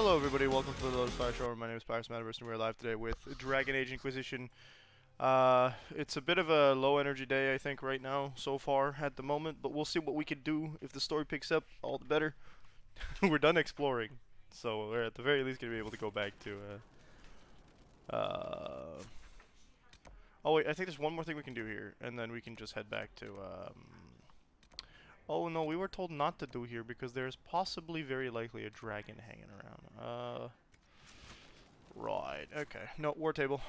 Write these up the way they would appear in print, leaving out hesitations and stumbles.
Hello everybody, welcome to the Lotus Fire Show. My name is Pirates Metaverse and we're live today with Dragon Age Inquisition. It's a bit of a low energy day I think right now, so far at the moment, but we'll see what we can do. If the story picks up, all the better. We're done exploring, so we're at the very least going to be able to go back to oh wait, I think there's one more thing we can do here, and then we can just head back to oh no, we were told not to do here because there's possibly very likely a dragon hanging around. Right, okay. No, war table.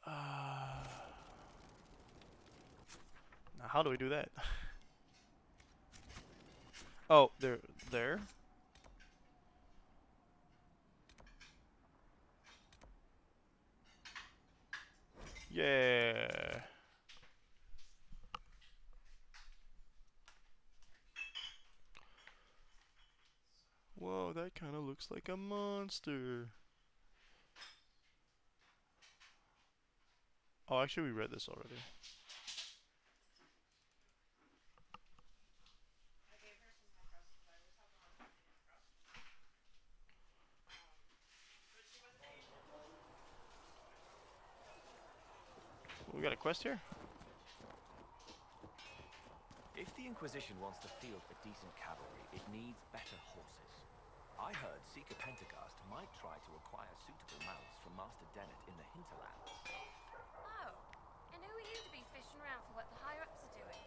Now how do we do that? Oh, there? Yeah. Whoa, that kind of looks like a monster. Oh, actually, we read this already. We got a quest here? If the Inquisition wants to field a decent cavalry, it needs better horses. I heard Seeker Pentagast might try to acquire suitable mounts from Master Dennett in the hinterlands. Oh, and who are you to be fishing around for what the higher-ups are doing?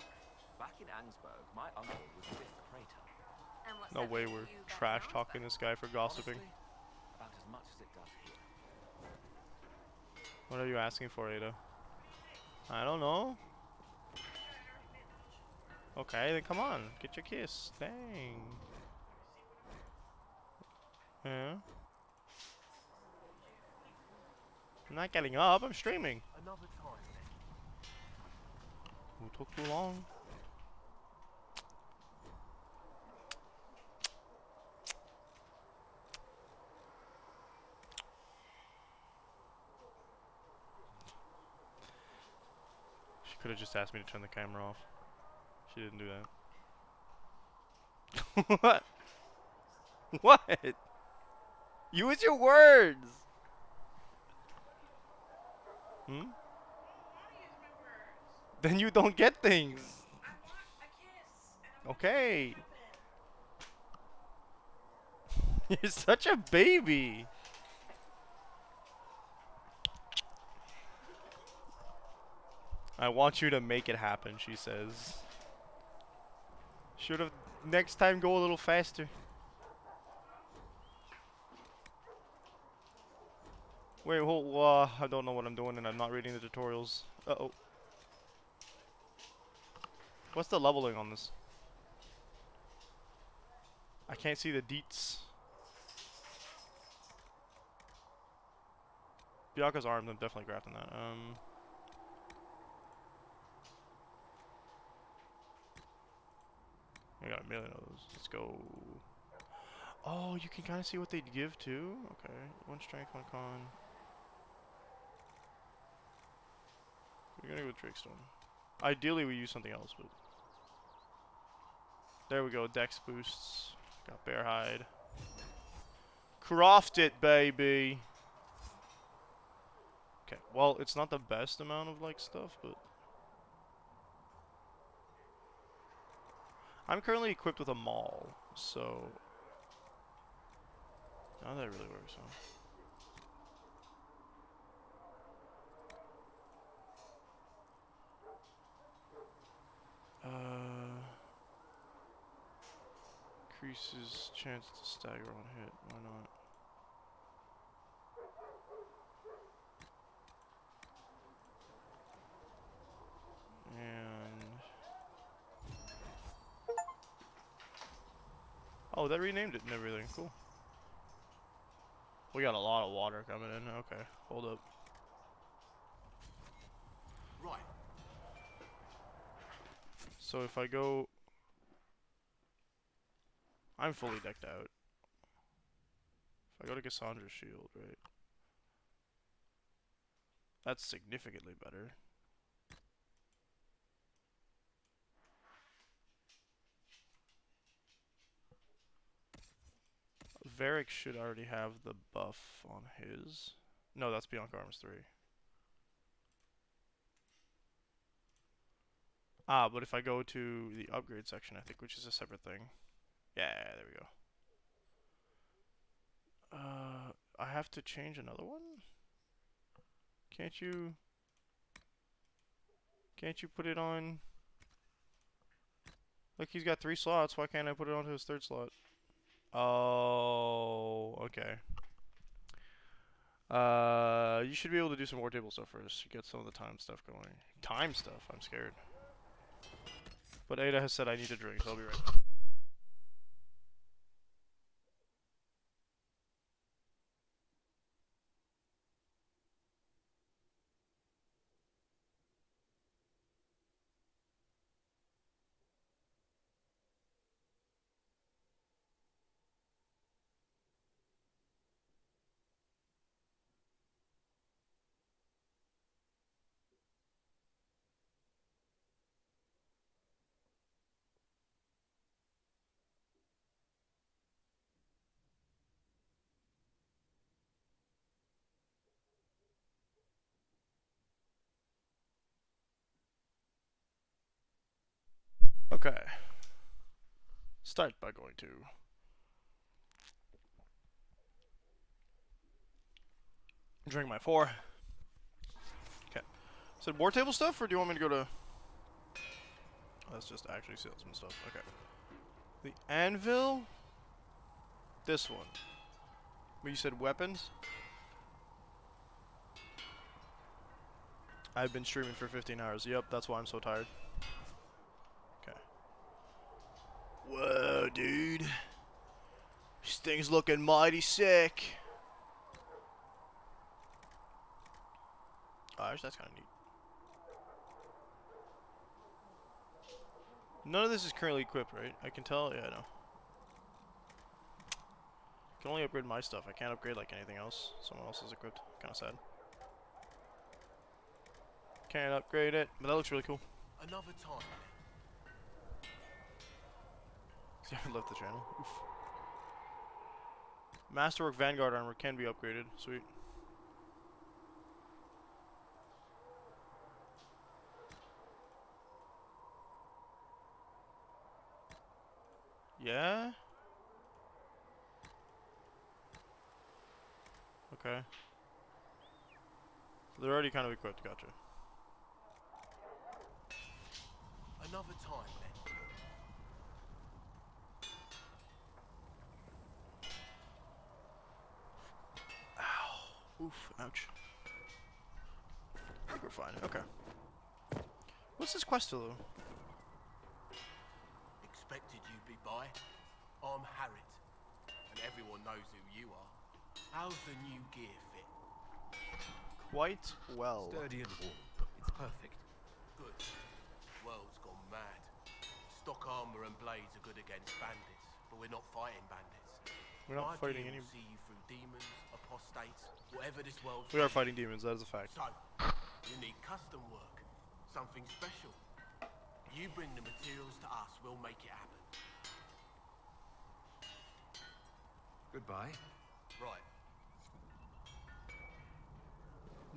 Back in Angsburg, my uncle was 5th Praetor. And what's No that way mean we're for you back in trash Arnsberg? talking this guy for gossiping. Honestly, about as much as it does here. What are you asking for, Ada? I don't know. Okay, then come on, get your kiss. Dang. Yeah. I'm not getting up, I'm streaming. Another time. Who took too long? She could have just asked me to turn the camera off. She didn't do that. What? What? Use your words! Hmm? Then you don't get things. Okay. You're such a baby. I want you to make it happen, she says. Should have next time go a little faster. Wait, hold, I don't know what I'm doing and I'm not reading the tutorials. Uh-oh. What's the leveling on this? I can't see the deets. Bianca's armed, I'm definitely grafting that. I got a million of those. Let's go. Oh, you can kind of see what they'd give too? Okay. One strength, one con. We're gonna go with Drakestone. Ideally, we use something else, but. There we go, dex boosts. Got bear hide. Craft it, baby! Okay, well, it's not the best amount of, like, stuff, but... I'm currently equipped with a maul, so... Now that really works, huh? Increases chance to stagger on hit, why not? And... Oh, that renamed it and everything, cool. We got a lot of water coming in, okay, hold up. Right. So if I go... I'm fully decked out. If I go to Cassandra's shield, right? That's significantly better. Varric should already have the buff on his. No, that's Bianca Arms 3. Ah, but if I go to the upgrade section, I think, which is a separate thing. Yeah, there we go. I have to change another one? Can't you put it on? Look, he's got 3 slots. Why can't I put it onto his 3rd slot? Oh, okay. You should be able to do some more table stuff first. Get some of the time stuff going. Time stuff? I'm scared. But Ada has said I need to drink, so I'll be right back. Okay. Start by going to drink my 4. Okay. So more table stuff, or do you want me to go to? Let's just actually sell some stuff. Okay. The anvil. This one. But you said weapons. I've been streaming for 15 hours. Yep, that's why I'm so tired. Okay. Whoa, dude. This thing's looking mighty sick. Oh, actually, that's kind of neat. None of this is currently equipped, right? I can tell? Yeah, I know. I can only upgrade my stuff. I can't upgrade like anything else. Someone else is equipped. Kind of sad. Can't upgrade it, but that looks really cool. Another time. See, I left the channel. Oof. Masterwork Vanguard armor can be upgraded. Sweet. Yeah? Okay. They're already kind of equipped. Gotcha. Another time then. Ow. Oof. Ouch. I think we're fine. Okay. What's this quest to do? Expected you'd be by. I'm Harriet, and everyone knows who you are. How's the new gear fit? Quite well. Sturdy and warm. It's perfect. Good. World's gone mad. Stock armor and blades are good against bandits, but we're not fighting bandits. We're not My fighting gear any. will see you through demons, apostates, whatever this world. We are fighting demons. That is a fact. So, you need custom work, something special. You bring the materials to us, we'll make it happen. Goodbye. Right.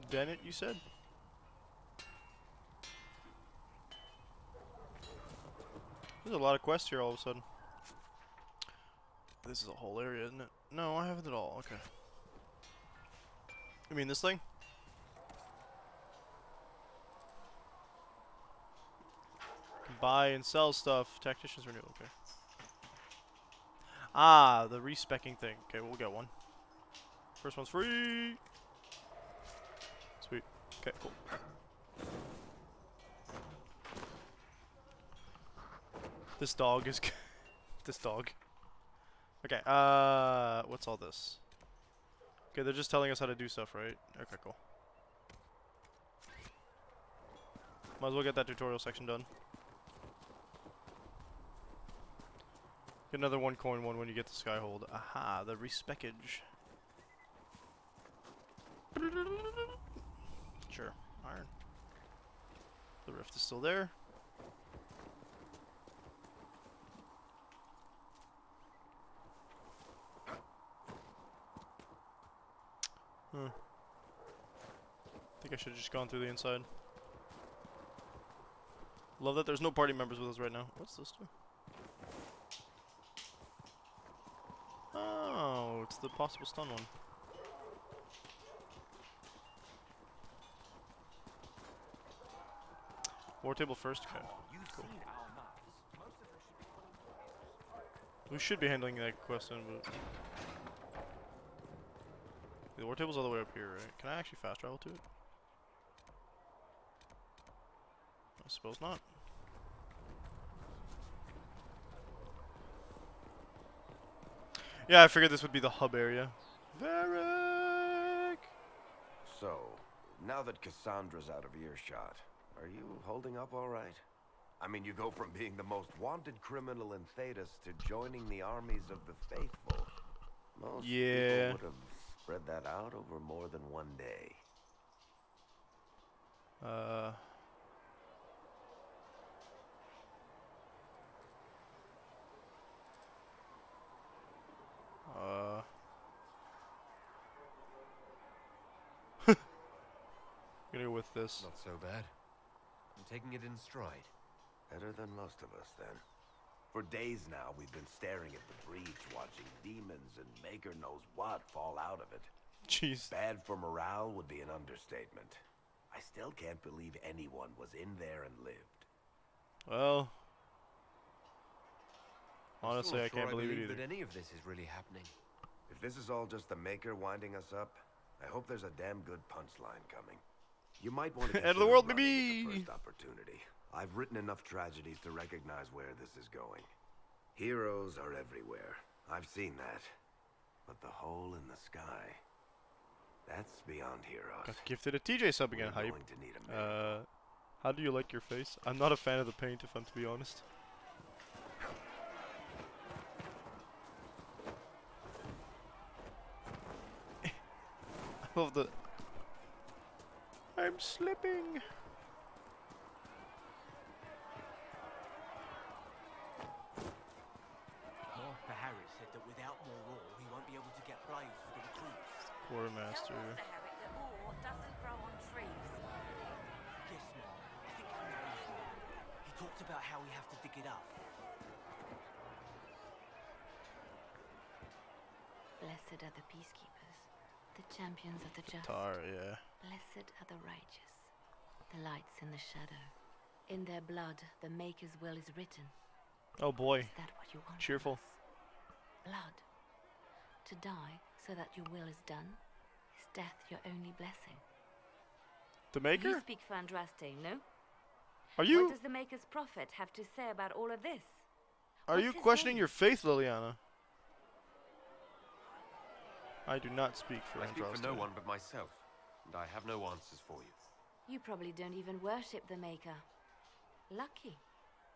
Dennett, you said? There's a lot of quests here all of a sudden. This is a whole area, isn't it? No, I haven't at all. Okay. You mean this thing? Can buy and sell stuff. Tactician's renewal. Okay. Ah, the respecking thing. Okay, we'll get one. First one's free. Sweet. Okay, cool. This dog is this dog. Okay, what's all this? Okay, they're just telling us how to do stuff, right? Okay, cool. Might as well get that tutorial section done. Get another 1 coin one when you get to Skyhold. Aha, the respeckage. Sure, iron. The rift is still there. Huh. I think I should have just gone through the inside. Love that there's no party members with us right now. What's this do? Oh, it's the possible stun one. War table first? Okay. You've Cool. seen our maps. Most of them should be close. We should be handling that question, but... The war table's all the way up here, right? Can I actually fast travel to it? I suppose not. Yeah, I figured this would be the hub area. Varric! So, now that Cassandra's out of earshot, are you holding up all right? I mean, you go from being the most wanted criminal in Thedas to joining the armies of the faithful. Most Yeah. people would have spread that out over more than one day. Gonna go with this. Not so bad. I'm taking it in stride. Better than most of us, then. For days now, we've been staring at the breach, watching demons and maker knows what fall out of it. Jeez. Bad for morale would be an understatement. I still can't believe anyone was in there and lived. Well, I'm honestly, still not I can't sure believe it either. that any of this is really happening. If this is all just the maker winding us up, I hope there's a damn good punchline coming. You might want to End of the world, consider running baby! at the first opportunity. I've written enough tragedies to recognize where this is going. Heroes are everywhere. I've seen that. But the hole in the sky, that's beyond heroes. Got gifted a TJ sub again. We're Hype. going to need a miracle. How do you like your face? I'm not a fan of the paint, if I'm to be honest. I love the... I'm slipping! Master Harris said that without more ore, he won't be able to get blades for the recruits. Quartermaster. Tell Master Herrick that ore doesn't grow on trees. Yes, Mom. I think he knows. He talked about how we have to dig it up. Blessed are the peacekeepers, the champions of the just. Tar, yeah. Blessed are the righteous, the lights in the shadow. In their blood, the Maker's will is written. Oh boy. Is that what you want? from Cheerful. us? Blood. To die so that your will is done? Is death your only blessing? The You Maker? speak for Andraste, no? Are What you does the Maker's prophet have to say about all of this? are what's you his questioning name? your faith, Liliana? I do not speak for I speak for Andraste. no one but myself, and I have no answers for you. You probably don't even worship the Maker. Lucky.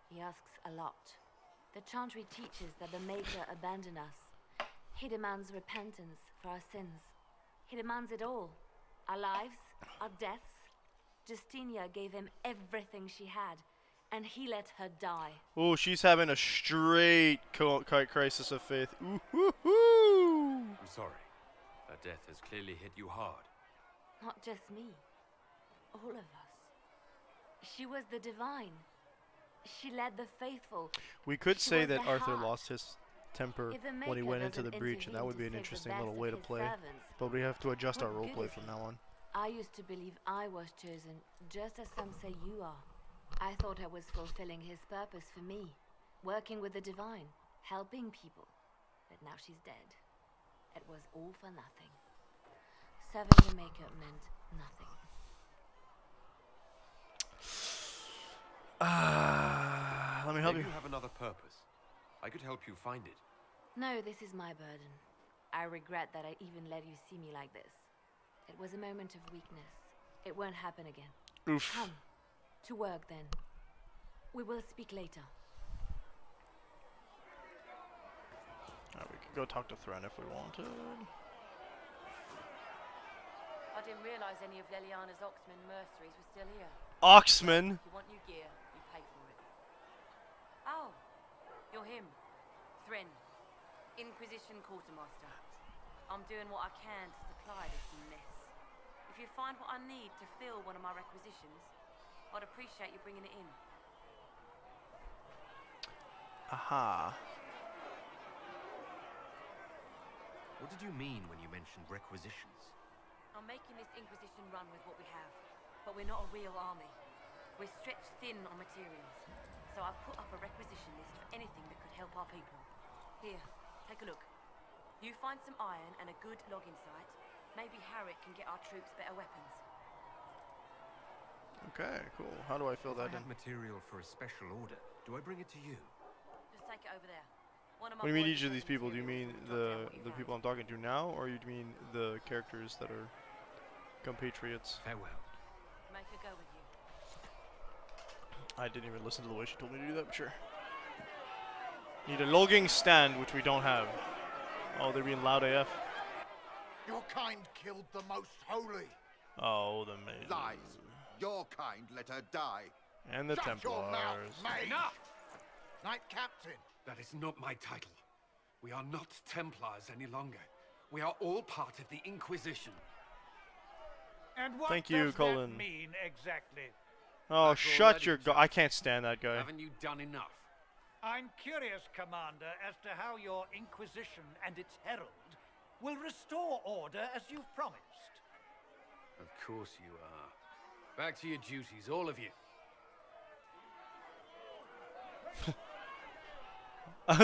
He asks a lot. The chantry teaches that the Maker abandoned us. He demands repentance for our sins. He demands it all. Our lives, our deaths. Justinia gave him everything she had, and he let her die. Oh, she's having a straight crisis of faith. Ooh, hoo, hoo. I'm sorry. That death has clearly hit you hard. Not just me. All of us. She was the divine. She led the faithful. We could She say was that the Arthur heart. lost his temper If the when he Maker went into the doesn't breach, and that intervene would be to an save the interesting best little of way to his play. servants, But we have to adjust our what roleplay good is from he? now on. I used to believe I was chosen, just as some say you are. I thought I was fulfilling his purpose for me, working with the divine, helping people. But now she's dead. It was all for nothing. Serving the Maker meant nothing. Let me help Maybe you. you have another purpose. I could help you find it. No, this is my burden. I regret that I even let you see me like this. It was a moment of weakness. It won't happen again. Oof. Come. To work then. We will speak later. We could go talk to Thran if we wanted. I didn't realise any of Leliana's Oxman mercenaries were still here. Oxman! If you want new gear, you pay for it. Oh, you're him. Thrin. Inquisition Quartermaster. I'm doing what I can to supply this mess. If you find what I need to fill one of my requisitions, I'd appreciate you bringing it in. Aha. What did you mean when you mentioned requisitions? I'm making this Inquisition run with what we have, but we're not a real army. We're stretched thin on materials, so I've put up a requisition list for anything that could help our people. Here, take a look. You find some iron and a good logging site, maybe Harriet can get our troops better weapons. Okay, cool. How do I fill that If I in? have material for a special order, do I bring it to you? Just take it over there. One of What my do you mean boys each of will these take people? Do you mean materials and jot down what you the found. people I'm talking to now, or you mean the characters that are compatriots? Farewell. Make her go with you. I didn't even listen to the way she told me to do that, but sure. Need a logging stand, which we don't have. Oh, they're being loud AF. Your kind killed the most holy. Oh, the mages. Lies. Your kind let her die. And the Shut your mouth, Templars. mate. Enough! Knight Captain. That is not my title. We are not Templars any longer. We are all part of the Inquisition. And what Thank you, does Colin. that mean exactly? Oh, That's shut already your I can't stand that guy. Haven't you done enough? I'm curious, Commander, as to how your Inquisition and its herald will restore order as you've promised. Of course you are. Back to your duties, all of you.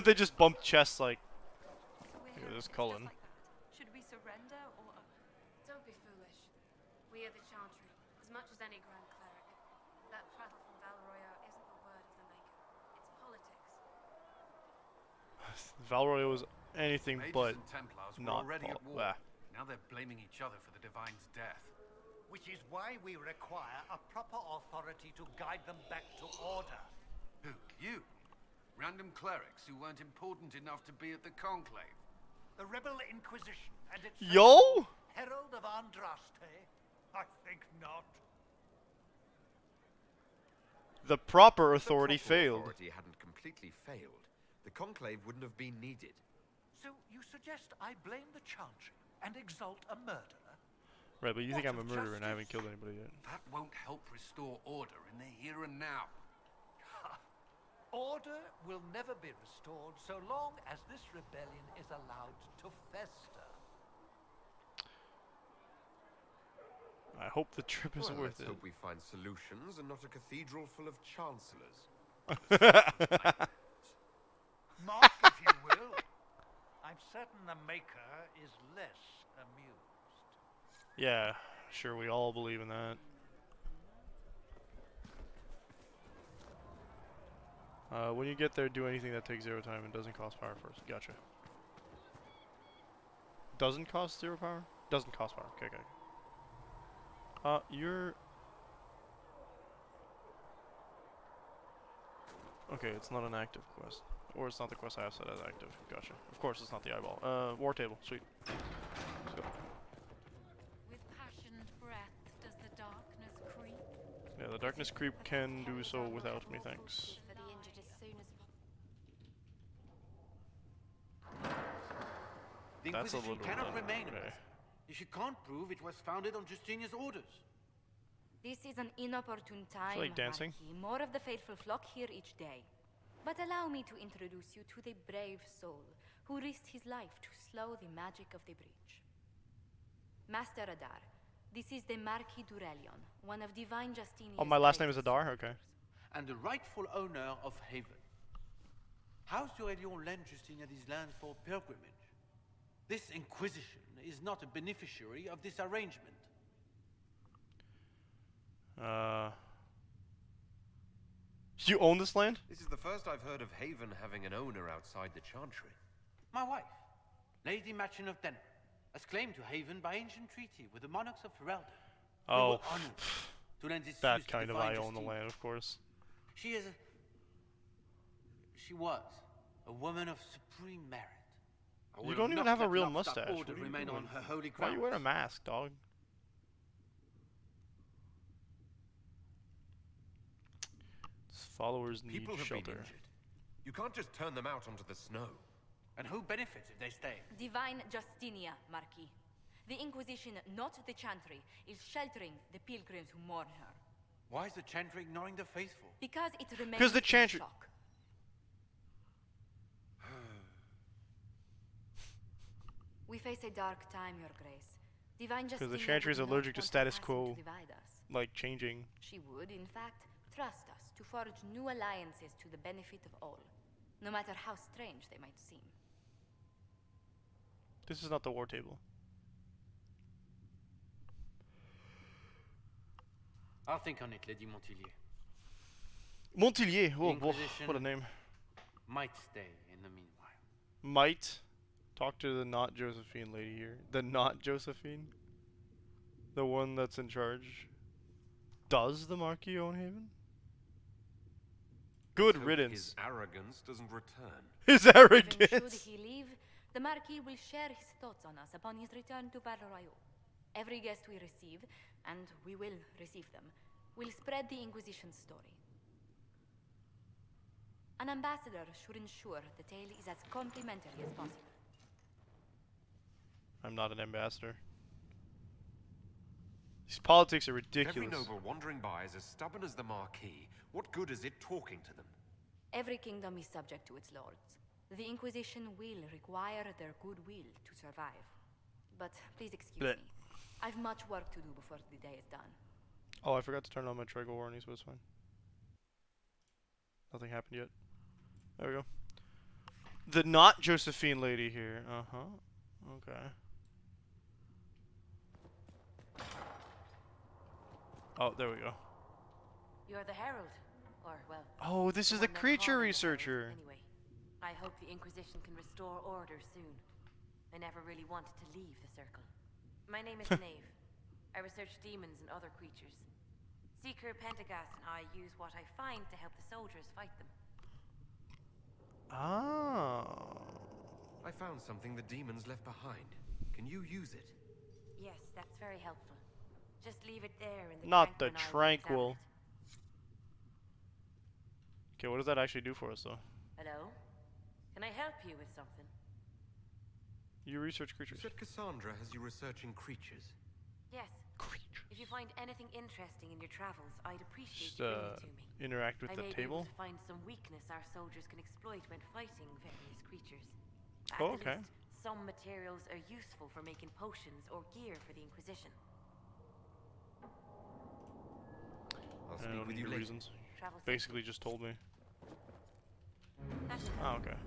They just bumped chests like. Look at this Cullen. Should we surrender or... Don't be foolish. We are the Chantry. As much as any Grand Cleric. That prattle from Valroya isn't the word of the Maker. It's politics. Valroy was anything Mages but and Templars were not already at pol- war. ah. Now they're blaming each other for the Divine's death. Which is why we require a proper authority to guide them back to order. Who? You? Random clerics who weren't important enough to be at the Conclave. The Rebel Inquisition and its Yo? Herald of Andraste? I think not. The proper If the authority proper failed. authority hadn't completely failed, the Conclave wouldn't have been needed. So you suggest I blame the Chantry and exalt a murderer? Right, but you think What I'm a of murderer and I haven't justice? killed anybody yet. That won't help restore order in the here and now. Order will never be restored so long as this rebellion is allowed to fester. I hope the trip is Well, worth let's it. hope we find solutions and not a cathedral full of chancellors. Mark, if you will. I'm certain the Maker is less amused. Yeah, sure, we all believe in that. When you get there, do anything that takes 0 time and doesn't cost power first. Gotcha. Doesn't cost 0 power? Doesn't cost power. Okay, okay. You're... Okay, it's not an active quest. Or it's not the quest I have set as active. Gotcha. Of course it's not the eyeball. War table. Sweet. Let's go. With passioned breath does the darkness creep. Yeah, the darkness creep can do so without me, thanks. For the injured as soon as The That's a Inquisition little cannot redundant, remain okay. if you can't prove it was founded on Justinian's orders. This is an inopportune time, like dancing. Marquis. More of the faithful flock here each day. But allow me to introduce you to the brave soul who risked his life to slow the magic of the breach. Master Adar, this is the Marquis d'Aurelion, one of Divine Justinian's Oh, my last name is greatest Adar? Okay. And the rightful owner of Haven. House d'Aurelion lent Justinian these lands for pilgrimage. This Inquisition is not a beneficiary of this arrangement. You own this land? This is the first I've heard of Haven having an owner outside the Chantry. My wife, Lady Machin of Denner, has claimed to Haven by ancient treaty with the monarchs of Ferelden. We Oh, were honored to lend its use that to kind of Divine I own the Justine. land, of course. She was a woman of supreme merit. I You will don't even not have a let real Lobstad mustache. Order What are you remain doing? on her holy Why are you wearing a grounds. mask, dog? Its followers need People have been shelter. injured. You can't just turn them out onto the snow. And who benefits if they stay? Divine Justinia, Marquis. The Inquisition, not the Chantry, is sheltering the pilgrims who mourn her. Why is the Chantry ignoring the faithful? Because it remains Because the in Chantry. shock. We face a dark time, Your Grace. Divine Because the Justinia Chantry is would not allergic to want status passing quo, to divide us. like changing. She would, in fact, trust us to forge new alliances to the benefit of all, no matter how strange they might seem. This is not the war table. I'll think on it, Lady Montillier. Montillier. Oh, whoa, Inquisition what a name. might stay in the meanwhile. Might talk to the not Josephine lady here. The not Josephine? The one that's in charge. Does the Marquis own Haven? Good So riddance. his arrogance doesn't return. His Even should arrogance. he leave, the Marquis will share his thoughts on us upon his return to Valoroyo. Every guest we receive, and we will receive them, will spread the Inquisition's story. An ambassador should ensure the tale is as complimentary as possible. I'm not an ambassador. These politics are If every ridiculous. noble wandering by is as stubborn as the Marquis, what good is it talking to them? Every kingdom is subject to its lords. The Inquisition will require their goodwill to survive. But please excuse Blech. me. I've much work to do before the day is done. Oh, I forgot to turn on my Trigal warnings, but it's fine. Nothing happened yet. There we go. The not Josephine lady here. Uh-huh. Okay. Oh, there we go. You're the Herald. Or, well... Oh, this is the one they're creature calling the researcher. Herald anyway, I hope the Inquisition can restore order soon. I never really wanted to leave the Circle. My name is Nave. I research demons and other creatures. Seeker Pentagast and I use what I find to help the soldiers fight them. Oh. I found something the demons left behind. Can you use it? Yes, that's very helpful. Just leave it there in the Not the and I will tranquil. examine Okay, what does that actually do for us, though? it. Hello? Can I help you with something? You research You creatures. said Cassandra has you researching creatures. Yes. Creatures. If you find anything interesting in your travels, I'd appreciate Just, you bringing it to me. interact with I the may be able table. to find some weakness our soldiers can exploit when fighting various creatures. At Oh, the okay. least, some materials are useful for making potions or gear for the Inquisition. I'll I speak don't with need you the later. reasons. Travel safely. Basically just told me. That's it. Oh, okay.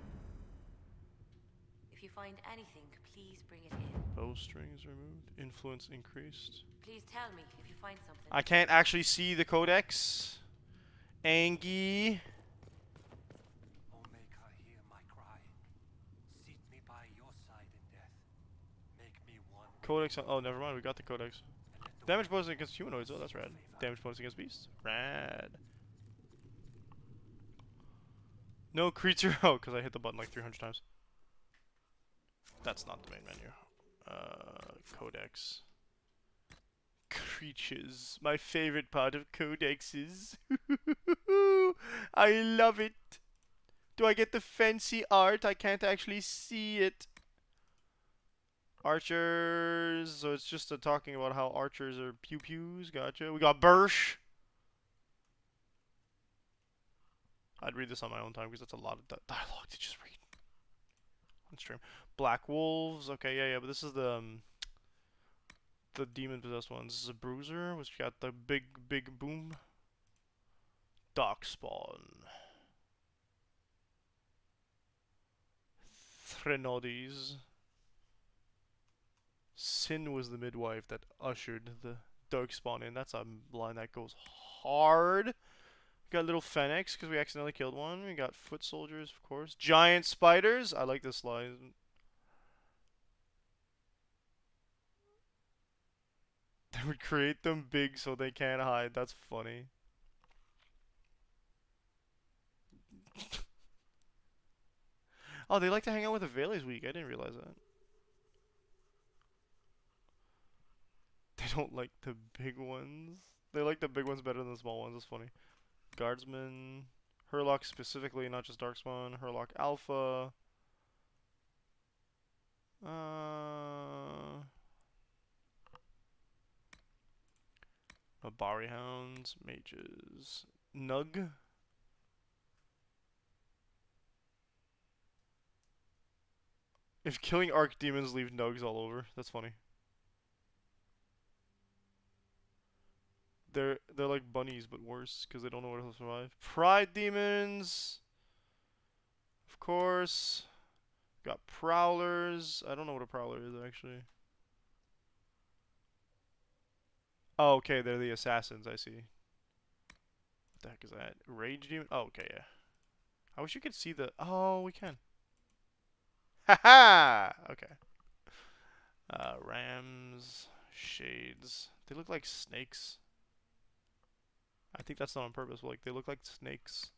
If you find anything, please bring it in. Bowstrings removed. Influence increased. Please tell me if you find something. I can't actually see the codex. Angie. O Maker, hear my cry. Seat me by your side in death. Make me one. Codex. Oh, never mind. We got the codex. Damage bonus against humanoids. Oh, that's rad. Damage bonus against beasts. Rad. No creature. Oh, because I hit the button like 300 times. That's not the main menu. Codex. Creatures. My favorite part of codexes. I love it. Do I get the fancy art? I can't actually see it. Archers. So it's just talking about how archers are pew-pews. Gotcha. We got Birch. I'd read this on my own time because that's a lot of dialogue to just read on stream. Black wolves. Okay, yeah, but this is the demon possessed ones. This is a bruiser, which got the big boom. Darkspawn. Threnodies. Sin was the midwife that ushered the Darkspawn in. That's a line that goes hard. Got little Fennecs because we accidentally killed one. We got foot soldiers, of course. Giant spiders. I like this line. They would create them big so they can't hide. That's funny. Oh, they like to hang out with the Vales week. I didn't realize that. They don't like the big ones. They like the big ones better than the small ones. That's funny. Guardsman. Herlock specifically, not just Darkspawn. Herlock Alpha. Bari Hounds, mages, Nug. If killing arc demons leave nugs all over, that's funny. They're like bunnies but worse because they don't know how to survive. Pride demons, of course. Got prowlers. I don't know what a prowler is actually. Oh, okay, they're the assassins. I see. What the heck is that? Rage demon. Oh, okay, yeah. I wish you could see the. Oh, we can. Haha. Okay. Rams, shades. They look like snakes. I think that's not on purpose, but like they look like snakes.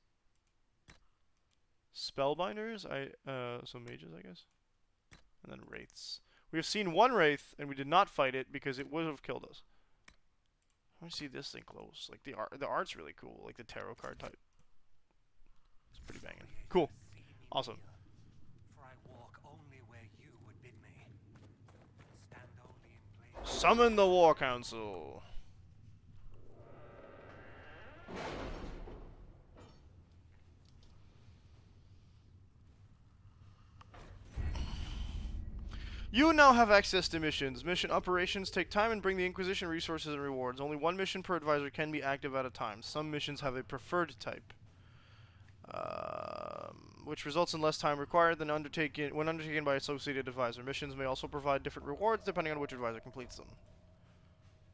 Spellbinders, so mages, I guess. And then wraiths. We have seen one wraith, and we did not fight it because it would have killed us. Let me see this thing close. Like the art's really cool, like the tarot card type. It's pretty banging. Cool. Awesome. For I walk only where you would bid me. Stand only in place. Summon the War Council. You now have access to missions. Mission operations take time and bring the Inquisition resources and rewards. Only one mission per advisor can be active at a time. Some missions have a preferred type, which results in less time required than when undertaken by associated advisor. Missions may also provide different rewards depending on which advisor completes them.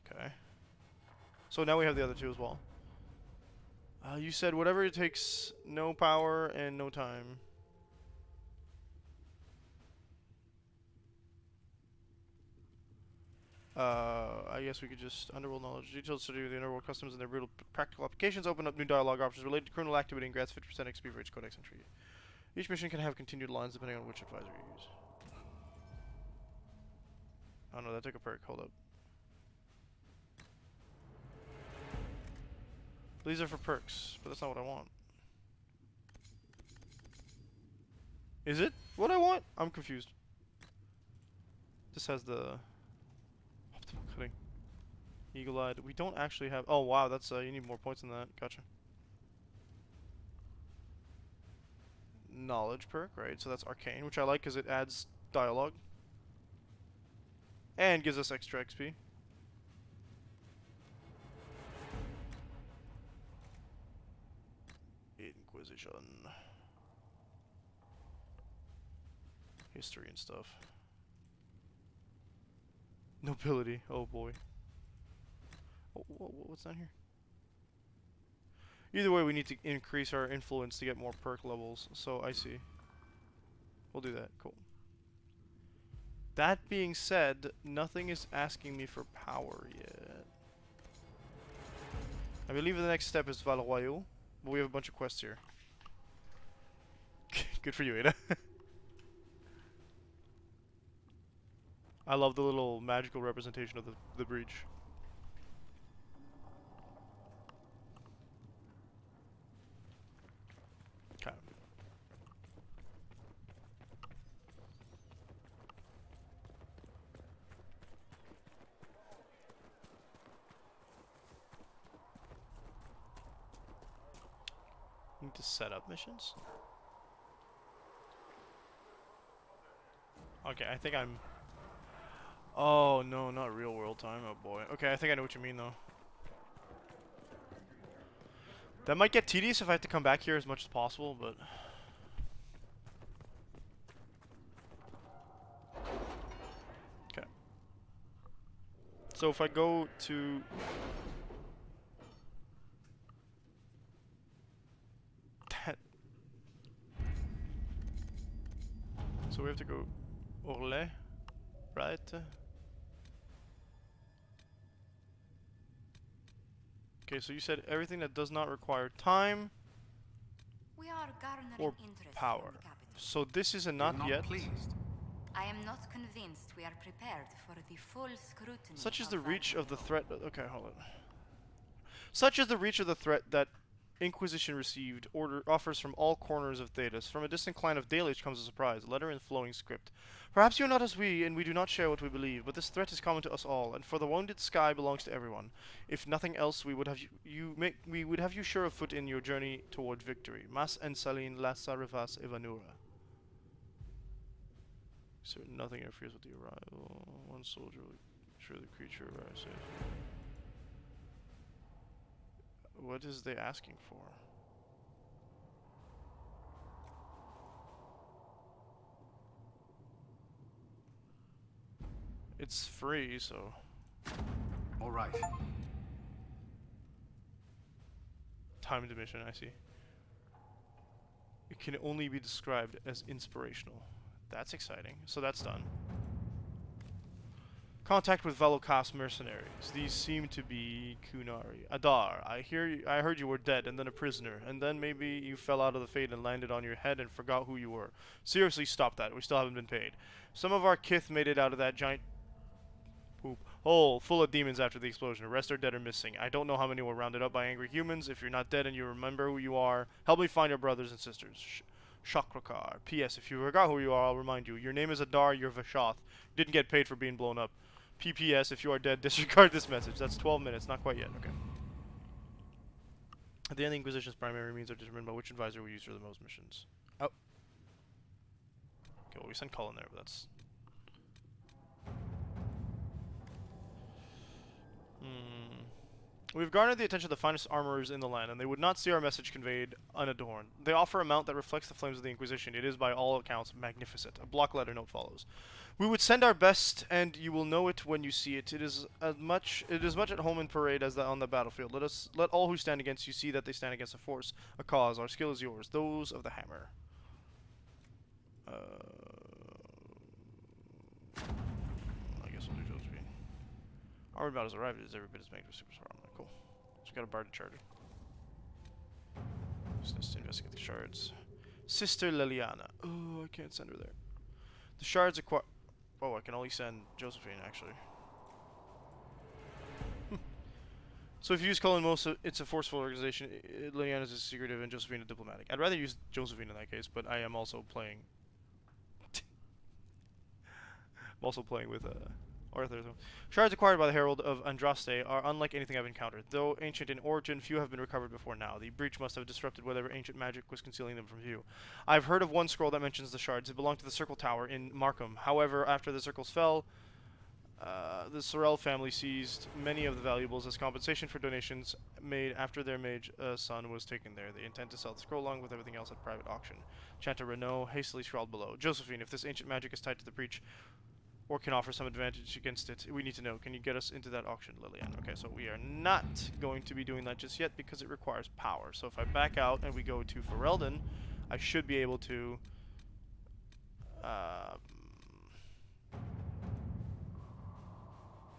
Okay. So now we have the other two as well. You said whatever it takes, no power and no time. I guess we could just underworld knowledge. Details to do with the underworld customs and their brutal practical applications open up new dialogue options related to criminal activity and grants 50% XP for each codex entry. Each mission can have continued lines depending on which advisor you use. Oh no, that took a perk. Hold up. These are for perks, but that's not what I want. Is it what I want? I'm confused. This has the optimal cutting. Eagle-eyed. We don't actually have. Oh wow, that's you need more points than that. Gotcha. Knowledge perk, right? So that's arcane, which I like because it adds dialogue and gives us extra XP. Inquisition. History and stuff. Nobility. Oh boy. Oh, what's down here? Either way, we need to increase our influence to get more perk levels. So I see. We'll do that. Cool. That being said, nothing is asking me for power yet. I believe the next step is Val Royal, but we have a bunch of quests here. Good for you, Ada. I love the little magical representation of the breach. Okay. Need to set up missions? Okay, I think I'm... Oh, no, not real world time. Oh, boy. Okay, I think I know what you mean, though. That might get tedious if I have to come back here as much as possible, but... Okay. So if I go to... So we have to go... Orlais, right? Okay, so you said everything that does not require time We are garnering or interest power. from the capital. So this is a not yet. I am not convinced we are prepared for the full scrutiny. Such is the reach of the threat. Okay, hold on. Such is the reach of the threat that Inquisition received offers from all corners of Thedas. From a distant clan of Dalish comes a surprise, a letter in flowing script. Perhaps you are not as we, and we do not share what we believe, but this threat is common to us all, and for the wounded sky belongs to everyone. If nothing else, we would have you sure of foot in your journey toward victory. Mas and Salin Lassa Rivas Evanura. Certain nothing interferes with the arrival. One soldier will ensure the creature arrives safe. What is they asking for? It's free, so. All right. Timed mission, I see. It can only be described as inspirational. That's exciting. So that's done. Contact with Velocast mercenaries. These seem to be Kunari. Adar, I heard you were dead and then a prisoner, and then maybe you fell out of the fate and landed on your head and forgot who you were. Seriously, stop that. We still haven't been paid. Some of our kith made it out of that giant poop hole full of demons after the explosion. The rest are dead or missing. I don't know how many were rounded up by angry humans. If you're not dead and you remember who you are, help me find your brothers and sisters. Shakrakar. P.S. If you forgot who you are, I'll remind you. Your name is Adar, you're Vashoth. You didn't get paid for being blown up. PPS, if you are dead, disregard this message. That's 12 minutes, not quite yet. Okay. At the end, the Inquisition's primary means are determined by which advisor we use for the most missions. Oh. Okay, well, we sent Cullen there, but that's... We've garnered the attention of the finest armorers in the land, and they would not see our message conveyed unadorned. They offer a mount that reflects the flames of the Inquisition. It is, by all accounts, magnificent. A block letter note follows. We would send our best, and you will know it when you see it. It is as much at home in parade as on the battlefield. Let all who stand against you see that they stand against a force, a cause. Our skill is yours, those of the hammer. I guess we'll do Josephine. Armored battle has arrived. It is every bit as magnificent as super armor. Cool. So we got a bard to charger. Just investigate the shards. Sister Liliana. Oh, I can't send her there. The shards acquire. Oh, I can only send Josephine, actually. So if you use Cullen most, it's a forceful organization. Liliana's is secretive and Josephine a diplomatic. I'd rather use Josephine in that case, but I am also playing. I'm also playing with Arthur. Shards acquired by the Herald of Andraste are unlike anything I've encountered. Though ancient in origin, few have been recovered before now. The breach must have disrupted whatever ancient magic was concealing them from view. I've heard of one scroll that mentions the shards. It belonged to the Circle Tower in Markham. However, after the circles fell, the Sorrel family seized many of the valuables as compensation for donations made after their mage son was taken there. They intend to sell the scroll along with everything else at private auction. Chanter Renault hastily scrawled below. Josephine, if this ancient magic is tied to the breach, or can offer some advantage against it, we need to know. Can you get us into that auction, Lillian? Okay, so we are not going to be doing that just yet because it requires power. So if I back out and we go to Ferelden, I should be able to...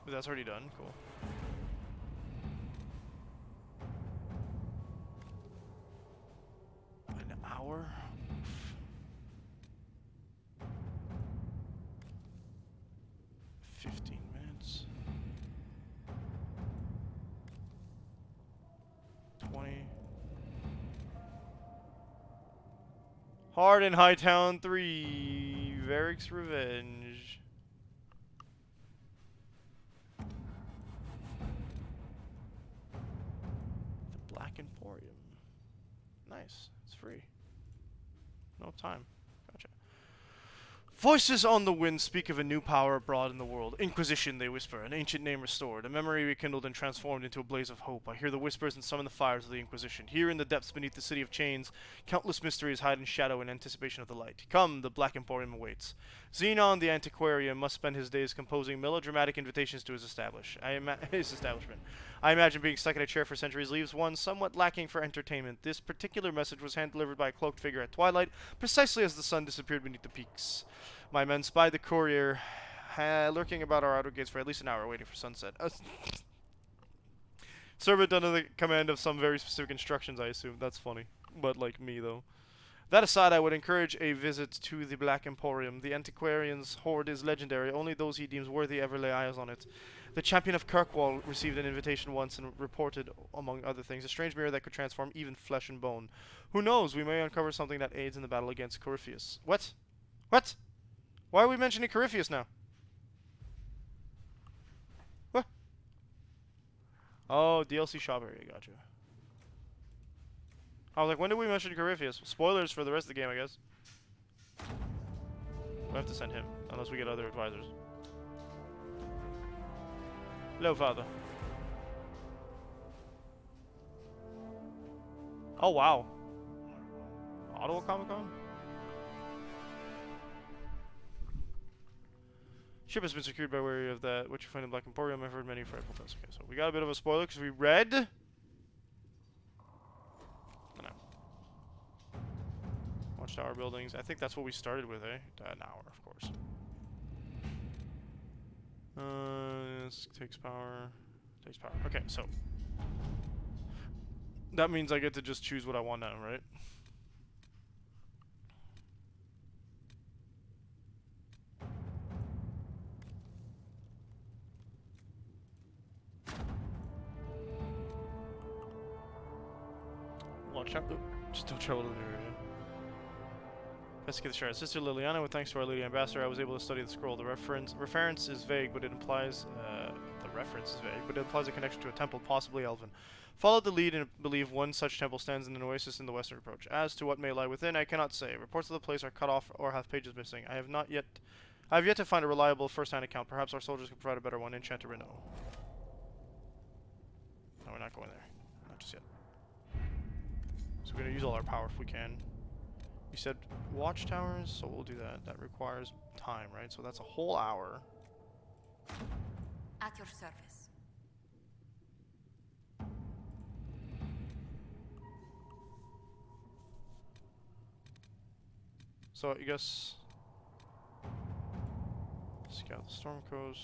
that's already done. Cool. An hour? 15 minutes. 20. Hard in Hightown 3. Varric's Revenge. The Black Emporium. Nice. It's free. No time. Gotcha. Voices on the wind speak of a new power abroad in the world. Inquisition, they whisper, an ancient name restored, a memory rekindled and transformed into a blaze of hope. I hear the whispers and summon the fires of the Inquisition. Here in the depths beneath the city of chains, countless mysteries hide in shadow in anticipation of the light. Come, the Black Emporium awaits. Xenon, the antiquarian, must spend his days composing melodramatic invitations to his establishment. I imagine being stuck in a chair for centuries leaves one somewhat lacking for entertainment. This particular message was hand-delivered by a cloaked figure at twilight, precisely as the sun disappeared beneath the peaks. My men spied the courier, lurking about our outer gates for at least an hour, waiting for sunset. Servant under the command of some very specific instructions, I assume. That's funny. But, like, me, though. That aside, I would encourage a visit to the Black Emporium. The antiquarian's hoard is legendary. Only those he deems worthy ever lay eyes on it. The champion of Kirkwall received an invitation once and reported, among other things, a strange mirror that could transform even flesh and bone. Who knows? We may uncover something that aids in the battle against Corypheus. What? What? Why are we mentioning Corypheus now? What? Oh, DLC shop area. Gotcha. I was like, when did we mention Corypheus? Spoilers for the rest of the game, I guess. We have to send him, unless we get other advisors. Hello, Father. Oh, wow. Ottawa Comic-Con? Ship has been secured by way of that. What you find in Black Emporium, I've heard many frightful things. Okay, so we got a bit of a spoiler because we read... Watchtower buildings. I think that's what we started with, eh? An hour, of course. This takes power. Takes power. Okay, so that means I get to just choose what I want now, right? Watch out. Just don't travel to the new area. Investigate the shard. Sister Liliana, with thanks to our Lady Ambassador, I was able to study the scroll. The reference is vague, but it implies a connection to a temple, possibly elven. Followed the lead and believe one such temple stands in an oasis in the western approach. As to what may lie within, I cannot say. Reports of the place are cut off or have pages missing. I have yet to find a reliable first-hand account. Perhaps our soldiers can provide a better one in Chantarino. No, we're not going there. Not just yet. So we're gonna use all our power if we can. You said watchtowers, so we'll do that. That requires time, right? So that's a whole hour. At your service. So I guess scout the Storm Coast.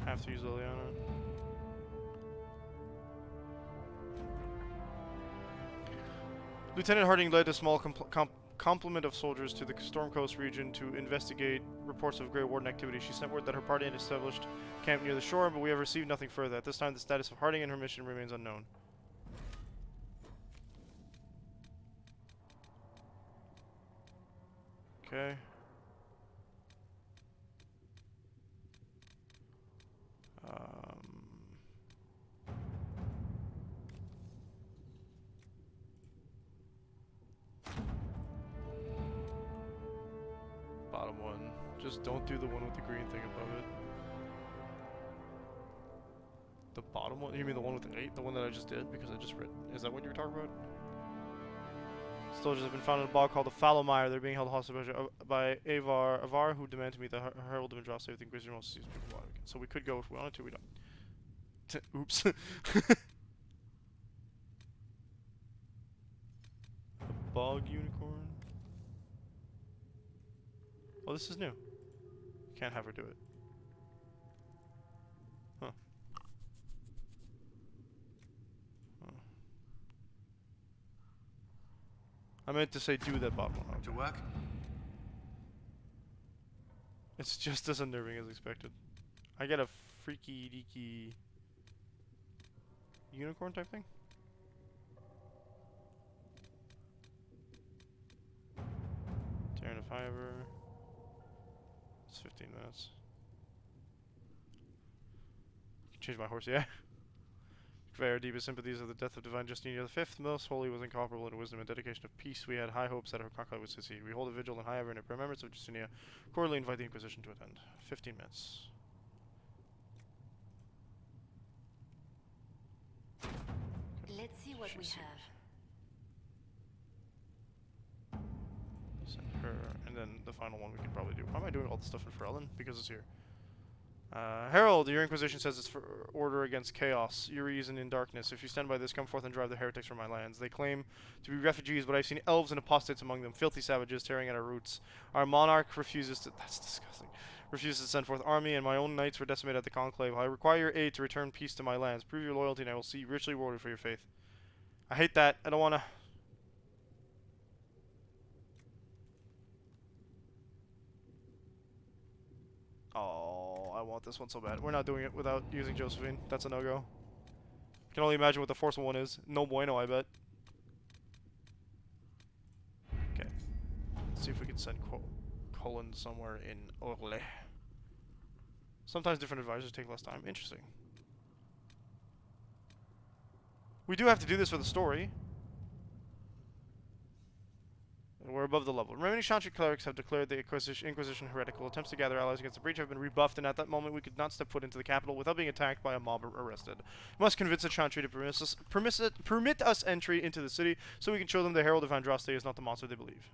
Have to use Liliana. Lieutenant Harding led a small complement of soldiers to the Storm Coast region to investigate reports of Grey Warden activity. She sent word that her party had established camp near the shore, but we have received nothing further. At this time, the status of Harding and her mission remains unknown. Okay. Bottom one. Just don't do the one with the green thing above it. The bottom one? You mean the one with the 8? The one that I just did? Because I just read. Is that what you were talking about? Soldiers have been found in a bog called the Fallowmire. They're being held hostage by Avar, who demand to meet the Herald of Indra. Save the Inquisition wants to see people alive again. So we could go if we wanted to. We don't. Oops. A bog unicorn. Oh, this is new. Can't have her do it. Huh. I meant to say do that bottom one. Okay. To work? It's just as unnerving as expected. I get a freaky deaky unicorn type thing? Tearing a fiber. It's 15 minutes. Change my horse, yeah. Convey our deepest sympathies of the death of Divine Justina V. Most holy was incomparable in wisdom and dedication of peace. We had high hopes that her conclave would succeed. We hold a vigil in high honor in remembrance of Justinia. Cordially invite the Inquisition to attend. 15 minutes. Let's see what we have. Send her, and then the final one we can probably do. Why am I doing all the stuff in Ferelden? Because it's here. Herald, your Inquisition says it's for order against chaos. You reason in darkness. If you stand by this, come forth and drive the heretics from my lands. They claim to be refugees, but I've seen elves and apostates among them, filthy savages tearing at our roots. Our monarch refuses to... That's disgusting. Refuses to send forth army, and my own knights were decimated at the conclave. I require your aid to return peace to my lands. Prove your loyalty, and I will see you richly rewarded for your faith. I hate that. I don't want to... Oh, I want this one so bad. We're not doing it without using Josephine. That's a no-go. Can only imagine what the forceful one is. No bueno, I bet. Okay. Let's see if we can send Colin somewhere in Orle. Sometimes different advisors take less time. Interesting. We do have to do this for the story. And we're above the level. Remaining Chantry clerics have declared the Inquisition heretical. Attempts to gather allies against the breach have been rebuffed, and at that moment we could not step foot into the capital without being attacked by a mob or arrested. We must convince the Chantry to permit us entry into the city, so we can show them the Herald of Andraste is not the monster they believe.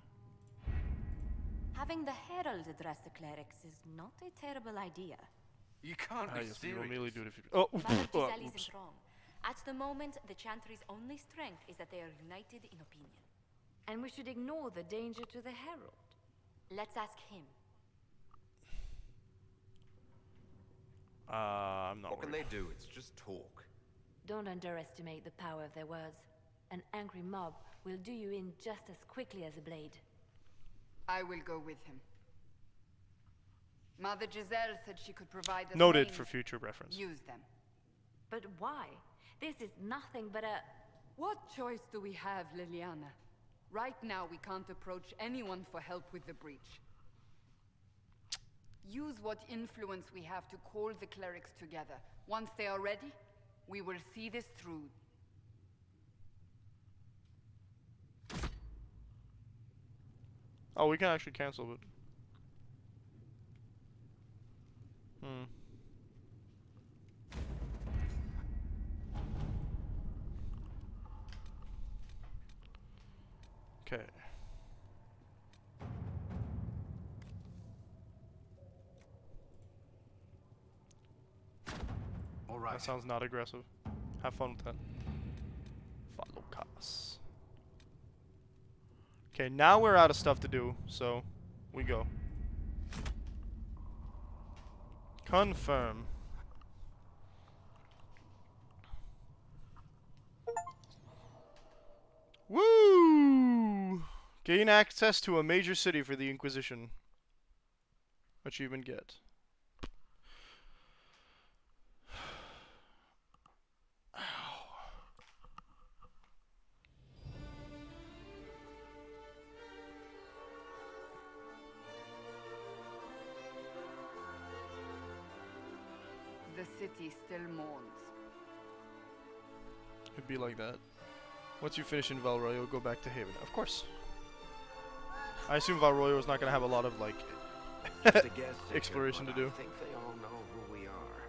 Having the Herald address the clerics is not a terrible idea. You can't be Yes, you will serious. immediately do it if you... Oh, Giselle oops. isn't wrong. At the moment, the Chantry's only strength is that they are united in opinion. And we should ignore the danger to the Herald. Let's ask him. I'm not What can worried. they do? It's just talk. Don't underestimate the power of their words. An angry mob will do you in just as quickly as a blade. I will go with him. Mother Giselle said she could provide us Noted names. for future reference. Use them. But why? This is nothing but a... What choice do we have, Liliana? Right now, we can't approach anyone for help with the breach. Use what influence we have to call the clerics together. Once they are ready, we will see this through. Oh, we can actually cancel it. Okay. All right. That sounds not aggressive. Have fun with that. Follow Cas. Okay, now we're out of stuff to do, so we go. Confirm. Woo! Gain access to a major city for the Inquisition. Achievement get. The city still mourns. It'd be like that. Once you finish in Valroyo, go back to Haven. Of course. I assume Valroyo is not going to have a lot of, like, Just a guess, exploration to but do. I think they all know who we are.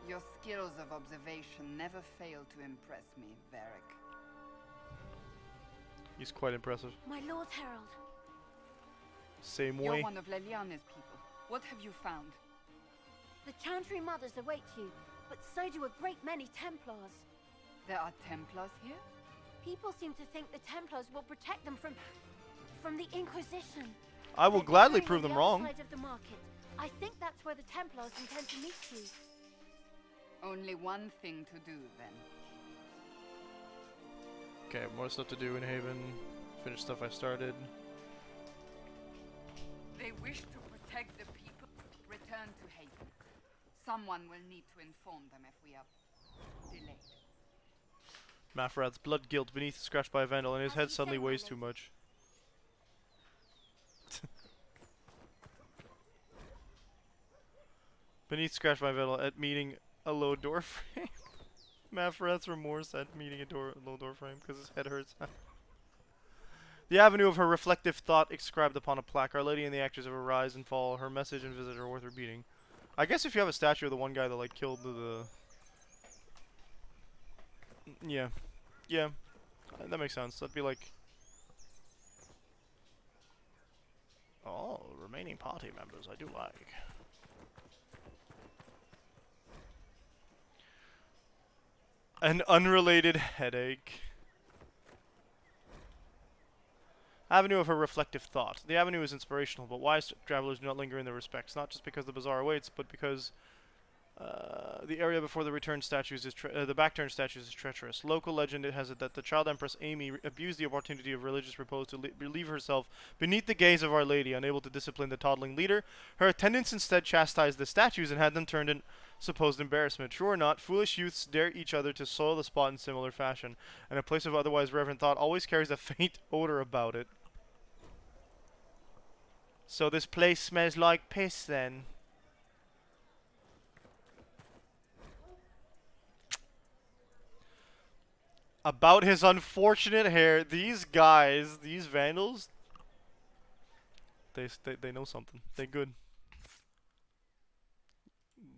Your skills of observation never fail to impress me, Varric. He's quite impressive. My Lord Herald. Same You're way. one of Leliana's people. What have you found? The Chantry Mothers await you, but so do a great many Templars. There are Templars here? People seem to think the Templars will protect them from the Inquisition. I will They're gladly gathering prove on them the wrong. outside of the market. I think that's where the Templars intend to meet you. Only one thing to do, then. Okay, more stuff to do in Haven. Finish stuff I started. They wish to protect the people. Return to Haven. Someone will need to inform them if we are delayed. Mafrad's blood guilt beneath scratched by a vandal, and his head suddenly weighs too much. Beneath scratched by a vandal at meeting a low door frame. Mafrad's remorse at meeting a low door frame because his head hurts. The avenue of her reflective thought inscribed upon a plaque. Our Lady and the actors of her rise and fall. Her message and visit are worth her beating. I guess if you have a statue of the one guy that like killed the yeah. Yeah. That makes sense. That'd be like... Oh, remaining party members, I do like. An unrelated headache. Avenue of her reflective thought. The avenue is inspirational, but wise travelers do not linger in their respects, not just because the bazaar awaits, but because The area before the return statues is the back-turned statues is treacherous. Local legend has it that the child Empress Amy abused the opportunity of religious repose to relieve herself beneath the gaze of Our Lady, unable to discipline the toddling leader. Her attendants instead chastised the statues and had them turned in supposed embarrassment. True or not, foolish youths dare each other to soil the spot in similar fashion, and a place of otherwise reverent thought always carries a faint odor about it. So this place smells like piss, then. About his unfortunate hair, these guys, these vandals, they know something. They good.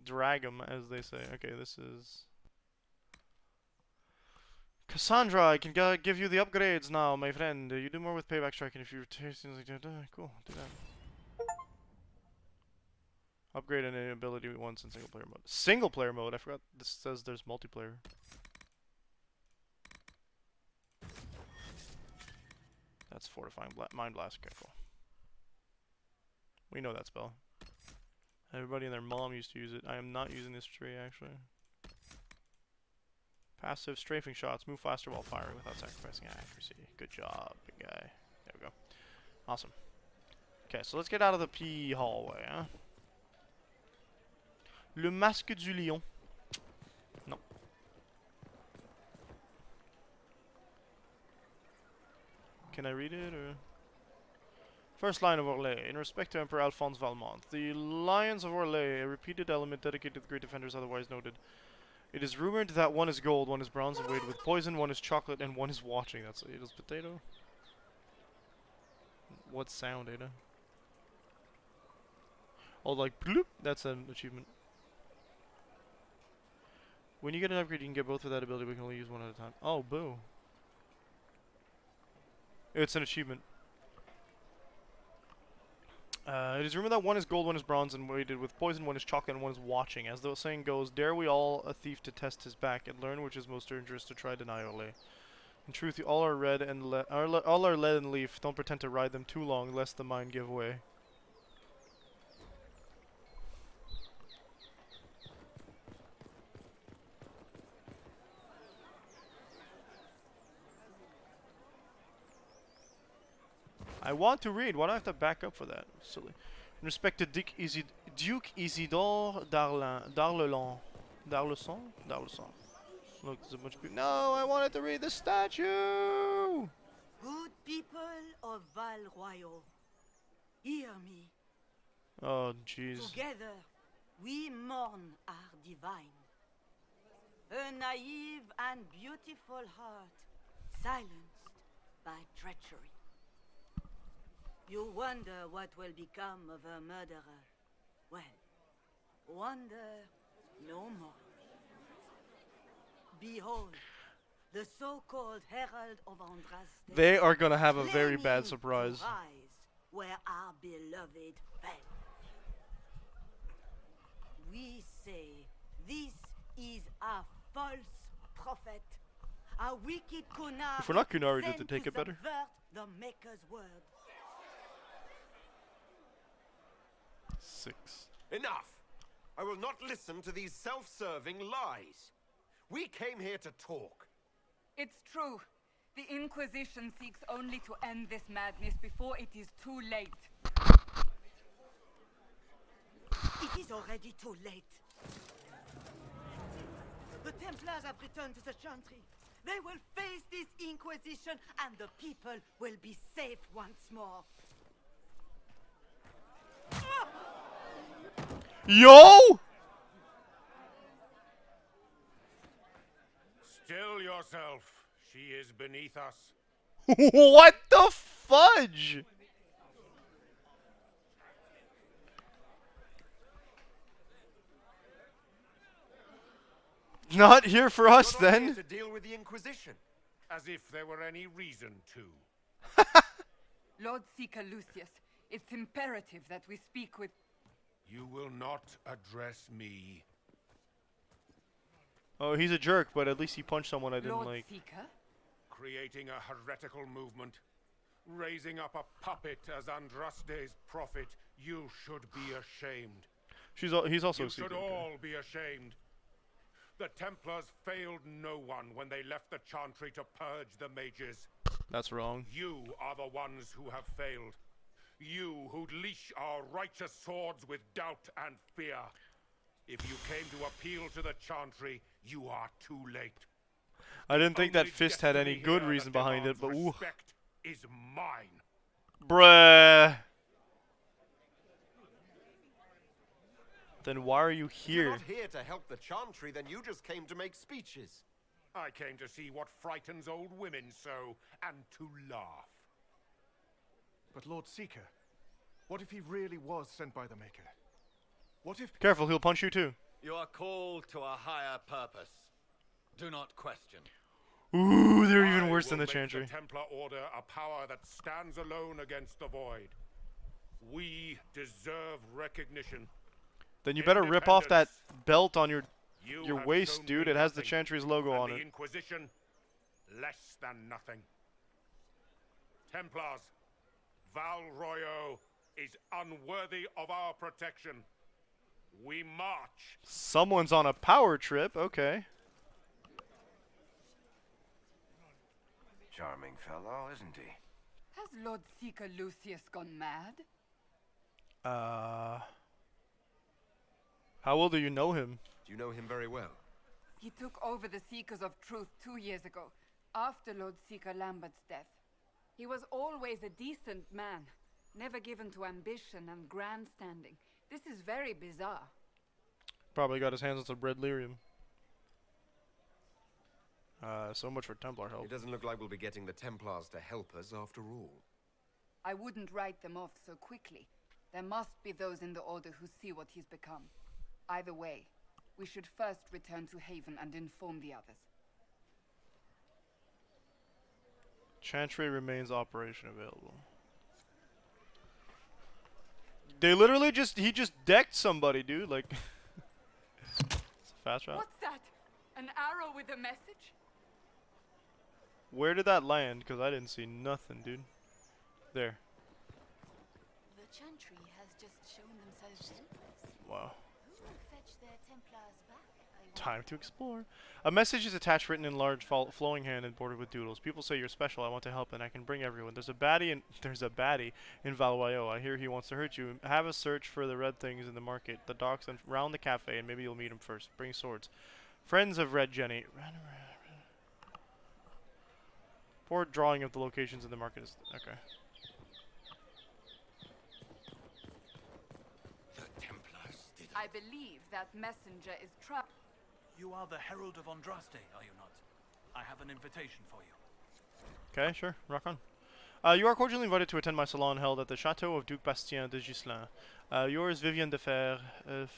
Drag 'em, as they say. Okay, this is Cassandra. I can give you the upgrades now, my friend. You do more with payback striking if you're tasting like that. Cool, do that. Upgrade any ability once in single player mode. Single player mode. I forgot. This says there's multiplayer. That's fortifying mind blast. Okay, cool. We know that spell. Everybody and their mom used to use it. I am not using this tree actually. Passive strafing shots. Move faster while firing without sacrificing accuracy. Good job, big guy. There we go. Awesome. Okay, so let's get out of the P hallway, huh? Le Masque du Lion. No. Can I read it or? First line of Orlais. In respect to Emperor Alphonse Valmont, the Lions of Orlais, a repeated element dedicated to the great defenders otherwise noted. It is rumored that one is gold, one is bronze and weighted with poison, one is chocolate, and one is watching. That's Ada's potato. What sound, Ada? Oh, like bloop. That's an achievement. When you get an upgrade, you can get both with that ability. We can only use one at a time. Oh, boo. It's an achievement. It is rumored that one is gold, one is bronze, and weighted with poison, one is chocolate, and one is watching. As the saying goes, dare we all a thief to test his back, and learn which is most dangerous to try deny Ole. In truth, all are red and all are lead and leaf. Don't pretend to ride them too long, lest the mind give way. I want to read. Why do I have to back up for that? Silly. In respect to Duke Isidore Darleson. Look, there's a bunch of people. No, I wanted to read the statue! Good people of Val Royal, hear me. Oh, jeez. Together, we mourn our divine. A naive and beautiful heart, silenced by treachery. You wonder what will become of a murderer. Well, wonder no more. Behold, the so-called Herald of Andraste. They are gonna have a very bad surprise. Where our beloved fell. We say this is a false prophet, a wicked Kunari. If we're not Kunari, did they take it better? The Maker's word. 6. Enough! I will not listen to these self-serving lies. We came here to talk. It's true. The Inquisition seeks only to end this madness before it is too late. It is already too late. The Templars have returned to the Chantry. They will face this Inquisition and the people will be safe once more. Yo! Still yourself. She is beneath us. What the fudge? Not here for us, You're not then. here to deal with the Inquisition. As if there were any reason to. Lord Seeker Lucius, it's imperative that we speak with... You will not address me. Oh, he's a jerk, but at least he punched someone I didn't Lord like. Seeker? Creating a heretical movement. Raising up a puppet as Andraste's prophet. You should be ashamed. He's also You a Seeker. should all be ashamed. The Templars failed no one when they left the Chantry to purge the mages. That's wrong. You are the ones who have failed. You who leash our righteous swords with doubt and fear. If you came to appeal to the Chantry, you are too late. I didn't think that fist had any good reason behind it, but ooh. Respect is mine. Bruh. Then why are you If you're here? not here to help the Chantry, then you just came to make speeches. I came to see what frightens old women so, and to laugh. But Lord Seeker, what if he really was sent by the Maker? What if... Careful, he'll punch you too. You are called to a higher purpose. Do not question. Ooh, they're even worse than the The Chantry. Templar Order a power that stands alone against the Void. We deserve recognition. Then you better rip off that belt on your You have waist, shown dude. me It has the nothing, Chantry's logo and on the it. Inquisition, less than nothing. Templars, Val Royo is unworthy of our protection. We march. Someone's on a power trip. Okay. Charming fellow, isn't he? Has Lord Seeker Lucius gone mad? How well do you know him? Do you know him very well? He took over the Seekers of Truth 2 years ago, after Lord Seeker Lambert's death. He was always a decent man, never given to ambition and grandstanding. This is very bizarre. Probably got his hands on some red lyrium. So much for Templar help. It doesn't look like we'll be getting the Templars to help us after all. I wouldn't write them off so quickly. There must be those in the Order who see what he's become. Either way, we should first return to Haven and inform the others. Chantry remains operation available. They literally he just decked somebody, dude. Like, it's a fast route. What's that? An arrow with a message? Where did that land? Because I didn't see nothing, dude. There. The Chantry has just shown themselves Templars. Wow. Who will fetch their Templars back? Time to explore. A message is attached, written in large, flowing hand and bordered with doodles. People say you're special. I want to help, and I can bring everyone. There's a baddie in Valwayo. I hear he wants to hurt you. Have a search for the red things in the market, the docks, and round the cafe, and maybe you'll meet him first. Bring swords. Friends of Red Jenny. Poor drawing of the locations in the market is okay. I believe that messenger is trapped. You are the Herald of Andraste, are you not? I have an invitation for you. Okay, sure. Rock on. You are cordially invited to attend my salon held at the Chateau of Duc Bastien de Gislain. Yours, Vivian de Fer,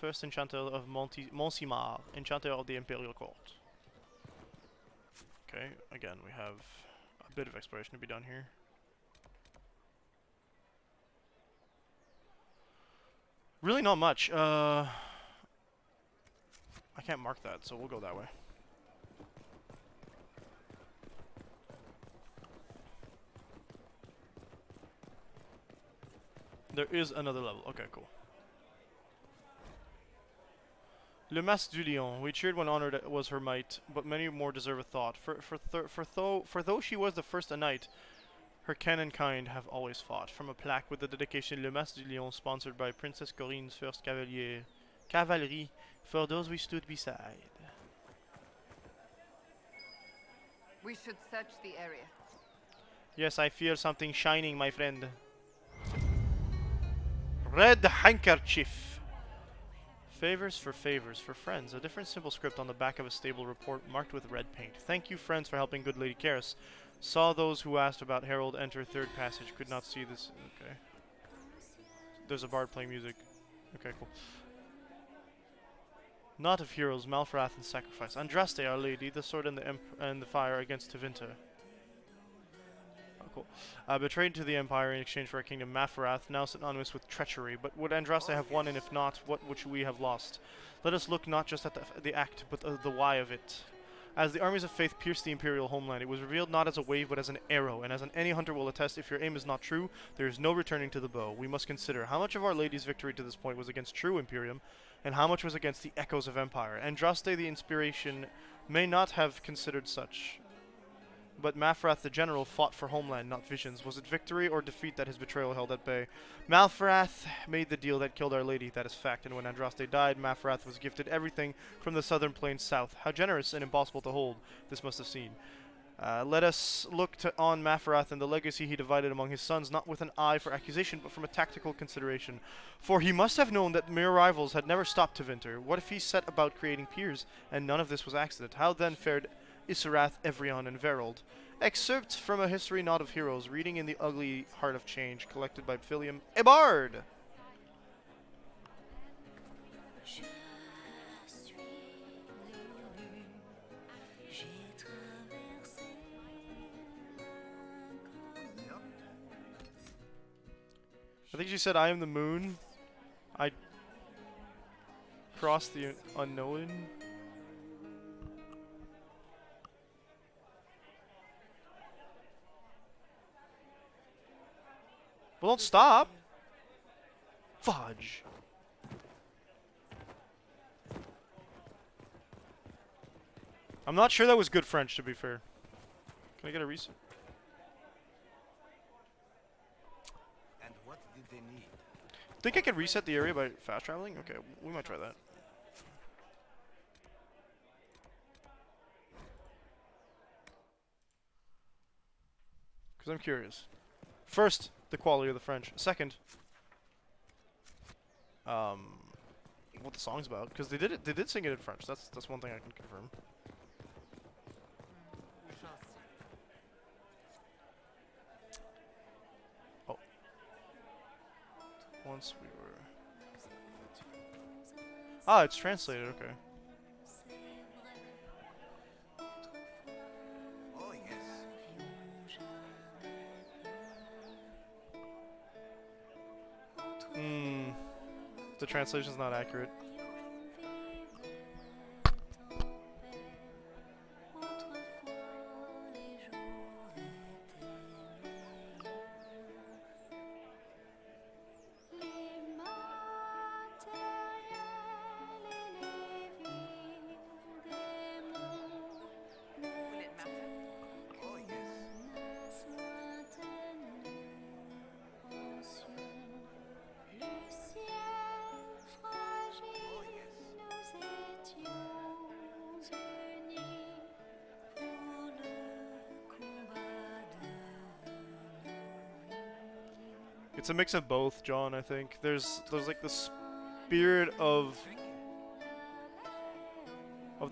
first enchanter of Montsimar, enchanter of the Imperial Court. Okay, again, we have a bit of exploration to be done here. Really not much. I can't mark that, so we'll go that way. There is another level. Okay, cool. Le Mas du Lion. We cheered when honored was her might, but many more deserve a thought. For though she was the first a knight, her kin and kind have always fought. From a plaque with the dedication Le Mas du Lion, sponsored by Princess Corinne's first cavalry, for those we stood beside. We should search the area. Yes, I feel something shining, my friend. Red handkerchief. Favors for friends. A different simple script on the back of a stable report marked with red paint. Thank you, friends, for helping good Lady Karis. Saw those who asked about Herald enter third passage. Could not see this. Okay. There's a bard playing music. Okay, cool. Not of heroes, Malfrath and sacrifice. Andraste, our lady, the sword and the fire against Tevinter. Oh, cool. Betrayed to the Empire in exchange for our kingdom, Malfrath, now synonymous with treachery. But would Andraste have won, and if not, what would we have lost? Let us look not just at the act, but the why of it. As the armies of faith pierced the imperial homeland, it was revealed not as a wave but as an arrow, and as any hunter will attest, if your aim is not true, there is no returning to the bow. We must consider how much of Our Lady's victory to this point was against true Imperium, and how much was against the echoes of Empire. Andraste the Inspiration may not have considered such. But Mafrath the General fought for homeland, not visions. Was it victory or defeat that his betrayal held at bay? Malfarath made the deal that killed Our Lady, that is fact, and when Andraste died, Mafrath was gifted everything from the southern plains south. How generous and impossible to hold, this must have seemed. Let us look on Mafarath and the legacy he divided among his sons, not with an eye for accusation, but from a tactical consideration. For he must have known that mere rivals had never stopped to winter. What if he set about creating peers, and none of this was accident? How then fared Isarath, Evrion, and Verold? Excerpt from a history not of heroes, reading in the ugly heart of change, collected by Philium Ebard. I think she said, I am the moon. I crossed the unknown. Well, don't stop. Fudge. I'm not sure that was good French, to be fair. Can I get a reset? And what did they need? Think I could reset the area by fast traveling? Okay, we might try that. Because I'm curious. First, the quality of the French. Second, what the song's about. Because they did sing it in French. That's one thing I can confirm. Oh. Once we were... Ah, it's translated, okay. The translation's not accurate. It's a mix of both, John, I think. There's like the spirit of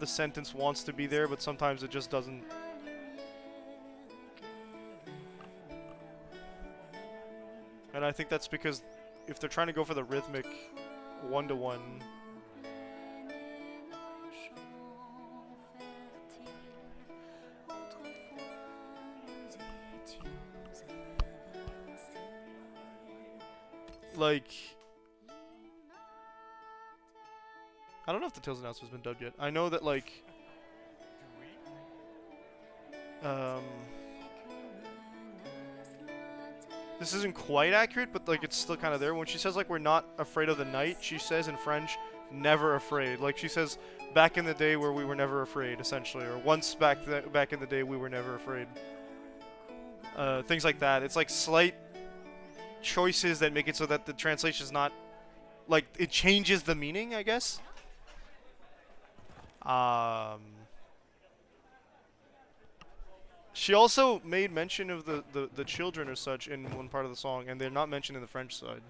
the sentence wants to be there, but sometimes it just doesn't. And I think that's because if they're trying to go for the rhythmic one-to-one, like, I don't know if the Tales announcement has been dubbed yet. I know that, like, this isn't quite accurate, but, like, it's still kind of there. When she says, like, we're not afraid of the night, she says in French, never afraid. Like, she says, back in the day where we were never afraid, essentially. Or once back in the day we were never afraid. Things like that. It's, like, slight choices that make it so that the translation is not, like, it changes the meaning, I guess. She also made mention of the children or such in one part of the song, and they're not mentioned in the French side.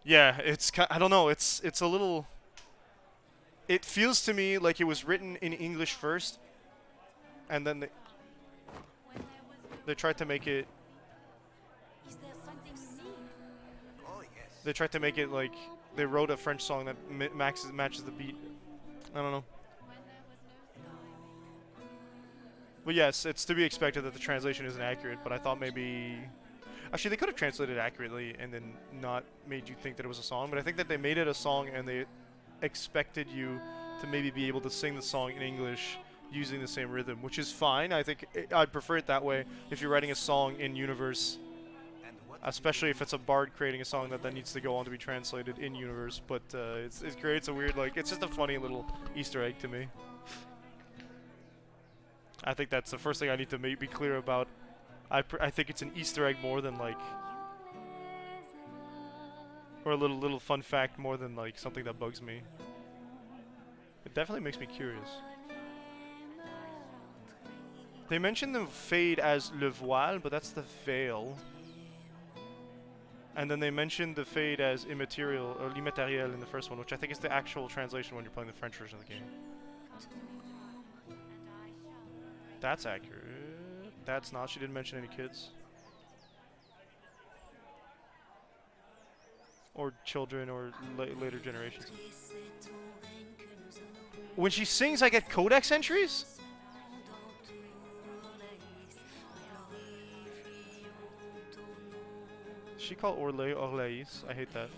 Yeah, it's I don't know, it's a little, it feels to me like it was written in English first, and then they tried to make it. They tried to make it like they wrote a French song that matches the beat. I don't know. But yes, it's to be expected that the translation isn't accurate, but I thought maybe... Actually, they could have translated accurately and then not made you think that it was a song, but I think that they made it a song and they expected you to maybe be able to sing the song in English using the same rhythm, which is fine. I think I'd prefer it that way if you're writing a song in universe, especially if it's a bard creating a song that then needs to go on to be translated in universe. But it creates a weird, like, it's just a funny little Easter egg to me. I think that's the first thing I need to be clear about. I think it's an Easter egg more than like, or a little fun fact more than like something that bugs me. It definitely makes me curious. They mentioned the fade as le voile, but that's the veil. And then they mentioned the fade as immaterial or l'immatériel in the first one, which I think is the actual translation when you're playing the French version of the game. That's accurate. That's not. She didn't mention any kids. Or children or later generations. When she sings, I get codex entries? She called Orlaïs. I hate that.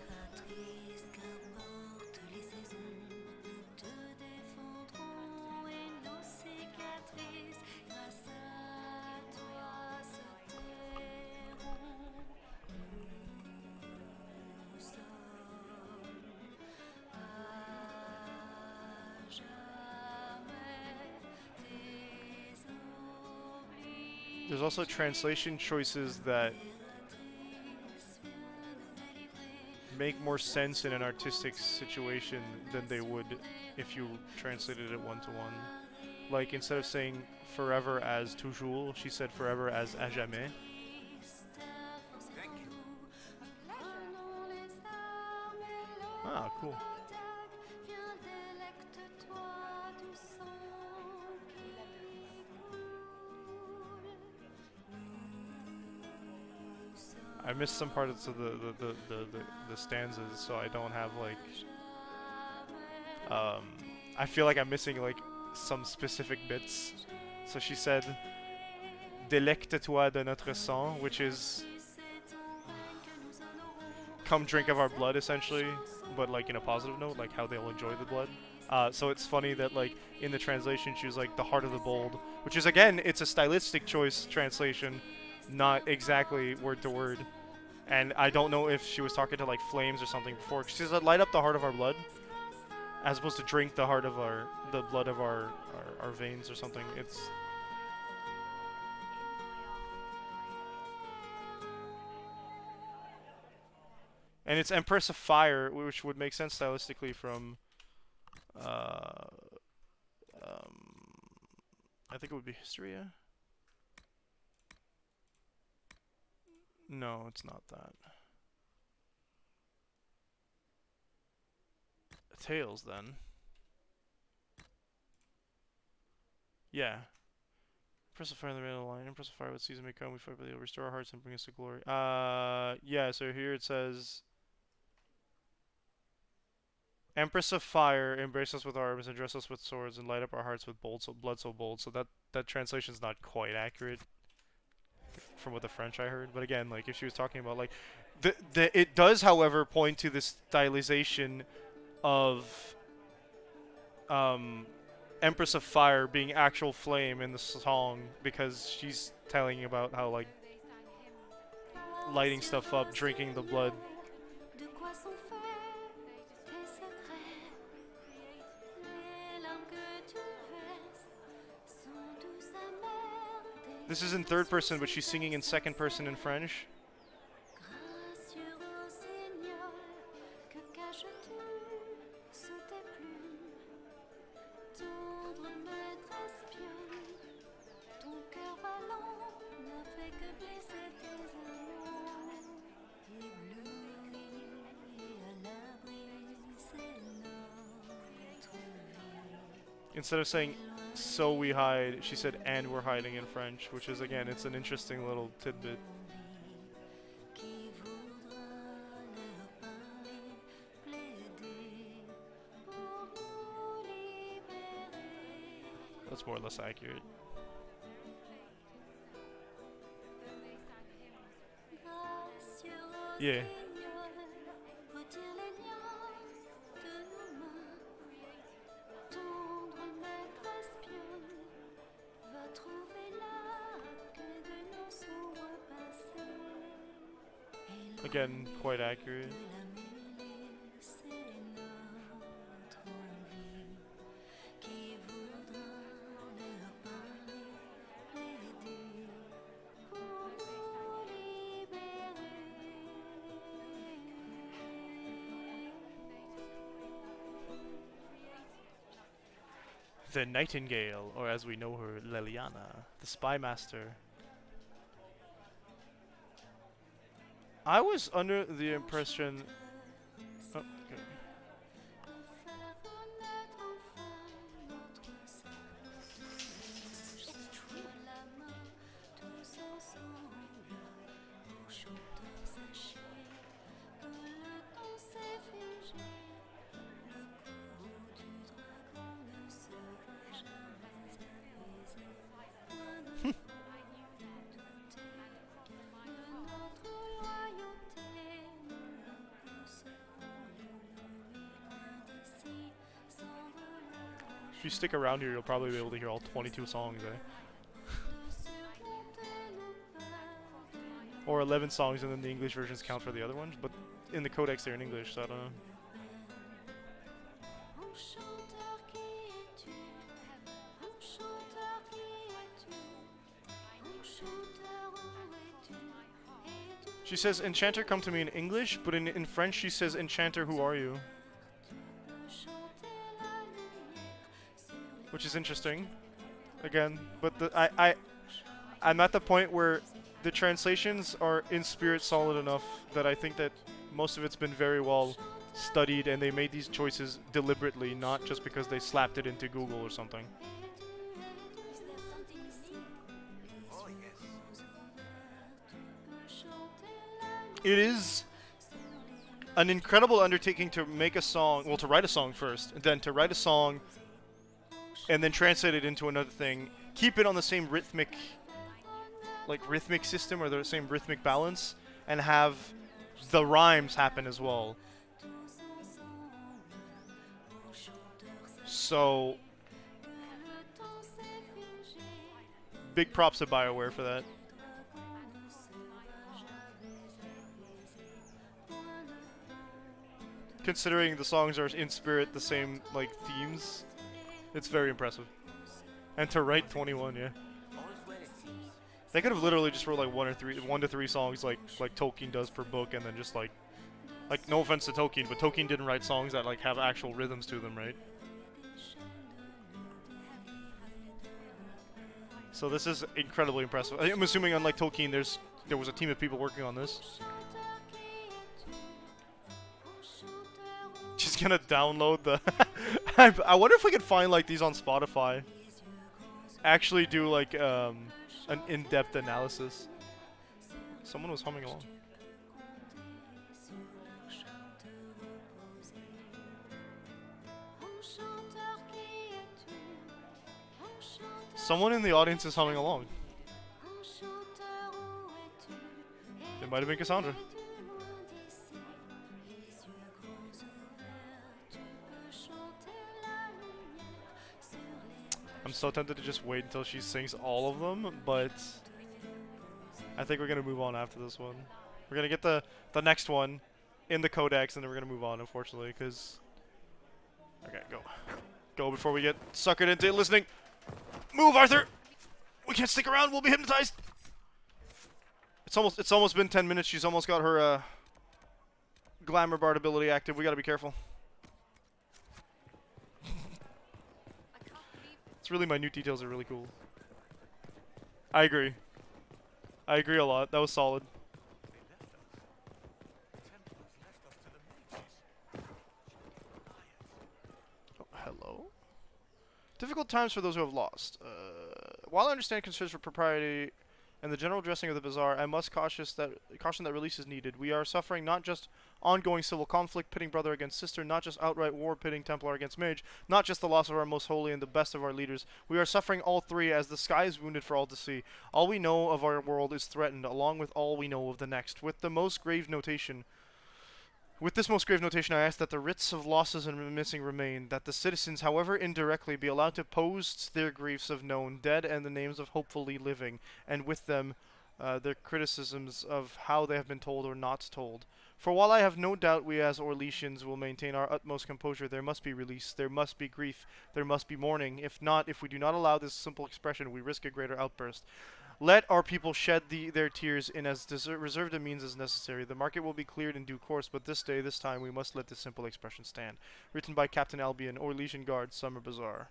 There's also translation choices that make more sense in an artistic situation than they would if you translated it one-to-one. Like, instead of saying forever as toujours, she said forever as à jamais. Ah, cool. I missed some parts of the stanzas, so I don't have like I feel like I'm missing like some specific bits. So she said délecte-toi de notre sang, which is come drink of our blood essentially, but like in a positive note, like how they'll enjoy the blood. So it's funny that like in the translation she was like the heart of the bold, which is again, it's a stylistic choice translation, not exactly word to word. And I don't know if she was talking to like flames or something before. She says light up the heart of our blood, as opposed to drink the heart of the blood of our veins or something. It's and it's Empress of Fire, which would make sense stylistically from I think it would be Hysteria. No, it's not that. Tails, then. Yeah. Empress of Fire in the middle line. Empress of Fire, what season may come, we fight, but they'll restore our hearts and bring us to glory. Yeah, so here it says Empress of Fire, embrace us with arms and dress us with swords and light up our hearts with blood so bold. So that translation's not quite accurate from what the French I heard. But again, like if she was talking about like it does, however, point to the stylization of Empress of Fire being actual flame in the song, because she's telling about how like lighting stuff up, drinking the blood. This is in third person, but she's singing in second person in French. Instead of saying "so we hide," she said "and we're hiding" in French, which is again, it's an interesting little tidbit. That's more or less accurate. Yeah. Again, quite accurate. The Nightingale, or as we know her, Leliana, the Spy Master. I was under the impression... Oh, okay. If you stick around here, you'll probably be able to hear all 22 songs, eh? Or 11 songs, and then the English versions count for the other ones, but in the codex they're in English, so I don't know. She says, Enchanter, come to me in English, but in French she says, Enchanter, who are you? Which is interesting. Again, but I'm at the point where the translations are in spirit solid enough that I think that most of it's been very well studied, and they made these choices deliberately, not just because they slapped it into Google or something. It is an incredible undertaking to make a song, well, to write a song first, and then to write a song and then translate it into another thing, keep it on the same rhythmic system or the same rhythmic balance, and have the rhymes happen as well. So, big props to BioWare for that. Considering the songs are in spirit the same, like, themes, it's very impressive. And to write 21, yeah. They could have literally just wrote like one to three songs like Tolkien does per book, and then just like no offense to Tolkien, but Tolkien didn't write songs that like have actual rhythms to them, right? So this is incredibly impressive. I'm assuming, unlike Tolkien, there was a team of people working on this. Just gonna download the... I wonder if we could find like these on Spotify. Actually do like an in-depth analysis. Someone was humming along. Someone in the audience is humming along. It might have been Cassandra. I'm so tempted to just wait until she sings all of them, but I think we're gonna move on after this one. We're gonna get the next one in the codex, and then we're gonna move on, unfortunately, because... Okay, go. Go before we get suckered into listening. Move, Arthur! We can't stick around, we'll be hypnotized! It's almost been 10 minutes, she's almost got her glamour bard ability active, we gotta be careful. It's really minute details are really cool. I agree. I agree a lot. That was solid. Oh, hello? Difficult times for those who have lost. While I understand concerns for propriety and the general dressing of the bazaar, I must caution that release is needed. We are suffering not just ongoing civil conflict pitting brother against sister, not just outright war pitting Templar against mage, not just the loss of our most holy and the best of our leaders. We are suffering all three as the sky is wounded for all to see. All we know of our world is threatened, along with all we know of the next. With this most grave notation, I ask that the writs of losses and missing remain, that the citizens, however indirectly, be allowed to post their griefs of known dead and the names of hopefully living, and with them their criticisms of how they have been told or not told. For while I have no doubt we as Orlesians will maintain our utmost composure, there must be release, there must be grief, there must be mourning. If not, if we do not allow this simple expression, we risk a greater outburst. Let our people shed their tears in as reserved a means as necessary. The market will be cleared in due course, but this day, this time, we must let this simple expression stand. Written by Captain Albion, Orlesian Guard, Summer Bazaar.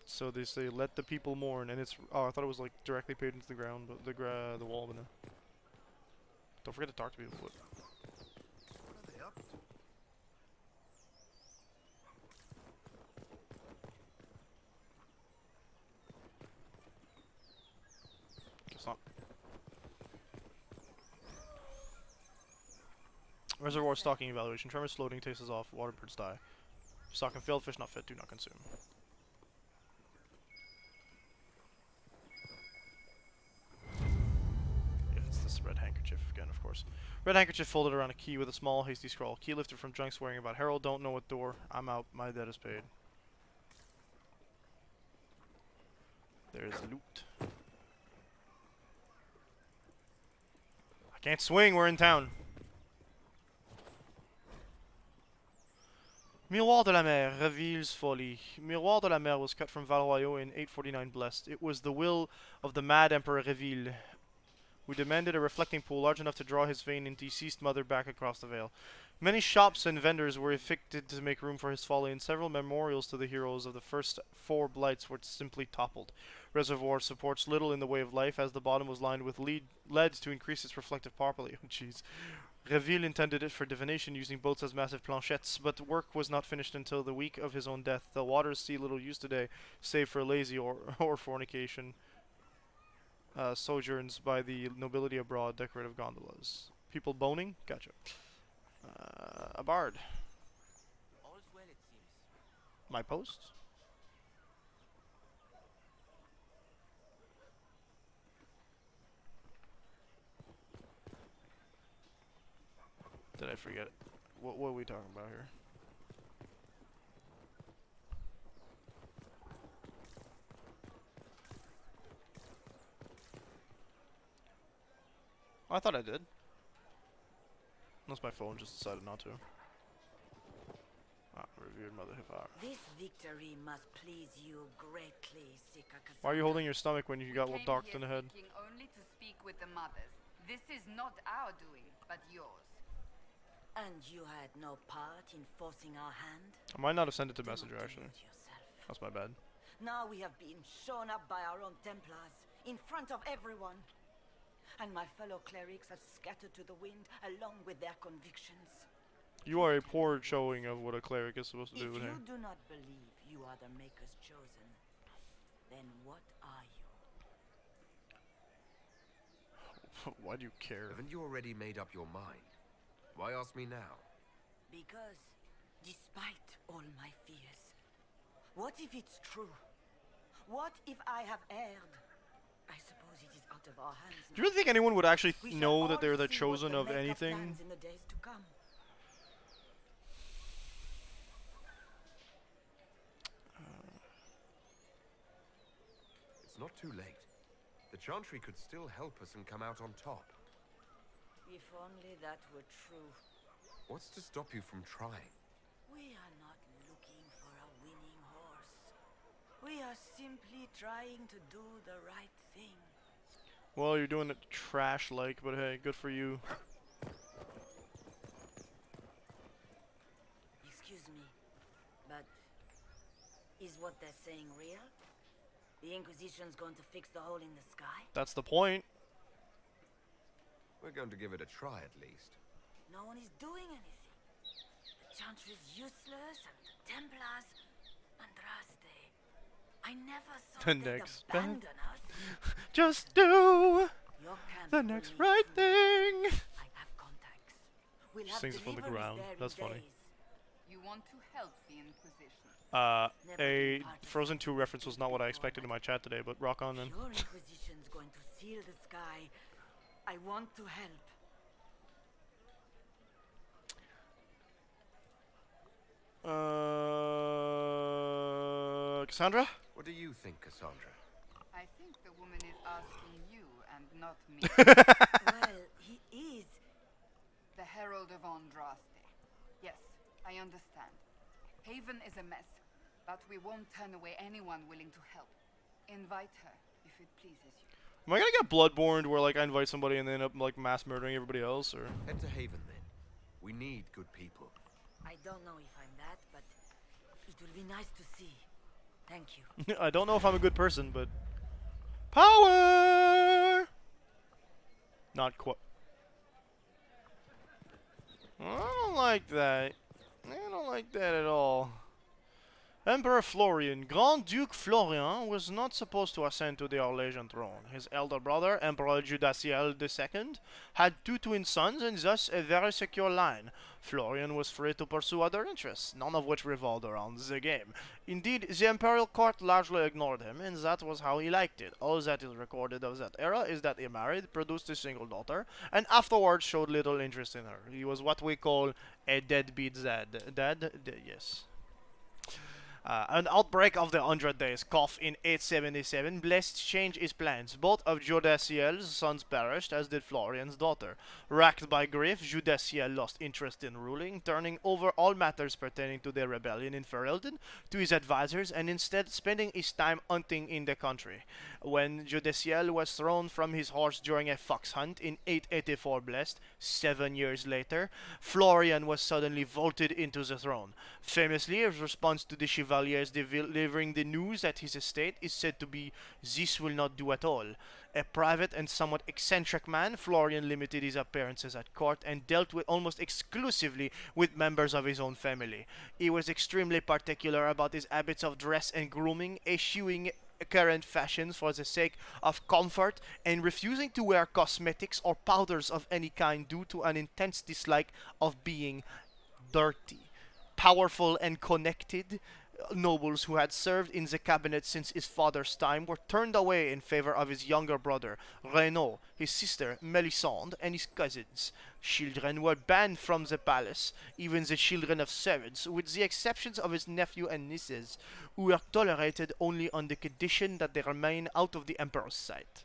So they say, let the people mourn, and it's, oh, I thought it was like directly paid into the ground, but the wall, but no. Don't forget to talk to people. What are they up to? Guess not. Reservoir stocking evaluation. Tremors floating, tastes is off, water birds die. Stock and failed, fish not fit, do not consume. This red handkerchief again, of course. Red handkerchief folded around a key with a small, hasty scrawl. Key lifted from drunk swearing about Harold. Don't know what door. I'm out. My debt is paid. There's loot. I can't swing. We're in town. Miroir de la Mer, Reville's Folly. Miroir de la Mer was cut from Valroyaux in 849 Blessed. It was the will of the mad Emperor Reville. We demanded a reflecting pool large enough to draw his vain and deceased mother back across the veil. Many shops and vendors were evicted to make room for his folly, and several memorials to the heroes of the first 4 blights were simply toppled. Reservoir supports little in the way of life, as the bottom was lined with lead to increase its reflective property. Oh, jeez. Reville intended it for divination, using boats as massive planchettes, but work was not finished until the week of his own death. The waters see little use today, save for lazy or fornication. Sojourns by the nobility abroad, decorative gondolas. People boning? Gotcha. A bard. All's well, it seems. My post? Did I forget? What are we talking about here? I thought I did. Unless my phone just decided not to. Ah, revered Mother Hipar. This victory must please you greatly, Sika Cassandra. Why are you holding your stomach when you got docked in the head? Only to speak with the mothers. This is not our doing, but yours. And you had no part in forcing our hand? I might not have sent it to Messenger, actually. That's my bad. Now we have been shown up by our own Templars, in front of everyone. And my fellow clerics have scattered to the wind, along with their convictions. You are a poor showing of what a cleric is supposed to do with him. If you do not believe you are the Maker's chosen, then what are you? Why do you care? Haven't you already made up your mind? Why ask me now? Because, despite all my fears, what if it's true? What if I have erred? I suppose it is out of our hands now. Do you really think anyone would actually know that they're the chosen of anything? In the days to come. It's not too late. The Chantry could still help us and come out on top. If only that were true. What's to stop you from trying? We are not looking for a winning horse. We are simply trying to do the right thing. Well, you're doing it trash-like, but hey, good for you. Excuse me, but is what they're saying real? The Inquisition's going to fix the hole in the sky? That's the point. We're going to give it a try, at least. No one is doing anything. The Chantry's useless, and the Templars... Andraste. I never thought they'd abandon us. Just do the next right thing. I have contacts. We'll have Sings from the ground. That's funny. You want to help the Inquisition? A Frozen 2 reference was not what I expected in my chat today, but rock on then. Your Inquisition's going to seal the sky. I want to help. Cassandra? What do you think, Cassandra? I think the woman is asking not me. Well, he is. The Herald of Andraste. Yes, I understand. Haven is a mess, but we won't turn away anyone willing to help. Invite her, if it pleases you. Am I gonna get Bloodborne where like I invite somebody and they end up like mass murdering everybody else, or? Head to Haven then. We need good people. I don't know if I'm that, but it will be nice to see. Thank you. I don't know if I'm a good person, but power. Not quite. I don't like that. I don't like that at all. Emperor Florian, Grand Duke Florian, was not supposed to ascend to the Orlesian throne. His elder brother, Emperor Judaciel II, had two twin sons and thus a very secure line. Florian was free to pursue other interests, none of which revolved around the game. Indeed, the imperial court largely ignored him, and that was how he liked it. All that is recorded of that era is that he married, produced a single daughter, and afterwards showed little interest in her. He was what we call a deadbeat dad. Yes. An outbreak of the 100 Days Cough in 877 blessed changed his plans. Both of Judaciel's sons perished, as did Florian's daughter. Racked by grief, Judaciel lost interest in ruling, turning over all matters pertaining to the rebellion in Ferelden to his advisors and instead spending his time hunting in the country. When Judaciel was thrown from his horse during a fox hunt in 884 blessed, 7 years later, Florian was suddenly vaulted into the throne. Famously, his response to the Chevaliers delivering the news at his estate is said to be, "This will not do at all." A private and somewhat eccentric man, Florian limited his appearances at court and dealt with almost exclusively with members of his own family. He was extremely particular about his habits of dress and grooming, eschewing current fashions for the sake of comfort and refusing to wear cosmetics or powders of any kind due to an intense dislike of being dirty. Powerful and connected, nobles who had served in the cabinet since his father's time were turned away in favor of his younger brother, Renaud, his sister, Melisande, and his cousins. Children were banned from the palace, even the children of servants, with the exceptions of his nephew and nieces, who were tolerated only on the condition that they remain out of the emperor's sight.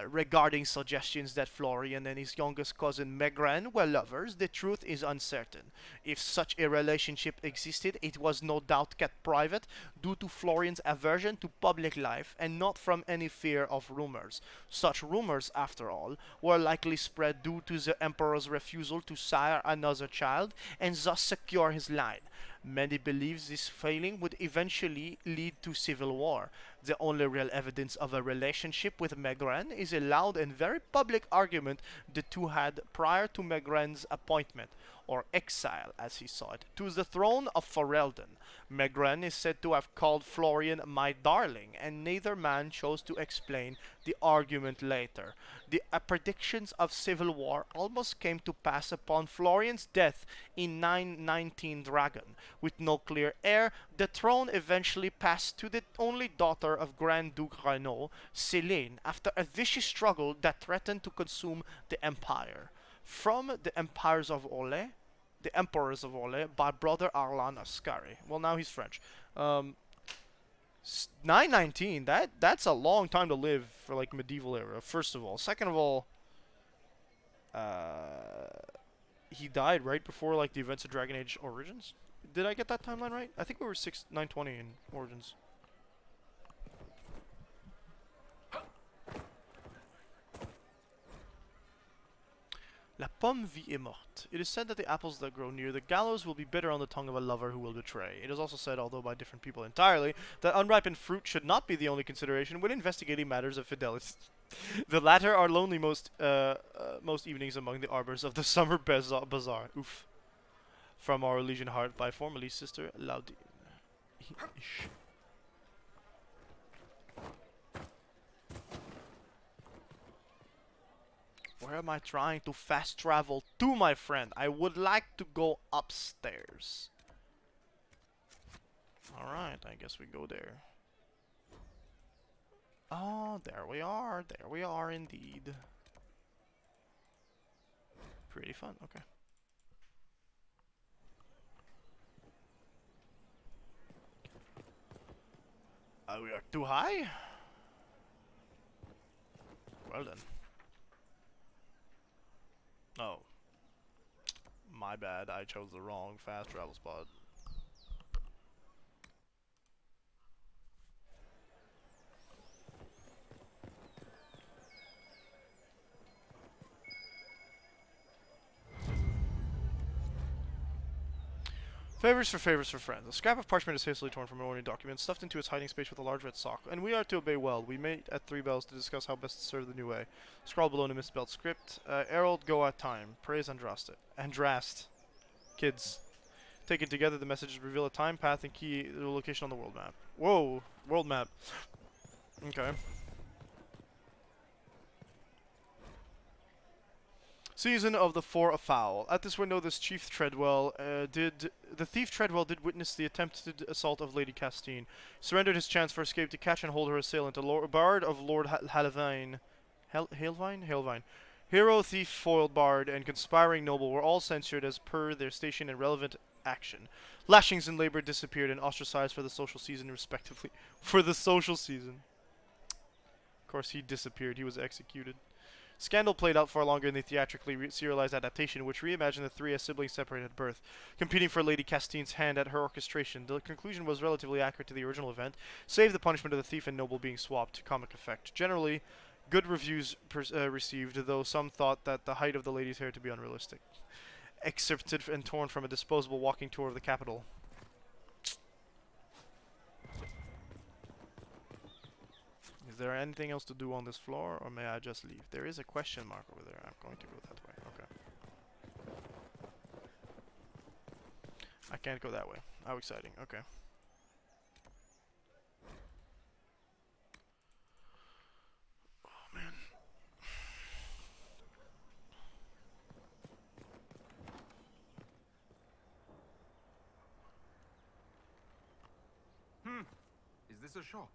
Regarding suggestions that Florian and his youngest cousin Megran were lovers, the truth is uncertain. If such a relationship existed, it was no doubt kept private due to Florian's aversion to public life and not from any fear of rumors. Such rumors, after all, were likely spread due to the emperor's refusal to sire another child and thus secure his line. Many believe this failing would eventually lead to civil war. The only real evidence of a relationship with Megran is a loud and very public argument the two had prior to Megran's appointment, or exile as he saw it, to the throne of Ferelden. Megran is said to have called Florian "my darling," and neither man chose to explain the argument later. The predictions of civil war almost came to pass upon Florian's death in 919 Dragon. With no clear heir, the throne eventually passed to the only daughter of Grand Duke Renaud, Céline, after a vicious struggle that threatened to consume the empire. From the Emperors of Orlais, by brother Arlan Ascari. Well, now he's French. 919, that's a long time to live for like medieval era, first of all. Second of all, he died right before like the events of Dragon Age Origins. Did I get that timeline right? I think we were 920 in Origins. La pomme vie est morte. It is said that the apples that grow near the gallows will be bitter on the tongue of a lover who will betray. It is also said, although by different people entirely, that unripened fruit should not be the only consideration when investigating matters of fidelity. The latter are lonely most evenings among the arbors of the summer bazaar. Oof. From our Elysian heart by formerly sister Laudine. Where am I trying to fast travel to, my friend? I would like to go upstairs. Alright, I guess we go there. Oh, there we are. There we are indeed. Pretty fun, okay. We are too high? Well then. Oh. My bad, I chose the wrong fast travel spot. Favors for friends. A scrap of parchment is hastily torn from an ornate document, stuffed into its hiding space with a large red sock. And we are to obey well. We meet at 3 bells to discuss how best to serve the new way. Scrawl below in a misspelled script. Herald, go at time. Praise Andrast. Andrast. Kids. Taken together, the messages reveal a time, path, and key the location on the world map. Whoa! World map. Okay. Season of the Four Afoul. At this window, the thief Treadwell did witness the attempted assault of Lady Castine. Surrendered his chance for escape to catch and hold her assailant, a bard of Lord Haelvine. Haelvine. Hero, thief, foiled bard, and conspiring noble were all censured as per their station and relevant action. Lashings and labor disappeared and ostracized for the social season, respectively. For the social season. Of course, he disappeared. He was executed. Scandal played out far longer in the theatrically serialized adaptation, which reimagined the three as siblings separated at birth, competing for Lady Castine's hand at her orchestration. The conclusion was relatively accurate to the original event, save the punishment of the thief and noble being swapped to comic effect. Generally, good reviews received, though some thought that the height of the lady's hair to be unrealistic. Excerpted and torn from a disposable walking tour of the capital. Is there anything else to do on this floor, or may I just leave? There is a question mark over there. I'm going to go that way. Okay. I can't go that way. How exciting. Okay. Oh, man. Is this a shop?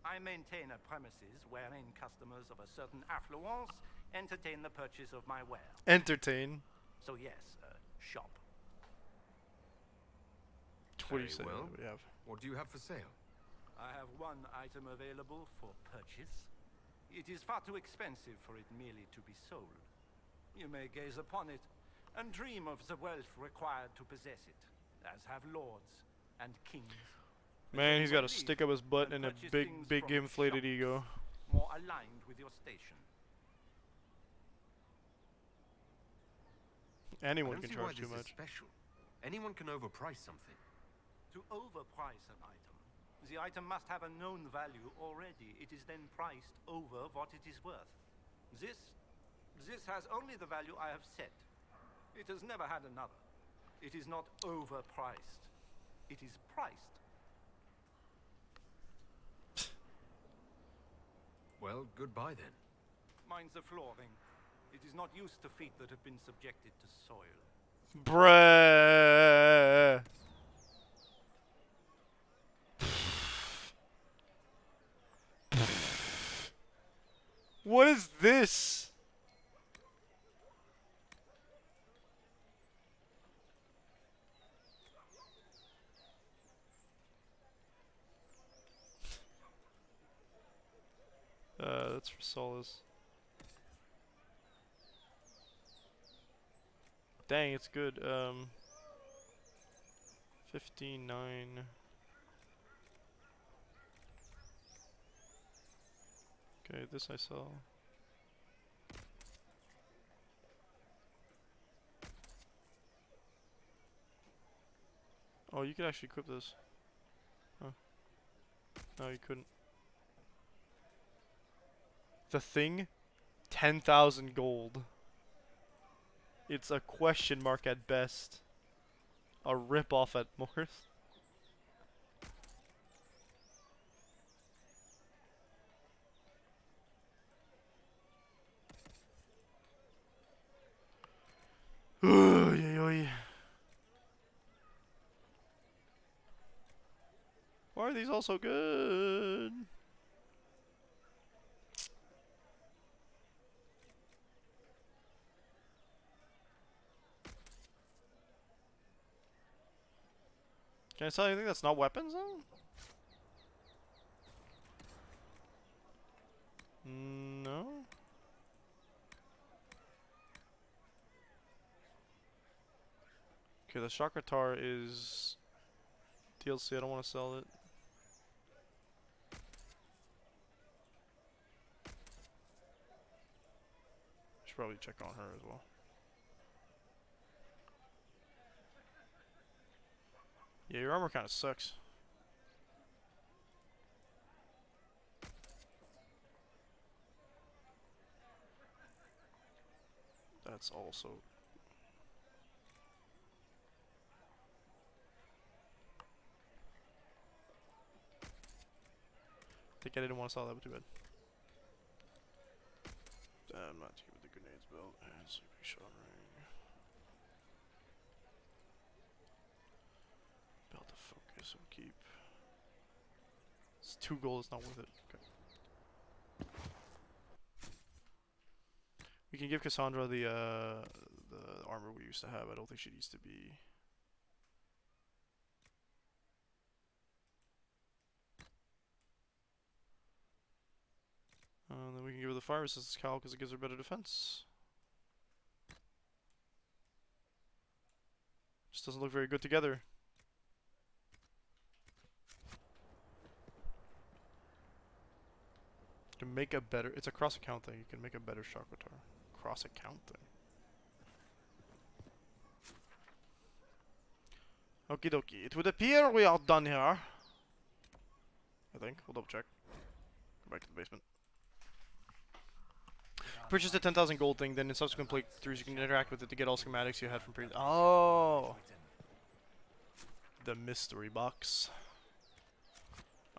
I maintain a premises wherein customers of a certain affluence entertain the purchase of my ware. Entertain. So yes, shop. What do you say? Well, We have? What do you have for sale? I have one item available for purchase. It is far too expensive for it merely to be sold. You may gaze upon it and dream of the wealth required to possess it, as have lords and kings. Man, he's got a stick up his butt and a big inflated ego. More aligned with your station. Anyone can charge too much. Special. Anyone can overprice something. To overprice an item, the item must have a known value already. It is then priced over what it is worth. This has only the value I have set. It has never had another. It is not overpriced. It is priced. Well, goodbye then. Mind the flooring. It is not used to feet that have been subjected to soil. Bruh. What is this? That's for Solace. Dang, it's good. 15.9. Okay, this I saw. Oh, you could actually equip this. Huh. No, you couldn't. The thing? 10,000 gold. It's a question mark at best. A rip-off at most. Oy, oy. Why are these all so good? Can I tell you anything that's not weapons though? No. Okay, the Chakra is DLC. I don't want to sell it. Should probably check on her as well. Yeah, your armor kind of sucks. That's also... I think I didn't want to sell that, but too bad. I'm not to give it the grenades belt and sleeping shot ring. Belt to focus, we'll keep. It's 2 gold, it's not worth it. Okay. We can give Cassandra the armor we used to have. I don't think she needs to be... then we can give her the fire resistance cowl because it gives her better defense. Just doesn't look very good together. You can make a better... It's a cross-account thing. You can make a better Chakra. Cross-account thing. Okie dokie. It would appear we are done here. I think. We'll double check. Go back to the basement. Purchase the 10,000 gold thing, then in subsequent playthroughs you can interact with it to get all schematics you had from previous... Oh! The mystery box.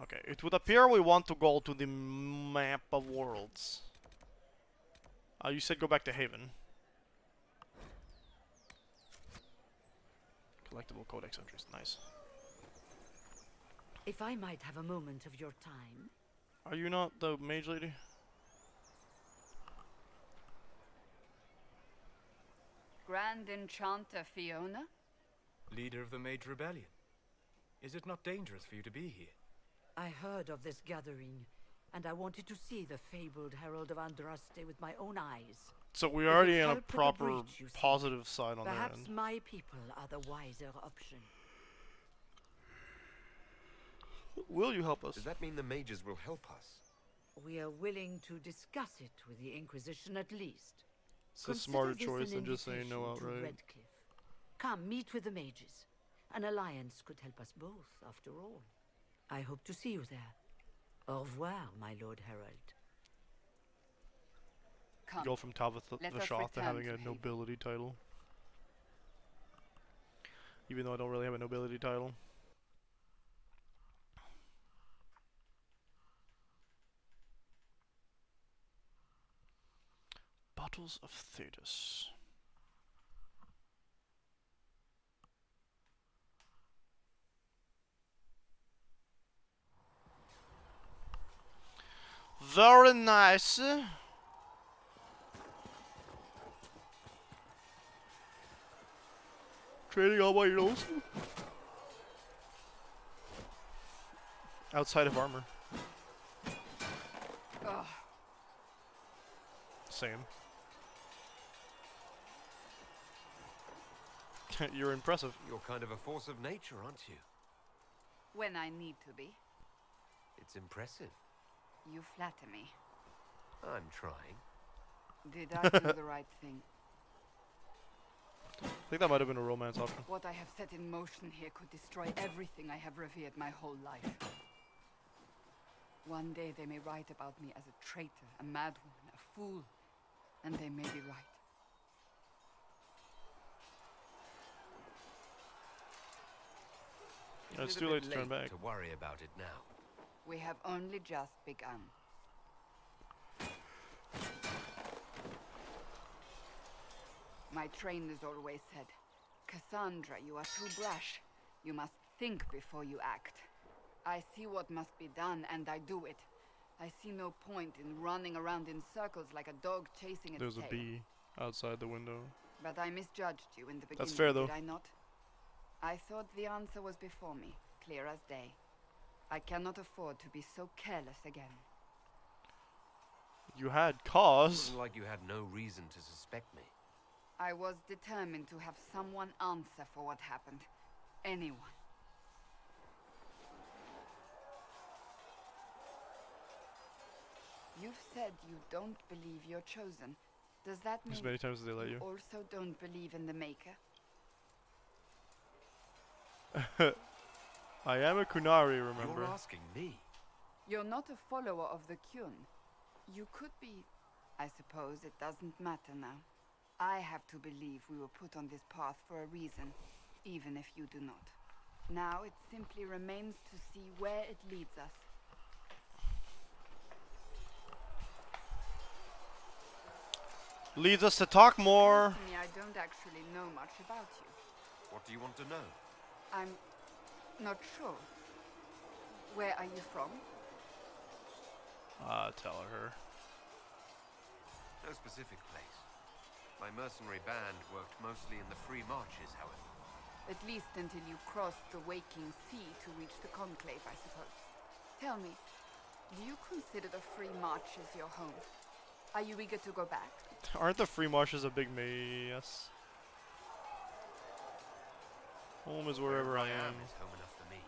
Okay, it would appear we want to go to the map of worlds. You said go back to Haven. Collectible codex entries, nice. If I might have a moment of your time. Are you not the mage lady? Grand Enchanter Fiona? Leader of the Mage Rebellion. Is it not dangerous for you to be here? I heard of this gathering, and I wanted to see the fabled Herald of Andraste with my own eyes. So we're already in a proper positive side on their end. Perhaps my people are the wiser option. Will you help us? Does that mean the mages will help us? We are willing to discuss it with the Inquisition at least. It's a smarter choice than just saying no outright. Come, meet with the mages. An alliance could help us both, after all. I hope to see you there. Au revoir, my Lord Herald. Come. Go from Vashoth to having a nobility title. Even though I don't really have a nobility title. Bottles of Thetis. Very nice. Trading all by your nose. Outside of armor. Ugh. Same. You're impressive. You're kind of a force of nature, aren't you? When I need to be. It's impressive. You flatter me. I'm trying. Did I do the right thing? I think that might have been a romance option. What I have set in motion here could destroy everything I have revered my whole life. One day they may write about me as a traitor, a madwoman, a fool, and they may be right. It's too late to turn back. To worry about it now. We have only just begun. My trainers always said, Cassandra, you are too brash. You must think before you act. I see what must be done, and I do it. I see no point in running around in circles like a dog chasing its tail. There's a bee outside the window. But I misjudged you in the beginning, That's fair, though. did I not? I thought the answer was before me, clear as day. I cannot afford to be so careless again. You had cause. It wasn't like you had no reason to suspect me. I was determined to have someone answer for what happened. Anyone. You've said you don't believe you're chosen. Does that mean As many times as they let you. also don't believe in the Maker? I am a Kunari, remember? You're asking me? You're not a follower of the Kyun. You could be. I suppose it doesn't matter now. I have to believe we were put on this path for a reason, even if you do not. Now it simply remains to see where it leads us. Leads us to talk more. Personally, I don't actually know much about you. What do you want to know? I'm not sure. Where are you from? Tell her. No specific place. My mercenary band worked mostly in the free marches, however. At least until you crossed the waking sea to reach the Conclave, I suppose. Tell me, do you consider the free marches your home? Are you eager to go back? Aren't the free marshes a big mess? Home is wherever I am. Is home enough for me.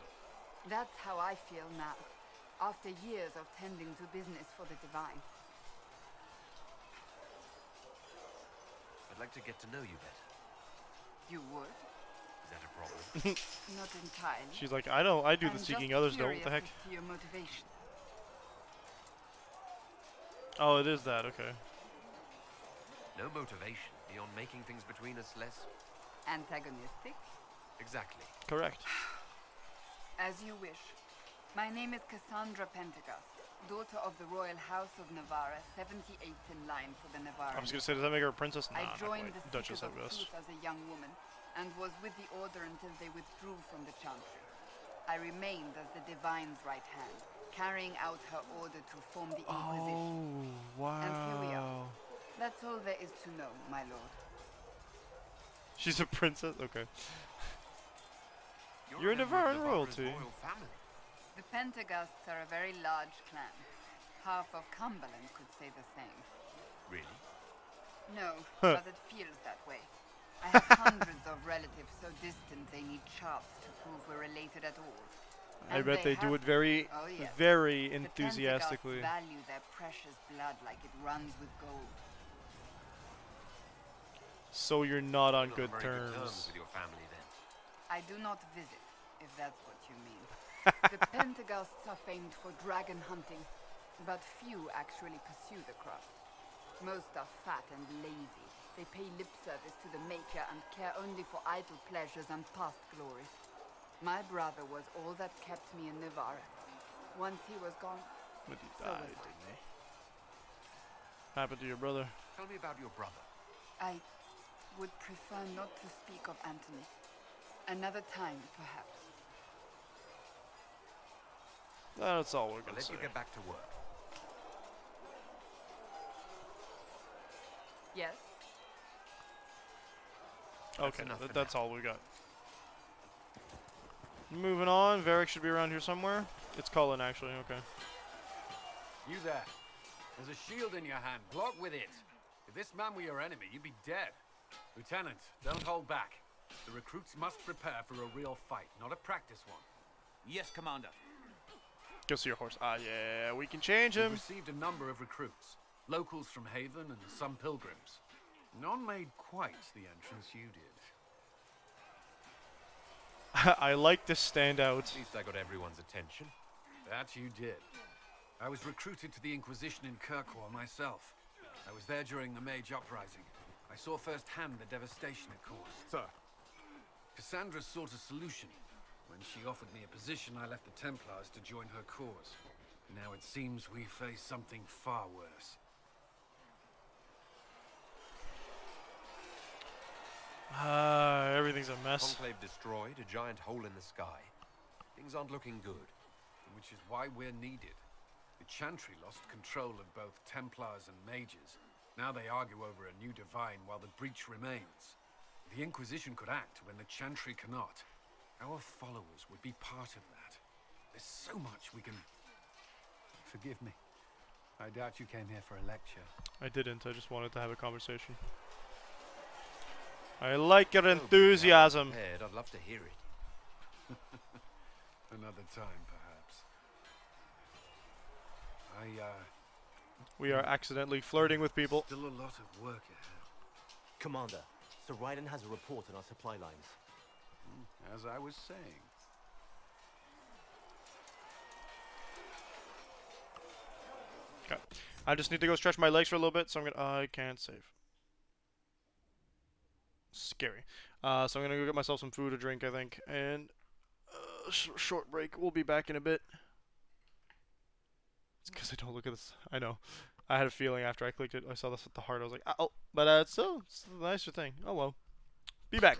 That's how I feel now, after years of tending to business for the Divine. I'd like to get to know you better. You would? Is that a problem? Not entirely. She's like, I do the I'm seeking just others don't. What the heck? curious as to your motivation. Oh, it is that. Okay. No motivation beyond making things between us less Antagonistic? exactly. Correct. As you wish. My name is Cassandra Pentecost, daughter of the Royal House of Navarra, 78th in line for the Navarra. I was gonna say, does that make her a princess? Nah, I joined not the quite. Duchess, Seekers I of guess. Truth as a young woman, and was with the Order until they withdrew from the Chantry. I remained as the Divine's right hand, carrying out her order to form the Inquisition. Oh, wow. And here we are. That's all there is to know, my lord. She's a princess? Okay. You're You're a a member of Navarran Navarra's royalty. royal family. The Pentecosts are a very large clan. Half of Cumberland could say the same. Really? No, but it feels that way. I have hundreds of relatives so distant they need charts to prove we're related at all. I And bet they do have it very, oh yes. very The enthusiastically. Pentecosts value their precious blood like it runs with gold. So you're not on You're good on very terms. good terms with your family then. I do not visit, if that's what you mean. The Pentecosts are famed for dragon hunting, but few actually pursue the craft. Most are fat and lazy. They pay lip service to the Maker and care only for idle pleasures and past glories. My brother was all that kept me in Navarra. Once he was gone, But he so died, was I. didn't he? Happened to your brother. Tell me about your brother. I would prefer not to speak of Anthony. Another time, perhaps. That's all we're I'll gonna let say. you get back to work. Yes? Okay, enough for that's all we got. Moving on, Varric should be around here somewhere. It's Cullen, actually, okay. You there. There's a shield in your hand. Block with it. If this man were your enemy, you'd be dead. Lieutenant, don't hold back. The recruits must prepare for a real fight, not a practice one. Yes, Commander. Go see your horse. Ah, yeah, we can change We've him. received a number of recruits. Locals from Haven and some pilgrims. None made quite the entrance you did. I like this standout. At least I got everyone's attention. That you did. I was recruited to the Inquisition in Kirkwall myself. I was there during the Mage Uprising. I saw firsthand the devastation it caused. Sir. Cassandra sought a solution. When she offered me a position, I left the Templars to join her cause. Now it seems we face something far worse. Everything's a mess. Conclave destroyed, a giant hole in the sky. Things aren't looking good. Which is why we're needed. The Chantry lost control of both Templars and Mages. Now they argue over a new Divine while the breach remains. The Inquisition could act when the Chantry cannot. Our followers would be part of that. There's so much we can... Forgive me. I doubt you came here for a lecture. I didn't, I just wanted to have a conversation. I like your Well, if you have one enthusiasm. prepared, I'd love to hear it. Another time, perhaps. We are accidentally flirting with people. Still a lot of work ahead. Commander, Sir Ryden has a report on our supply lines. As I was saying. Okay. I just need to go stretch my legs for a little bit, so I'm gonna. I can't save. Scary. So I'm gonna go get myself some food to drink, I think, and short break. We'll be back in a bit. It's because I don't look at this. I know. I had a feeling after I clicked it. I saw this with the heart. I was like, oh, but it's a nicer thing. Oh well. Be back.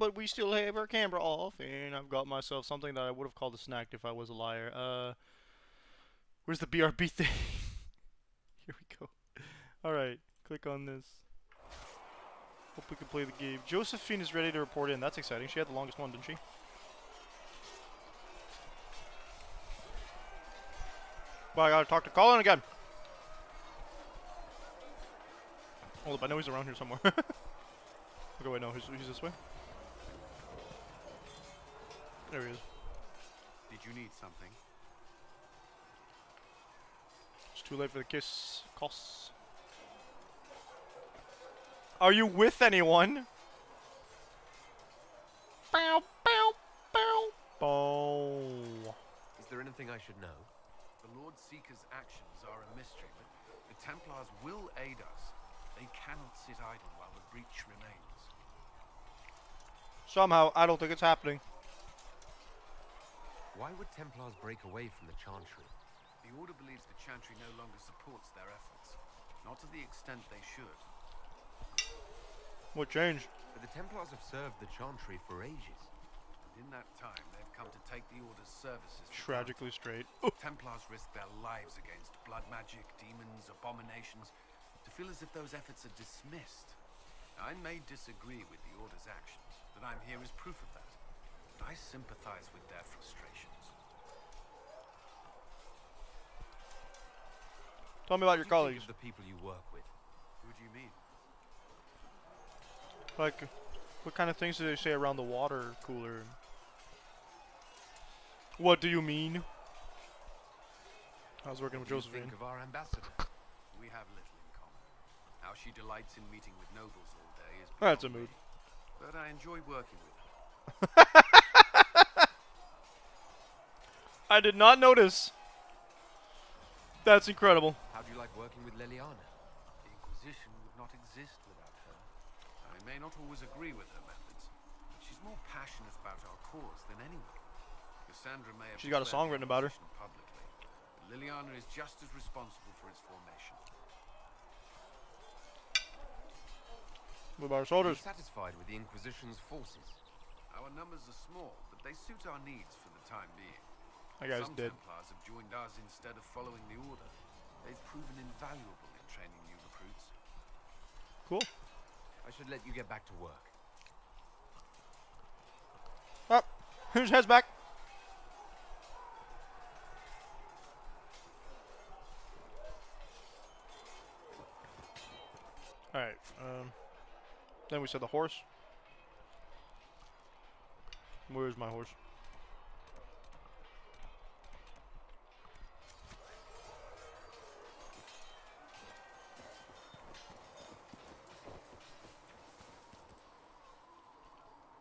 but we still have our camera off, and I've got myself something that I would have called a snack if I was a liar. Where's the BRB thing? Here we go. Alright, click on this. Hope we can play the game. Josephine is ready to report in. That's exciting. She had the longest one, didn't she? Well, I gotta talk to Colin again. Hold up, I know he's around here somewhere. Okay, wait, no, he's this way. There he is. Did you need something? It's too late for the kiss. Costs. Are you with anyone? Bow, bow, bow, bow. Is there anything I should know? The Lord Seeker's actions are a mystery, but the Templars will aid us. They cannot sit idle while the breach remains. Somehow, I don't think it's happening. Why would Templars break away from the Chantry? The Order believes the Chantry no longer supports their efforts. Not to the extent they should. What changed? But the Templars have served the Chantry for ages. And in that time, they've come to take the Order's services for Tragically straight. Templars risk their lives against blood magic, demons, abominations, to feel as if those efforts are dismissed. Now, I may disagree with the Order's actions. That I'm here is proof of that. But I sympathize with their frustrations. Tell me about your colleagues. The people you work with. Who do you mean? Like, what kind of things do they say around the water cooler? What do you mean? I was working with Josephine. Think of our ambassador. We have little in common. How she delights in meeting with nobles all day is That's a beyond mood. me. But I enjoy working with her. I did not notice. That's incredible. How do you like working with Liliana? The Inquisition would not exist without her. I may not always agree with her methods, but she's more passionate about our cause than anyone. Cassandra may have She's got a song written about her. Publicly, but Liliana is just as responsible for its formation. What about our soldiers? Are you satisfied with the Inquisition's forces? Our numbers are small, but they suit our needs for the time being. That guy's Some dead. Templars have joined us instead of following the Order. They've proven invaluable in training new recruits. Cool. I should let you get back to work. Up. Whose head's back? Alright, then we said the horse. Where's my horse?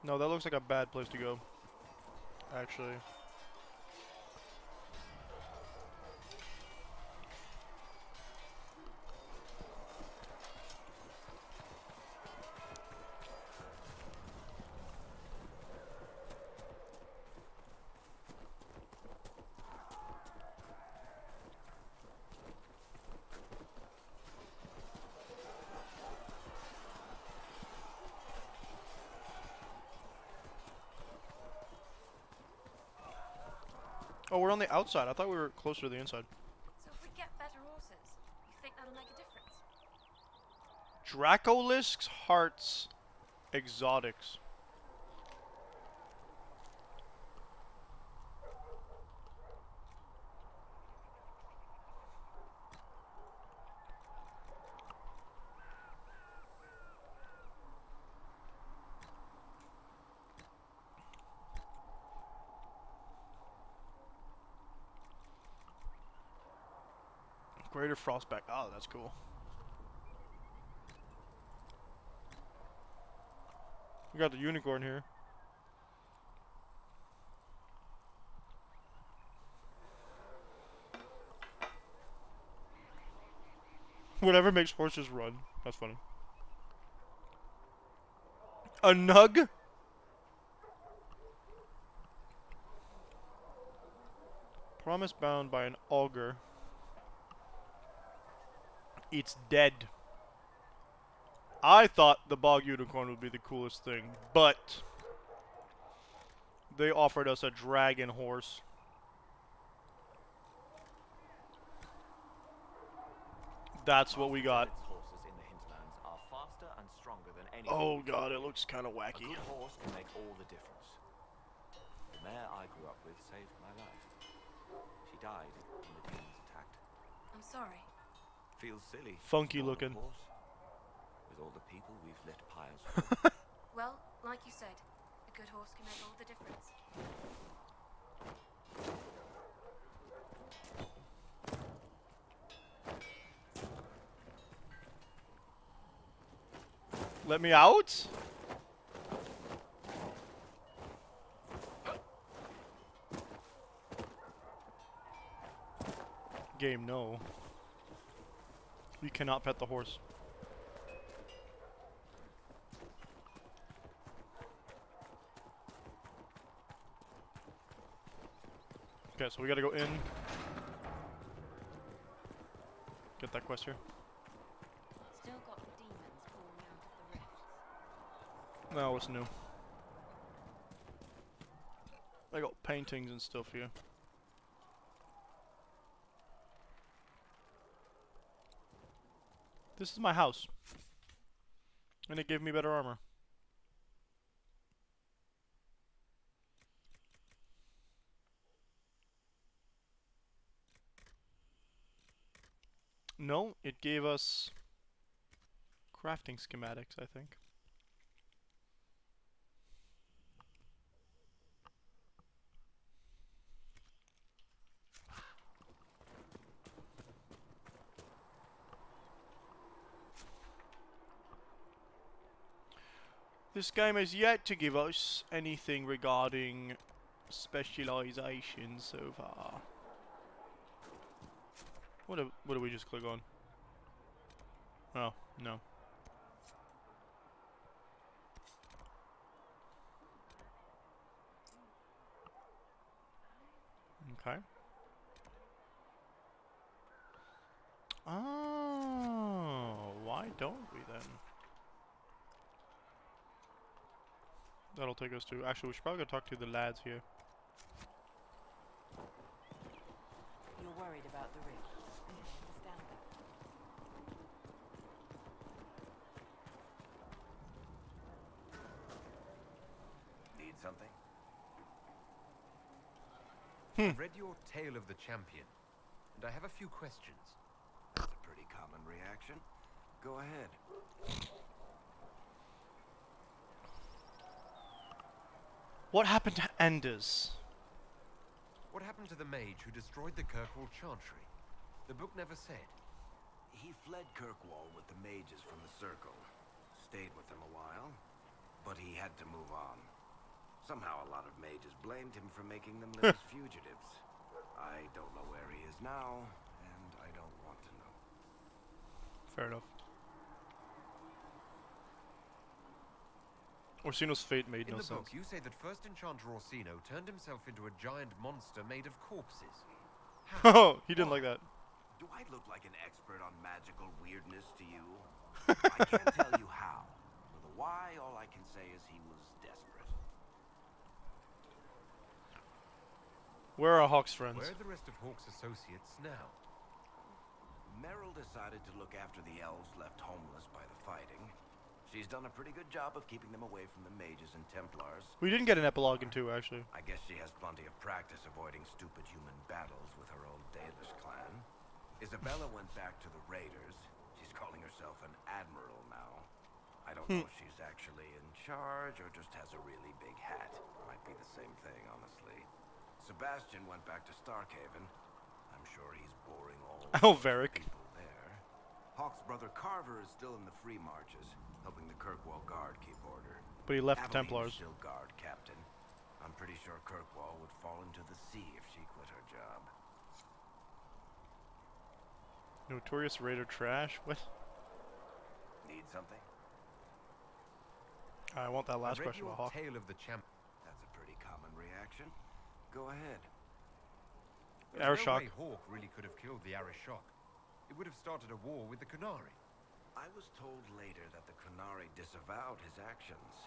No, that looks like a bad place to go. Actually. Oh, we're on the outside. I thought we were closer to the inside. So if we get better horses, you think that'll make a difference? Dracolisks, hearts, exotics. Greater Frostback. Oh, that's cool. We got the unicorn here. Whatever makes horses run. That's funny. A nug? Promise bound by an augur. It's dead. I thought the bog unicorn would be the coolest thing, but They offered us a dragon horse. That's what we got. Horses in the hinterlands are faster and stronger than anything. Oh god, it looks kind of wacky. A good horse can make all the difference. The mare I grew up with saved my life. She died when the demons attacked. I'm sorry. Feels silly. Funky With all looking. the horse, with all the people we've lit pyres for. Well, like you said, a good horse can make all the difference. Let me out? Game, no. You cannot pet the horse. Okay, so we gotta go in. Get that quest here. Still got demons pouring out of the rifts. No, what's new? I got paintings and stuff here. This is my house. And it gave me better armor. No, it gave us crafting schematics, I think. This game has yet to give us anything regarding specialization so far. What do we just click on? Oh, no. Okay. Oh, why don't we then? That'll take us to... Actually, we should probably go talk to the lads here. You're worried about the rift. I understand that. Need something? I've read your Tale of the Champion, and I have a few questions. That's a pretty common reaction. Go ahead. What happened to Anders? What happened to the mage who destroyed the Kirkwall Chantry? The book never said. He fled Kirkwall with the mages from the Circle. Stayed with them a while, but he had to move on. Somehow a lot of mages blamed him for making them live as fugitives. I don't know where he is now, and I don't want to know. Fair enough. Orsino's fate made no In the sense. book, you say that first Enchanter Orsino turned himself into a giant monster made of corpses. Oh, he didn't like that. Do I look like an expert on magical weirdness to you? I can't tell you how. For the why, all I can say is he was desperate. Where are Hawk's friends? Where are the rest of Hawk's associates now? Merrill decided to look after the elves left homeless by the fighting. She's done a pretty good job of keeping them away from the mages and Templars. We didn't get an epilogue in 2, actually. I guess she has plenty of practice avoiding stupid human battles with her old Dalish clan. Isabella went back to the Raiders. She's calling herself an admiral now. I don't know if she's actually in charge or just has a really big hat. Might be the same thing, honestly. Sebastian went back to Starkhaven. I'm sure he's boring all Varric. people there. Hawk's brother Carver is still in the Free Marches, helping the Kirkwall Guard keep order. But he left the Aveline Templars. is still guard captain. I'm pretty sure Kirkwall would fall into the sea if she quit her job. Notorious Raider trash? What? Need something? I want that last I read question your about Hawk. Tale of the Champion. That's a pretty common reaction. Go ahead. There's no Arishok. way Hawk really could have killed the Arishok. It would have started a war with the Qunari. I was told later that the Qunari disavowed his actions.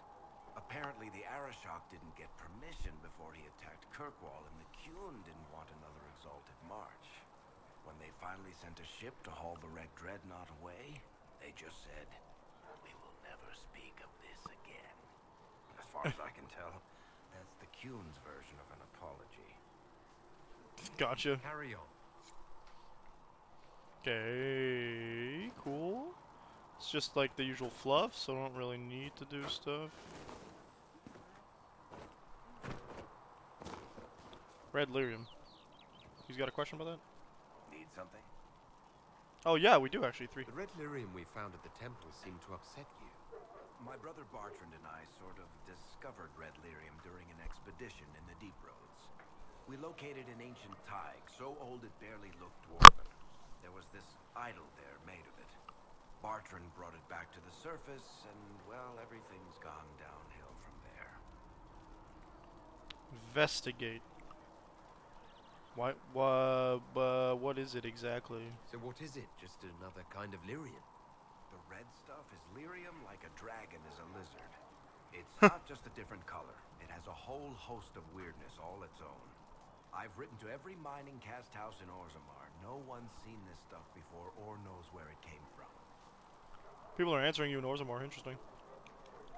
Apparently the Arashok didn't get permission before he attacked Kirkwall, and the Qun didn't want another exalted march. When they finally sent a ship to haul the Red Dreadnought away, they just said, "We will never speak of this again." As far as I can tell, that's the Qun's version of an apology. Gotcha. Carry on. Okay, cool. It's just like the usual fluff, so I don't really need to do stuff. Red Lyrium. He's got a question about that? Need something? Oh yeah, we do actually, 3. The red lyrium we found at the temple seemed to upset you. My brother Bartrand and I sort of discovered Red Lyrium during an expedition in the Deep Roads. We located an ancient thaig, so old it barely looked dwarven. There was this idol there made of it. Bartrand brought it back to the surface, and, well, everything's gone downhill from there. Investigate. What is it exactly? So what is it? Just another kind of lyrium? The red stuff is lyrium like a dragon is a lizard. It's not just a different color. It has a whole host of weirdness all its own. I've written to every mining cast house in Orzammar. No one's seen this stuff before or knows where it came from. People are answering you in Orzammar. Interesting.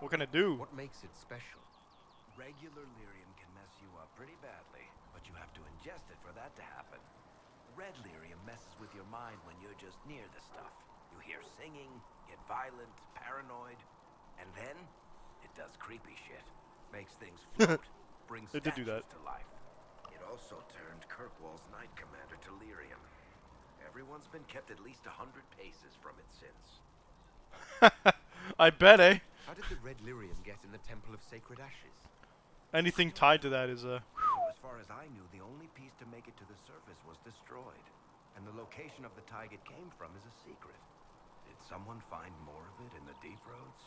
What can it do? What makes it special? Regular lyrium can mess you up pretty badly, but you have to ingest it for that to happen. Red lyrium messes with your mind when you're just near the stuff. You hear singing, get violent, paranoid, and then it does creepy shit. Makes things float, brings It did do that. statues to life. It also turned Kirkwall's Knight Commander to lyrium. Everyone's been kept at least 100 paces from it since. I bet, eh? How did the red lyrium get in the Temple of Sacred Ashes? Anything tied to that is As far as I knew, the only piece to make it to the surface was destroyed. And the location of the thaig it came from is a secret. Did someone find more of it in the Deep Roads?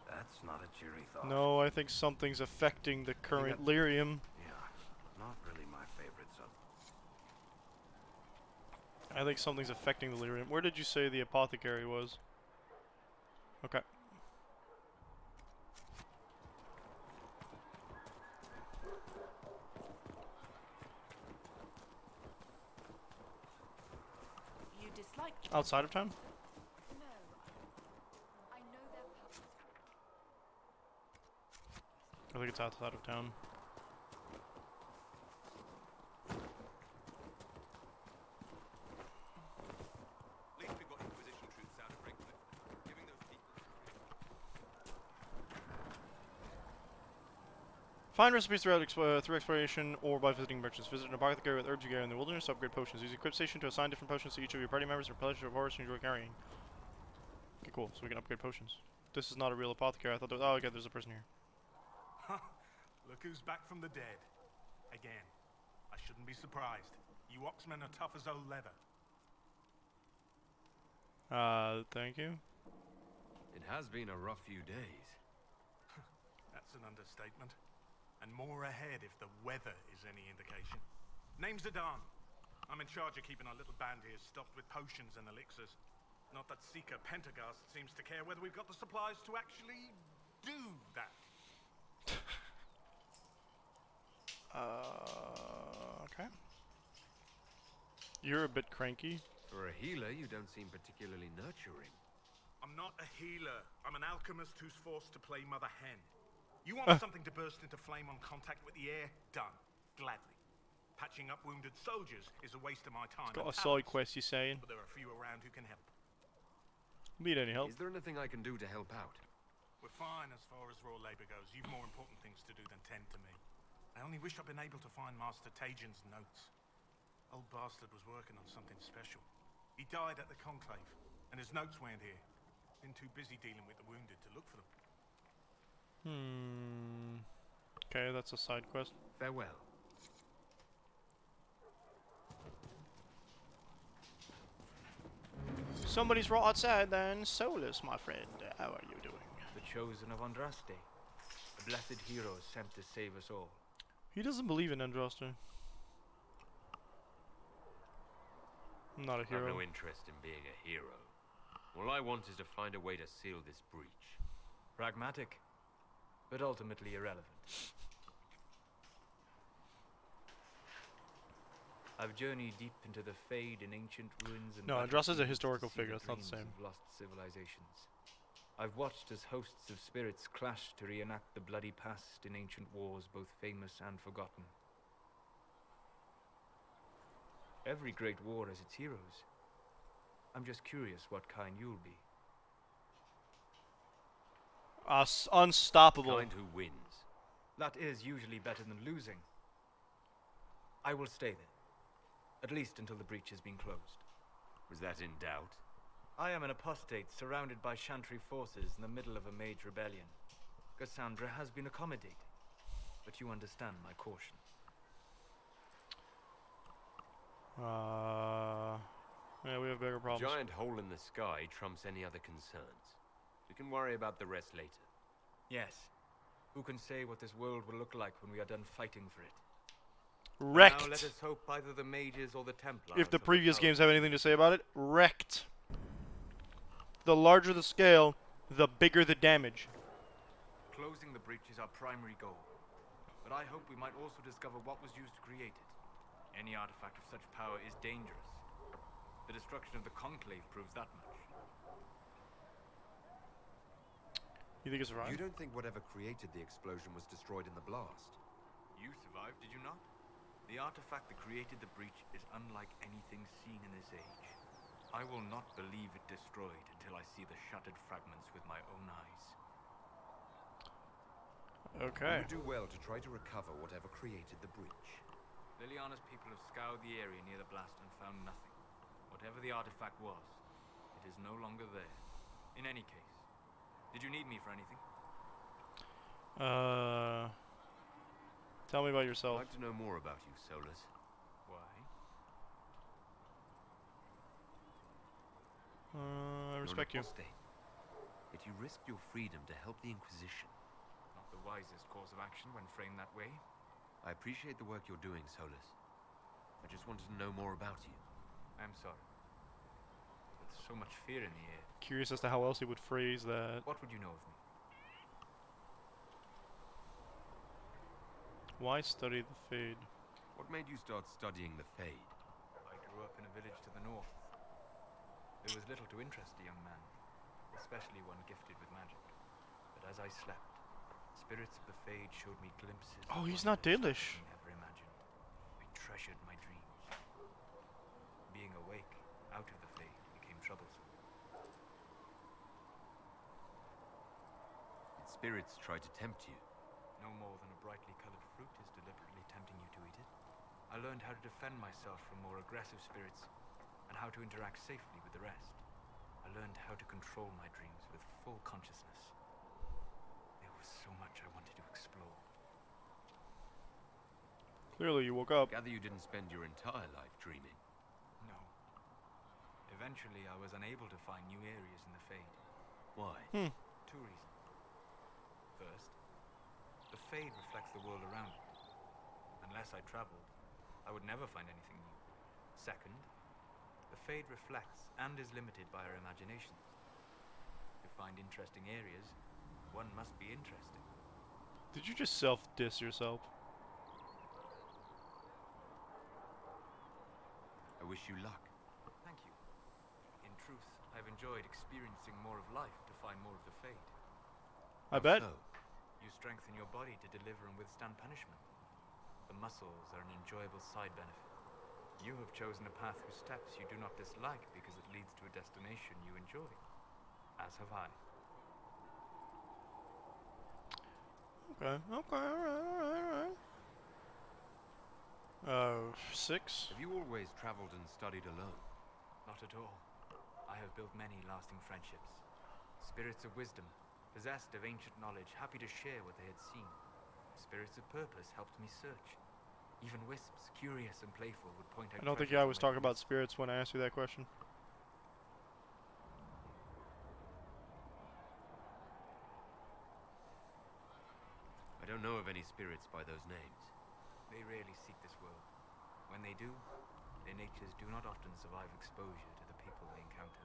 That's not a cheery thought. No, I think something's affecting the current lyrium. Yeah, not really my favorite subject. I think something's affecting the lyrium. Where did you say the apothecary was? Okay. You dislike Outside of town? No. I know their purpose. I think it's outside of town. At least we've got Inquisition troops out of Redcliffe, giving those people... Find recipes through exploration or by visiting merchants. Visit an apothecary with herbs you carry in the wilderness to upgrade potions. Use the equip station to assign different potions to each of your party members or pleasure of horse you enjoy carrying. Okay, cool. So we can upgrade potions. This is not a real apothecary. I thought there was, oh, okay, there's a person here. Look who's back from the dead. Again. I shouldn't be surprised. You Oxmen are tough as old leather. Thank you. It has been a rough few days. That's an understatement. And more ahead if the weather is any indication. Name's Adan. I'm in charge of keeping our little band here stocked with potions and elixirs. Not that Seeker Pentagast seems to care whether we've got the supplies to actually do that. Okay. You're a bit cranky. For a healer, you don't seem particularly nurturing. I'm not a healer. I'm an alchemist who's forced to play Mother Hen. You want something to burst into flame on contact with the air? Done. Gladly. Patching up wounded soldiers is a waste of my time. Got a and side talents, quest, you saying? but there are a few around who can help. Need any help? Is there anything I can do to help out? We're fine as far as raw labor goes. You've more important things to do than tend to me. I only wish I'd been able to find Master Tajin's notes. Old bastard was working on something special. He died at the Conclave, and his notes weren't here. Been too busy dealing with the wounded to look for them. Okay, that's a side quest. Farewell. Somebody's right outside then. Solus, my friend. How are you doing? The chosen of Andraste. A blessed hero sent to save us all. He doesn't believe in Andraste. I'm not a I have hero. no interest in being a hero. All I want is to find a way to seal this breach. Pragmatic. but ultimately irrelevant. I've journeyed deep into the Fade in ancient ruins and No, Andros is a battlefields historical to see figure. the It's not the dreams same. of lost civilizations. I've watched as hosts of spirits clash to reenact the bloody past in ancient wars, both famous and forgotten. Every great war has its heroes. I'm just curious what kind you'll be. Unstoppable. Kind who wins. That is usually better than losing. I will stay there. At least until the breach has been closed. Was that in doubt? I am an apostate surrounded by Chantry forces in the middle of a mage rebellion. Cassandra has been accommodating, but you understand my caution. Yeah, we have bigger problems. The giant hole in the sky trumps any other concerns. We can worry about the rest later. Yes. Who can say what this world will look like when we are done fighting for it? Wrecked. Now let us hope either the mages or the Templars. If the previous games have anything to say about it, wrecked. The larger the scale, the bigger the damage. Closing the breach is our primary goal. But I hope we might also discover what was used to create it. Any artifact of such power is dangerous. The destruction of the Conclave proves that much. You think it's right? You don't think whatever created the explosion was destroyed in the blast? You survived, did you not? The artifact that created the breach is unlike anything seen in this age. I will not believe it destroyed until I see the shattered fragments with my own eyes. Okay. You would do well to try to recover whatever created the breach. Liliana's people have scoured the area near the blast and found nothing. Whatever the artifact was, it is no longer there. In any case, did you need me for anything? Tell me about yourself. I'd like to know more about you, Solus. Why? I respect you. Yet you risked your freedom to help the Inquisition. Not the wisest course of action when framed that way. I appreciate the work you're doing, Solus. I just wanted to know more about you. I'm sorry. With so much fear in the air. Curious as to how else he would phrase that. What would you know of me? Why study the Fade? What made you start studying the Fade? I grew up in a village to the north. There was little to interest a young man, especially one gifted with magic. But as I slept, spirits of the Fade showed me glimpses. Oh, he's not Dalish. I never imagined. I treasured my dreams. Being awake, out of the Fade, became troublesome. Did spirits try to tempt you? No more than a brightly colored fruit is deliberately tempting you to eat it. I learned how to defend myself from more aggressive spirits, and how to interact safely with the rest. I learned how to control my dreams with full consciousness. There was so much I wanted to explore. Clearly you woke up. Gather you didn't spend your entire life dreaming. No. Eventually I was unable to find new areas in the Fade. Why? Two reasons. First, the Fade reflects the world around it. Unless I traveled, I would never find anything new. Second, the Fade reflects and is limited by our imaginations. To find interesting areas, one must be interesting. Did you just self-diss yourself? I wish you luck. Thank you. In truth, I've enjoyed experiencing more of life to find more of the Fade. I bet. So? You strengthen your body to deliver and withstand punishment. The muscles are an enjoyable side benefit. You have chosen a path whose steps you do not dislike because it leads to a destination you enjoy. As have I. Okay, alright. 6? Have you always traveled and studied alone? Not at all. I have built many lasting friendships. Spirits of wisdom, possessed of ancient knowledge, happy to share what they had seen. Spirits of purpose helped me search. Even wisps, curious and playful, would point out. I don't think I was talking about spirits when I asked you that question. I don't know of any spirits by those names. They rarely seek this world. When they do, their natures do not often survive exposure to the people they encounter.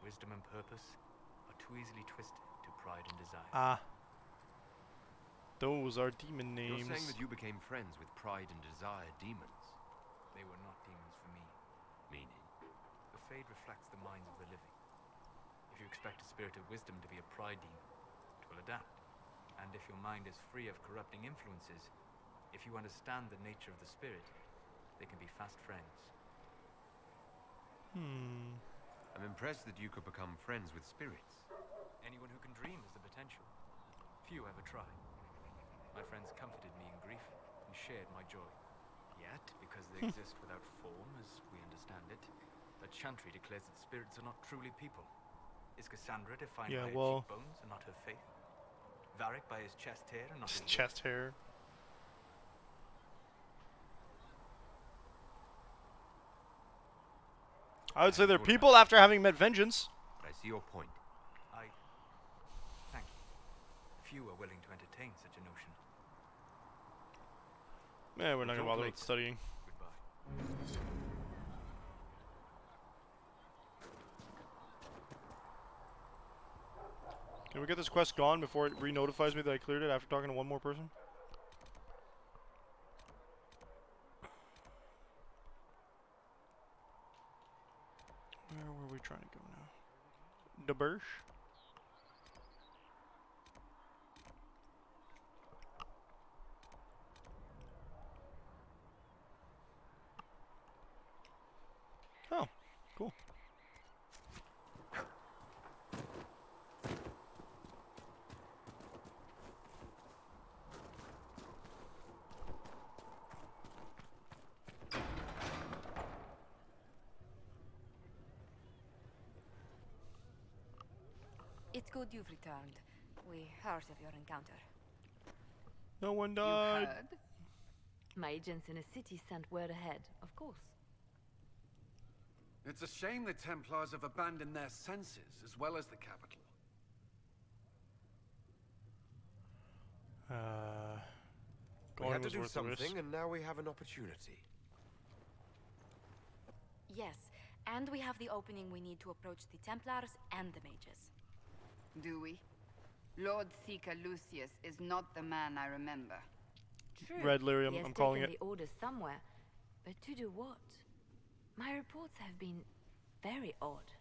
Wisdom and purpose are too easily twisted to pride and desire. Those are demon names. You're saying that you became friends with Pride and Desire demons? They were not demons for me. Meaning? The Fade reflects the minds of the living. If you expect a spirit of wisdom to be a pride demon, it will adapt. And if your mind is free of corrupting influences, if you understand the nature of the spirit, they can be fast friends. I'm impressed that you could become friends with spirits. Anyone who can dream has the potential. Few ever try. My friends comforted me in grief and shared my joy. Yet, because they exist without form, as we understand it, the Chantry declares that spirits are not truly people. Is Cassandra defined by her cheekbones and not her faith? Varric by his chest hair and not his chest hair. I would say they're people after having met Vengeance. I see your point. Thank you. Few are willing to entertain such a notion. Yeah, we're not gonna bother with studying. Goodbye. Can we get this quest gone before it re-notifies me that I cleared it after talking to one more person? Where were we trying to go now? The Birch? Oh, cool. It's good you've returned. We heard of your encounter. No one died. Heard? My agents in a city sent word ahead, of course. It's a shame the Templars have abandoned their senses as well as the capital. We had to do something, and now we have an opportunity. Yes, and we have the opening we need to approach the Templars and the mages. Do we? Lord Seeker Lucius is not the man I remember. True. Red Lyrium, I'm calling it. He has taken the orders somewhere, but to do what? My reports have been very odd.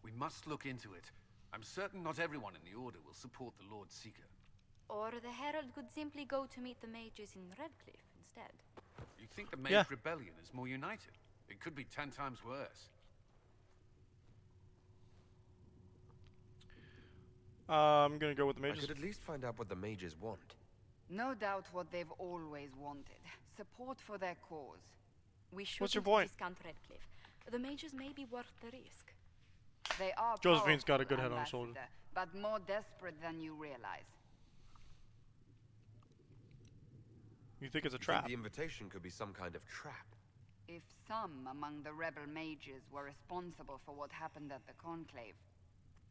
We must look into it. I'm certain not everyone in the Order will support the Lord Seeker. Or the Herald could simply go to meet the mages in Redcliffe instead. You think the Mage Rebellion is more united? It could be 10 times worse. I'm gonna go with the mages. I could at least find out what the mages want. No doubt what they've always wanted. Support for their cause. We shouldn't What's your point? discount Redcliffe. The mages may be worth the risk. They are Josephine's got a good powerful, head on her shoulder. Ambassador, but more desperate than you realize. You think it's a You trap? think the invitation could be some kind of trap? If some among the rebel mages were responsible for what happened at the Conclave.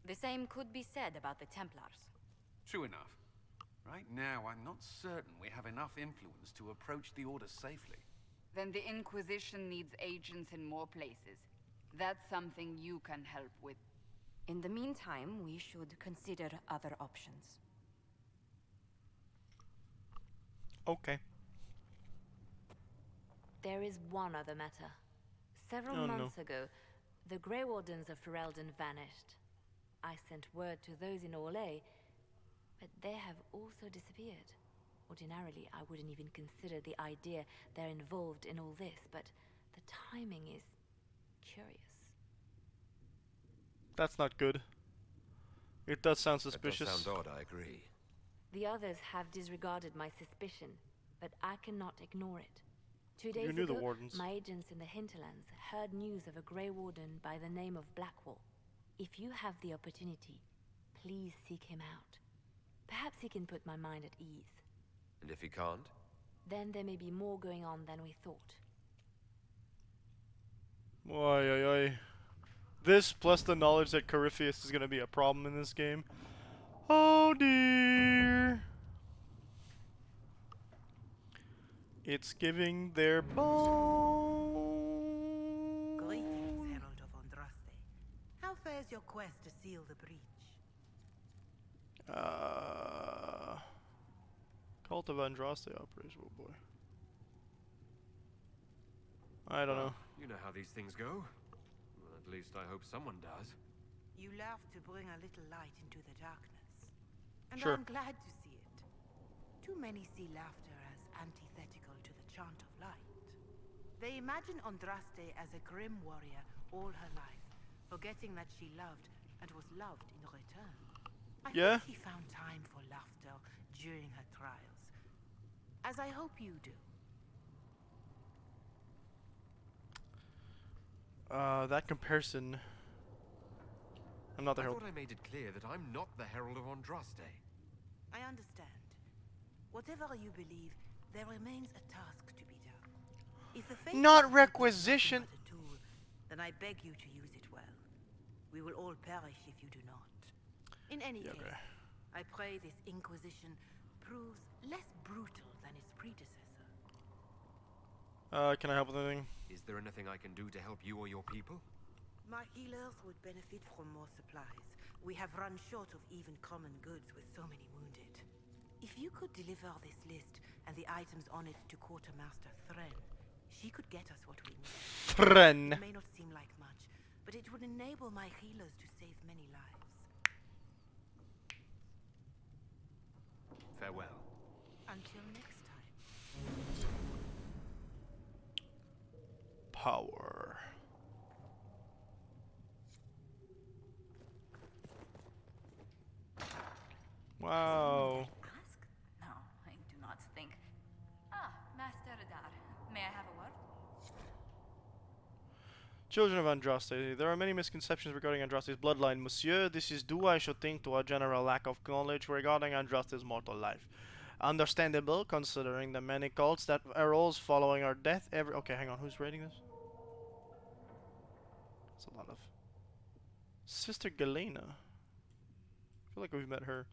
The same could be said about the Templars. True enough. Right now, I'm not certain we have enough influence to approach the Order safely. Then the Inquisition needs agents in more places. That's something you can help with. In the meantime, we should consider other options. Okay. There is one other matter. Several months ago, the Grey Wardens of Ferelden vanished. I sent word to those in Orlais, but they have also disappeared. Ordinarily, I wouldn't even consider the idea they're involved in all this, but the timing is curious. That's not good. It does sound suspicious. That does sound odd, I agree. The others have disregarded my suspicion, but I cannot ignore it. 2 days You knew ago, the Wardens. my agents in the hinterlands heard news of a Grey Warden by the name of Blackwall. If you have the opportunity, please seek him out. Perhaps he can put my mind at ease. And if he can't? Then there may be more going on than we thought. Oy, oy, oy. This plus the knowledge that Corypheus is going to be a problem in this game. Oh dear. It's giving their bone. Greetings, Herald of Andraste. How fares your quest to seal the breach? cult of Andraste operates. Oh boy. I don't know. You know how these things go. Well, at least I hope someone does. You love to bring a little light into the darkness. And Sure. I'm glad to see it. Too many see laughter as antithetical to the chant of light. They imagine Andraste as a grim warrior all her life, forgetting that she loved and was loved in return. I Yeah? hope she found time for laughter during her trials, as I hope you do. That comparison. I'm not the I herald. thought I made it clear that I'm not the Herald of Andraste. I understand. Whatever you believe, there remains a task to be done. If the faith Not of people is requisition. nothing but a tool, then I beg you to use it well. We will all perish if you do not. In any Yeah, case, okay. I pray this Inquisition proves less brutal than its predecessor. Can I help with anything? Is there anything I can do to help you or your people? My healers would benefit from more supplies. We have run short of even common goods with so many wounded. If you could deliver this list and the items on it to Quartermaster Thren, she could get us what we need. Thren. It may not seem like much, but it would enable my healers to save many lives. Farewell. Until next time. Power. Wow. Ask? No, I do not think. Ah, Master Adar. May I have a word? Children of Andraste, there are many misconceptions regarding Andraste's bloodline. Monsieur, this is due, I should think, to a general lack of knowledge regarding Andraste's mortal life. Understandable, considering the many cults that arose following her death. Okay, hang on, who's rating this? That's a lot of... Sister Galena. I feel like we've met her.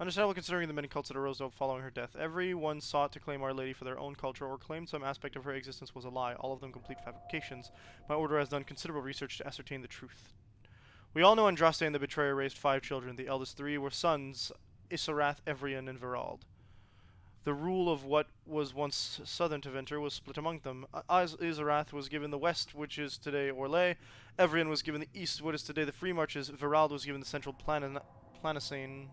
Understandable considering the many cults that arose up following her death. Everyone sought to claim Our Lady for their own culture or claimed some aspect of her existence was a lie, all of them complete fabrications. My order has done considerable research to ascertain the truth. We all know Andraste and the Betrayer raised 5 children. The eldest 3 were sons, Isarath, Evrian, and Verald. The rule of what was once southern Tevinter was split among them. Isarath was given the west, which is today Orlais. Evrian was given the east, what is today the Free Marches. Verald was given the central Planasane,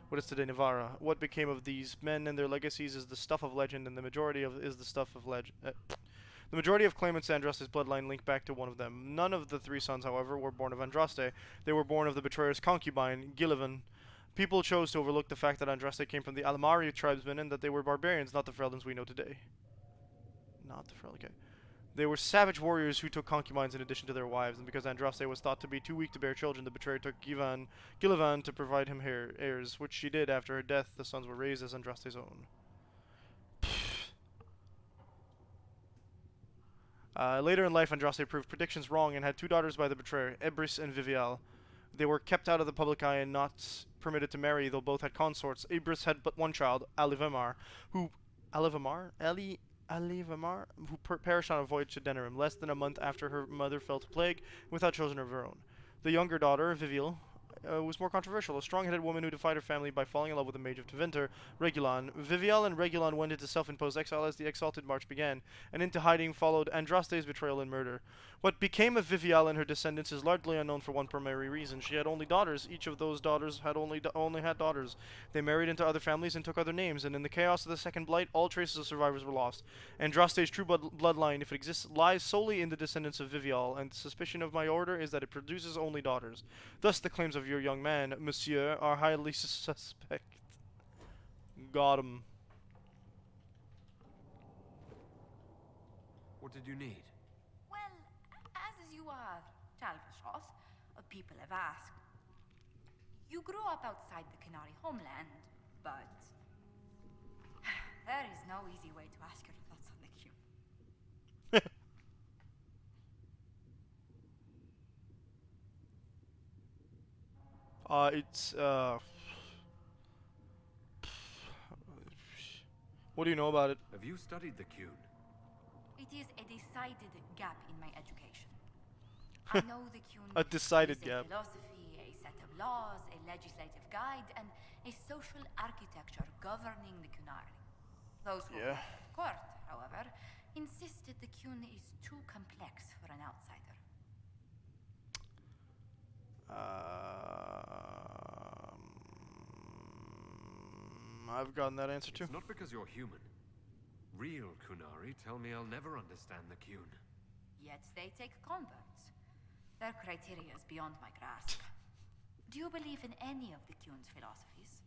what is today Navarra. What became of these men and their legacies is the stuff of legend, and the majority is the stuff of legend. The majority of claimants to Andraste's bloodline link back to one of them. None of the 3 sons, however, were born of Andraste. They were born of the Betrayer's concubine, Gillivan. People chose to overlook the fact that Andraste came from the Alamari tribesmen and that they were barbarians, not the Freldons we know today. Not the Freldon, okay. They were savage warriors who took concubines in addition to their wives, and because Andraste was thought to be too weak to bear children, the Betrayer took Gillivan to provide him heirs, which she did. After her death, the sons were raised as Andraste's own. Later in life, Andraste proved predictions wrong and had 2 daughters by the Betrayer, Ebris and Vivial. They were kept out of the public eye and not permitted to marry, though both had consorts. Ebris had but 1 child, Alivamar, who perished on a voyage to Denerim, less than a month after her mother fell to plague, without children of her own. The younger daughter, Vivial, was more controversial. A strong-headed woman who defied her family by falling in love with a mage of Tevinter, Regulon. Vivial and Regulon went into self-imposed exile as the Exalted March began, and into hiding followed Andraste's betrayal and murder. What became of Vivial and her descendants is largely unknown for one primary reason. She had only daughters. Each of those daughters had only had daughters. They married into other families and took other names, and in the chaos of the Second Blight, all traces of survivors were lost. Andraste's true bloodline, if it exists, lies solely in the descendants of Vivial, and the suspicion of my order is that it produces only daughters. Thus, the claims of your young man, Monsieur, are highly suspect. Got him. What did you need? Well, as you are Talvashos, people have asked. You grew up outside the Canary homeland, but there is no easy way to ask your thoughts on the Q. What do you know about it? Have you studied the Qun? It is a decided gap in my education. I know the Qun A decided is gap. a philosophy, a set of laws, a legislative guide, and a social architecture governing the Qunari. Those who Yeah. at court, however, insisted the Qun is too complex for an outsider. I've gotten that answer too. It's not because you're human. Real Qunari tell me I'll never understand the Qun. Yet they take converts. Their criteria is beyond my grasp. Do you believe in any of the Qun's philosophies?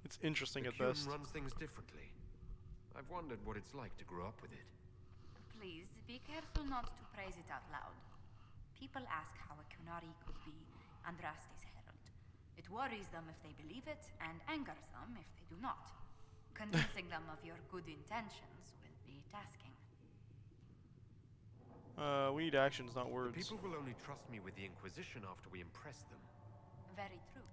It's interesting The at Qun best. runs things differently. I've wondered what it's like to grow up with it. Please, be careful not to praise it out loud. People ask how a Qunari could be Andraste's herald. It worries them if they believe it, and angers them if they do not. Convincing them of your good intentions will be tasking. We need actions, not words. The people will only trust me with the Inquisition after we impress them. Very true.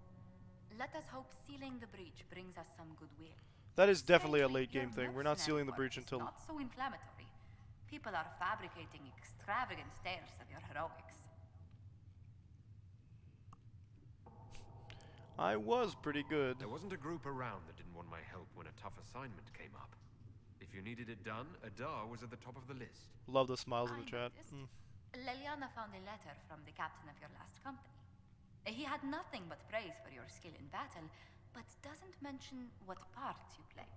Let us hope sealing the breach brings us some goodwill. That is definitely a late game thing. We're not sealing the breach until... Not so inflammatory. People are fabricating extravagant tales of your heroics. I was pretty good. There wasn't a group around that didn't want my help when a tough assignment came up. If you needed it done, Adar was at the top of the list. Love the smiles in the chat. Leliana found a letter from the captain of your last company. He had nothing but praise for your skill in battle, but doesn't mention what part you play.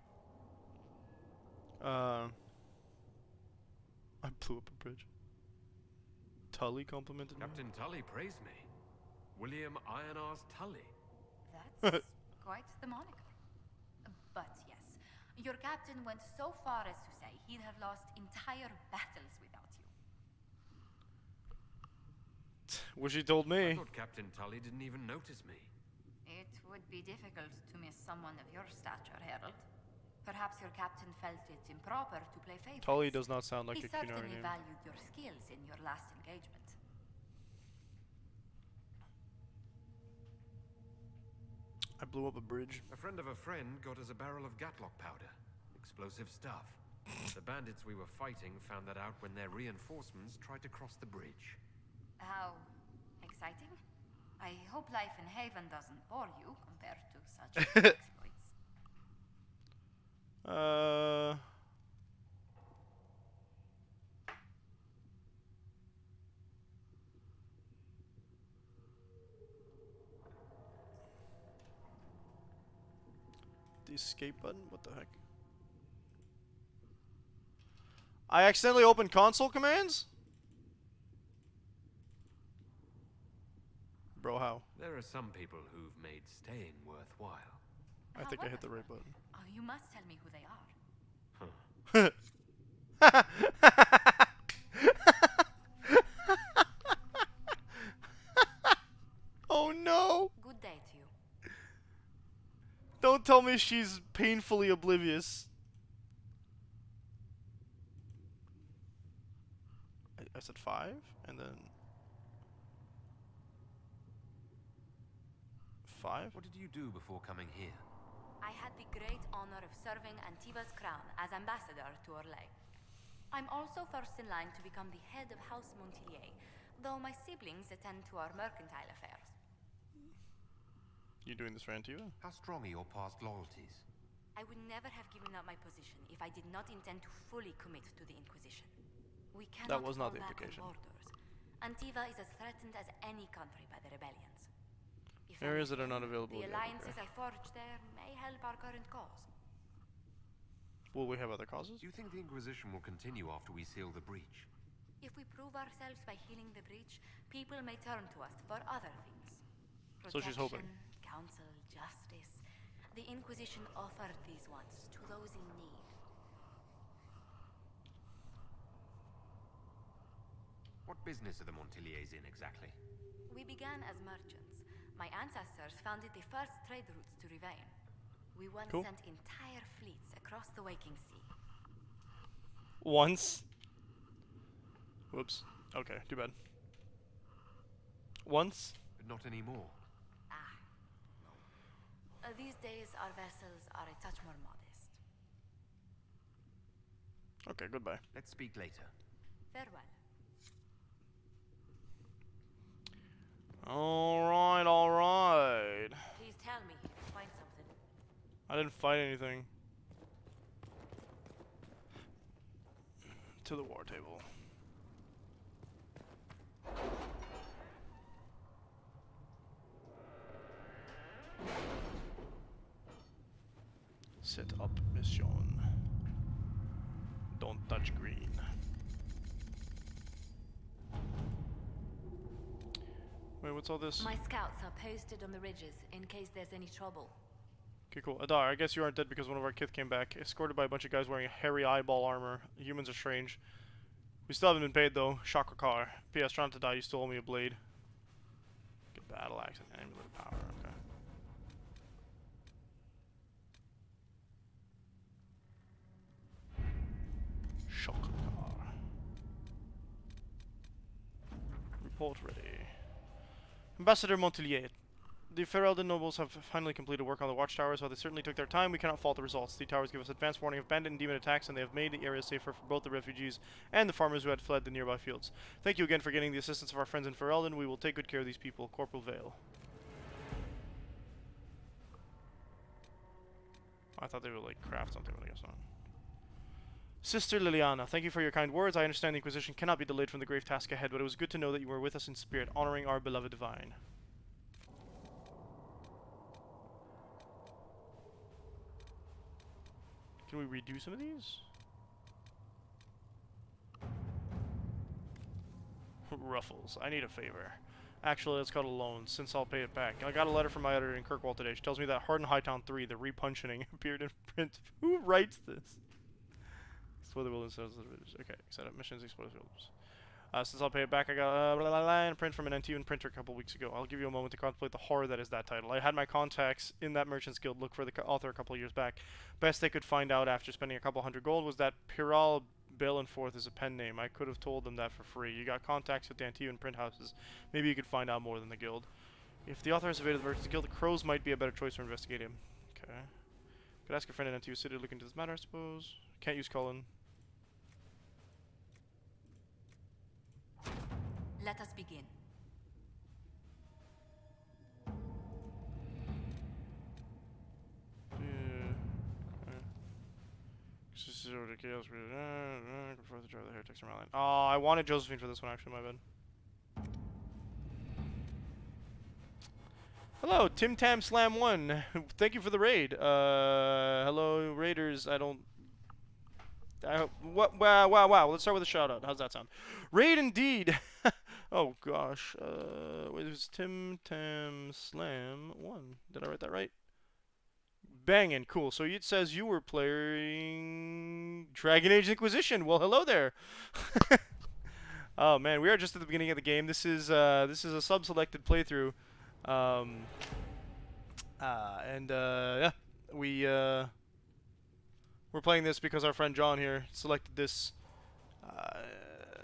I blew up a bridge. Tully complimented me. Captain Tully praised me. William Ironar's Tully. That's quite the moniker. But yes, your captain went so far as to say he'd have lost entire battles without you. What she told me. I thought Captain Tully didn't even notice me. It would be difficult to miss someone of your stature, Herald. Perhaps your captain felt it improper to play favorites. Tully does not sound like he a Qunari certainly name. valued your skills in your last engagement. I blew up a bridge. A friend of a friend got us a barrel of Gatlock powder. Explosive stuff. The bandits we were fighting found that out when their reinforcements tried to cross the bridge. How exciting. I hope life in Haven doesn't bore you compared to such exploits. The escape button? What the heck? I accidentally opened console commands? Bro, how? There are some people who've made staying worthwhile. I think I hit the right button. Oh, you must tell me who they are. Oh no! Good day to you. Don't tell me she's painfully oblivious. I said 5, and then 5? What did you do before coming here? I had the great honor of serving Antiva's crown as ambassador to Orlais. I'm also first in line to become the head of House Montillier, though my siblings attend to our mercantile affairs. You doing this for Antiva? How strong are your past loyalties? I would never have given up my position if I did not intend to fully commit to the Inquisition. We cannot That was not fall the back on implication. borders. Antiva is as threatened as any country by the rebellions. If Areas that are anything, not available the yet, alliances okay. I forged there may help our current cause. Will we have other causes? Do you think the Inquisition will continue after we seal the breach? If we prove ourselves by healing the breach, people may turn to us for other things. So she's hoping. Protection, counsel, justice. The Inquisition offered these ones to those in need. What business are the Montilliers in exactly? We began as merchants. My ancestors founded the first trade routes to Rivain. We once Cool. sent entire fleets across the Waking Sea. Once? Whoops. Okay, too bad. Once? But not anymore. These days, our vessels are a touch more modest. Okay, goodbye. Let's speak later. Farewell. Alright, alright. Please tell me if you find something. I didn't find anything. To the war table. Set up mission. Don't touch green. Wait, what's all this? My scouts are posted on the ridges in case there's any trouble. Okay, cool. Adar, I guess you aren't dead because one of our kith came back, escorted by a bunch of guys wearing hairy eyeball armor. Humans are strange. We still haven't been paid though. Shaka car. P.S. Trying to die, you still owe me a blade. Get battle axe and amulet of power. Okay. Shaka car. Report ready. Ambassador Montelier. The Ferelden nobles have finally completed work on the watchtowers. While they certainly took their time, we cannot fault the results. The towers give us advance warning of bandit and demon attacks, and they have made the area safer for both the refugees and the farmers who had fled the nearby fields. Thank you again for getting the assistance of our friends in Ferelden. We will take good care of these people. Corporal Vale. I thought they would like craft something, but I guess not. Sister Liliana, thank you for your kind words. I understand the Inquisition cannot be delayed from the grave task ahead, but it was good to know that you were with us in spirit, honoring our beloved divine. Can we redo some of these? Ruffles. I need a favor. Actually, let's go to loans, since I'll pay it back. I got a letter from my editor in Kirkwall today. She tells me that Hardened Hightown 3, the repuncheoning, appeared in print. Who writes this? Explore the wilderness. Okay, set up missions, explore the wilderness. Since I'll pay it back, I got a print from an Antivan printer a couple weeks ago. I'll give you a moment to contemplate the horror that is that title. I had my contacts in that Merchants Guild look for the author a couple of years back. Best they could find out after spending a couple $100 gold was that Piral Balenforth is a pen name. I could have told them that for free. You got contacts with the Antivan print houses. Maybe you could find out more than the guild. If the author has evaded the Merchants Guild, the Crows might be a better choice for investigating him. Okay. Could ask a friend in Antivan City to look into this matter, I suppose. Can't use Cullen. Let us begin. Oh, I wanted Josephine for this one, actually, my bad. Hello, Tim Tam Slam 1. Thank you for the raid. Hello, Raiders. Wow. Let's start with a shout out. How's that sound? Raid indeed. Oh gosh. Wait, it was Tim Tam Slam 1. Did I write that right? Bangin', cool. So it says you were playing Dragon Age Inquisition. Well, hello there. Oh man, we are just at the beginning of the game. This is a sub-selected playthrough. Yeah, we're playing this because our friend John here selected this.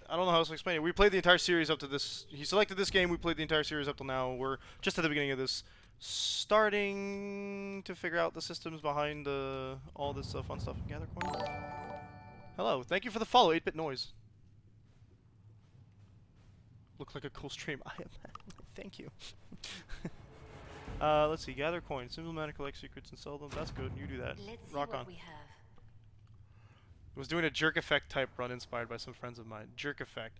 I don't know how else to explain it. We played the entire series up to this. He selected this game. We played the entire series up till now. We're just at the beginning of this, starting to figure out the systems behind all this fun stuff. Gather coins. Hello. Thank you for the follow. 8-bit noise. Look like a cool stream. I am. Thank you. Let's see. Gather coins. Simple man, collect secrets and sell them. That's good. You do that. Let's Rock see what on. we have. I was doing a jerk effect type run inspired by some friends of mine. Jerk effect.